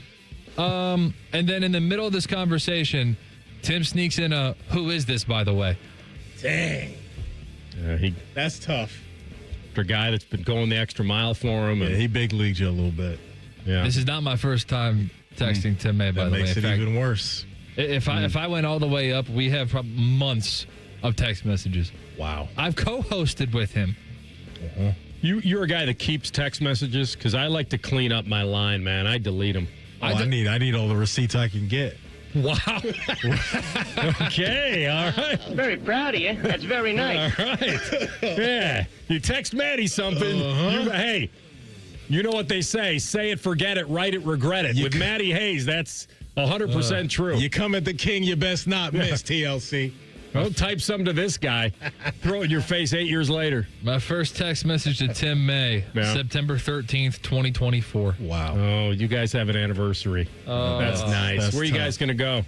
And then in the middle of this conversation, Tim sneaks in a, who is this, by the way? Dang. That's tough. For a guy that's been going the extra mile for him. Yeah, he big leagued you a little bit. Yeah. This is not my first time texting Tim May, by That the way. makes it even worse. If I went all the way up, we have months of text messages. Wow. I've co-hosted with him. Uh-huh. You're a guy that keeps text messages because I like to clean up my line, man. I delete them. I need all the receipts I can get. Wow. Okay. All right. Very proud of you. That's very nice. All right. Yeah. You text Maddie something. Hey, you know what they say. Say it, forget it, write it, regret it. With Maddie Hayes, that's 100% true. You come at the king, you best not miss, TLC. Don't type something to this guy. Throw it in your face 8 years later. My first text message to Tim May, September 13th, 2024. Wow. Oh, you guys have an anniversary. That's nice. That's Where are you guys going to go?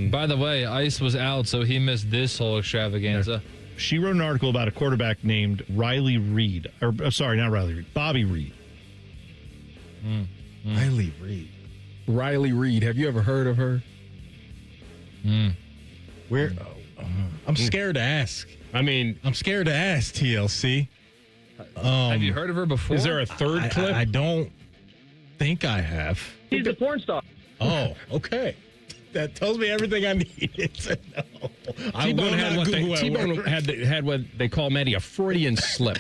By the way, Ice was out, so he missed this whole extravaganza. She wrote an article about a quarterback named Riley Reed. Sorry, not Riley Reed. Bobby Reed. Riley Reed. Riley Reed. Have you ever heard of her? Where? I'm scared to ask. I mean, I'm scared to ask, TLC. Have you heard of her before? Is there a third clip? I don't think I have. He's a porn star. Oh, okay. That tells me everything I needed to know. T-Bone had what they call, Maddie, a Freudian slip.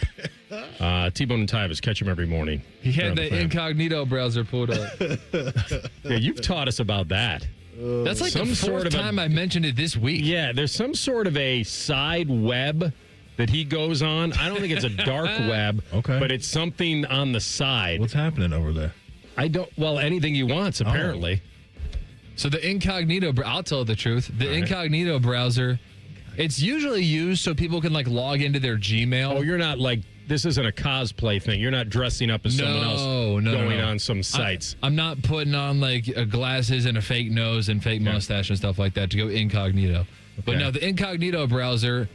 T-Bone and Tyvus catch him every morning. He had the incognito browser pulled up. Yeah, you've taught us about that. That's like the fourth time I mentioned it this week. Yeah, there's some sort of a side web that he goes on. I don't think it's a dark web, but it's something on the side. What's happening over there? Anything he wants, apparently. So the incognito, I'll tell the truth. The incognito browser, it's usually used so people can log into their Gmail. Oh, you're not this isn't a cosplay thing. You're not dressing up as someone else going on some sites. I'm not putting on glasses and a fake nose and fake mustache and stuff like that to go incognito. Okay. But no, the incognito browser,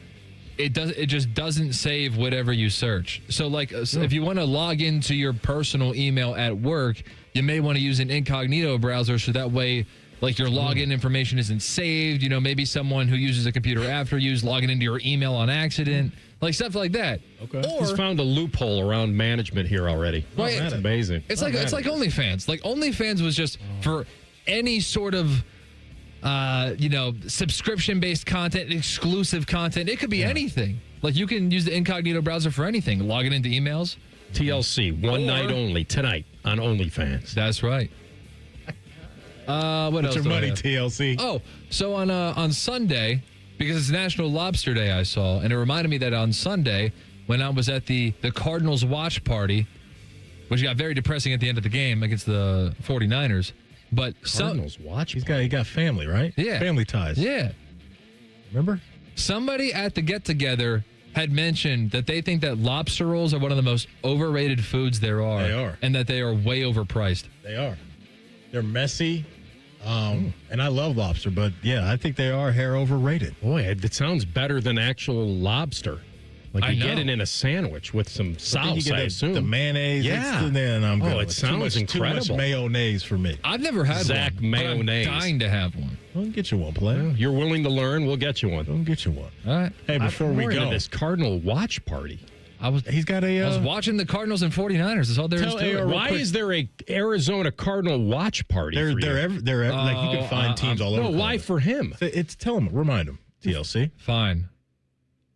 it just doesn't save whatever you search. So if you want to log into your personal email at work, you may want to use an incognito browser so that way your login information isn't saved. Maybe someone who uses a computer after you is logging into your email on accident. Stuff like that. Okay. Or, he's found a loophole around management here already. Right. That's amazing. It's like OnlyFans. OnlyFans was just for any sort of subscription-based content, exclusive content. It could be anything. Like you can use the incognito browser for anything. Log it into emails. TLC, one night only, tonight on OnlyFans. That's right. What else? Your do I money, have? TLC. Oh, so on Sunday, because it's National Lobster Day, I saw, and it reminded me that on Sunday, when I was at the Cardinals watch party, which got very depressing at the end of the game against the 49ers. But Cardinals watch. He got family, right? Yeah. Family ties. Yeah. Remember? Somebody at the get-together had mentioned that they think that lobster rolls are one of the most overrated foods there are. They are. And that they are way overpriced. They are. They're messy. And I love lobster, but yeah, I think they are hair overrated. Boy, it sounds better than actual lobster. Like I you know. get it in a sandwich with some Then sauce, you I get assume. the mayonnaise. Yeah. Then I'm good. it sounds Too incredible. much mayonnaise for me. I've never had Zach one. but mayonnaise. I'm dying to have one. We'll get you one, player. You're willing to learn? We'll get you one. We'll get you one. All right. Hey, before we go, this Cardinal watch party. he's got a. I was watching the Cardinals and 49ers. That's all there is Tell to it. AR Why is there a Arizona Cardinal watch party? They're for you? like you can find teams all over. No, why Colorado. for him? Tell him, remind him. TLC. Fine.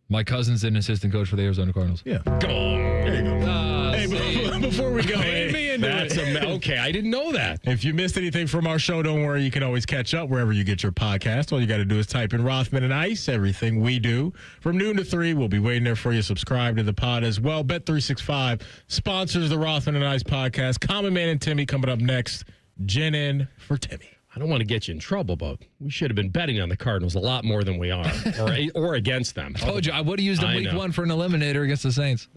My cousin's an assistant coach for the Arizona Cardinals. Yeah. There you go. Hey, before we go, Okay, I didn't know that. If you missed anything from our show, don't worry. You can always catch up wherever you get your podcast. All you got to do is type in Rothman and Ice. Everything we do from noon to 3. We'll be waiting there for you. Subscribe to the pod as well. Bet365 sponsors the Rothman and Ice podcast. Common Man and Timmy coming up next. Jen in for Timmy. I don't want to get you in trouble, but we should have been betting on the Cardinals a lot more than we are, or against them. Told you, I would have used them I week know. 1 for an eliminator against the Saints.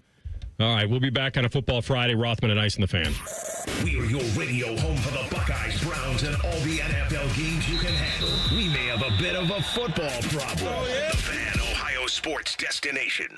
All right, we'll be back on a Football Friday. Rothman and Ice and the Fan. We are your radio home for the Buckeyes, Browns, and all the NFL games you can handle. We may have a bit of a football problem. The Fan, Ohio sports destination.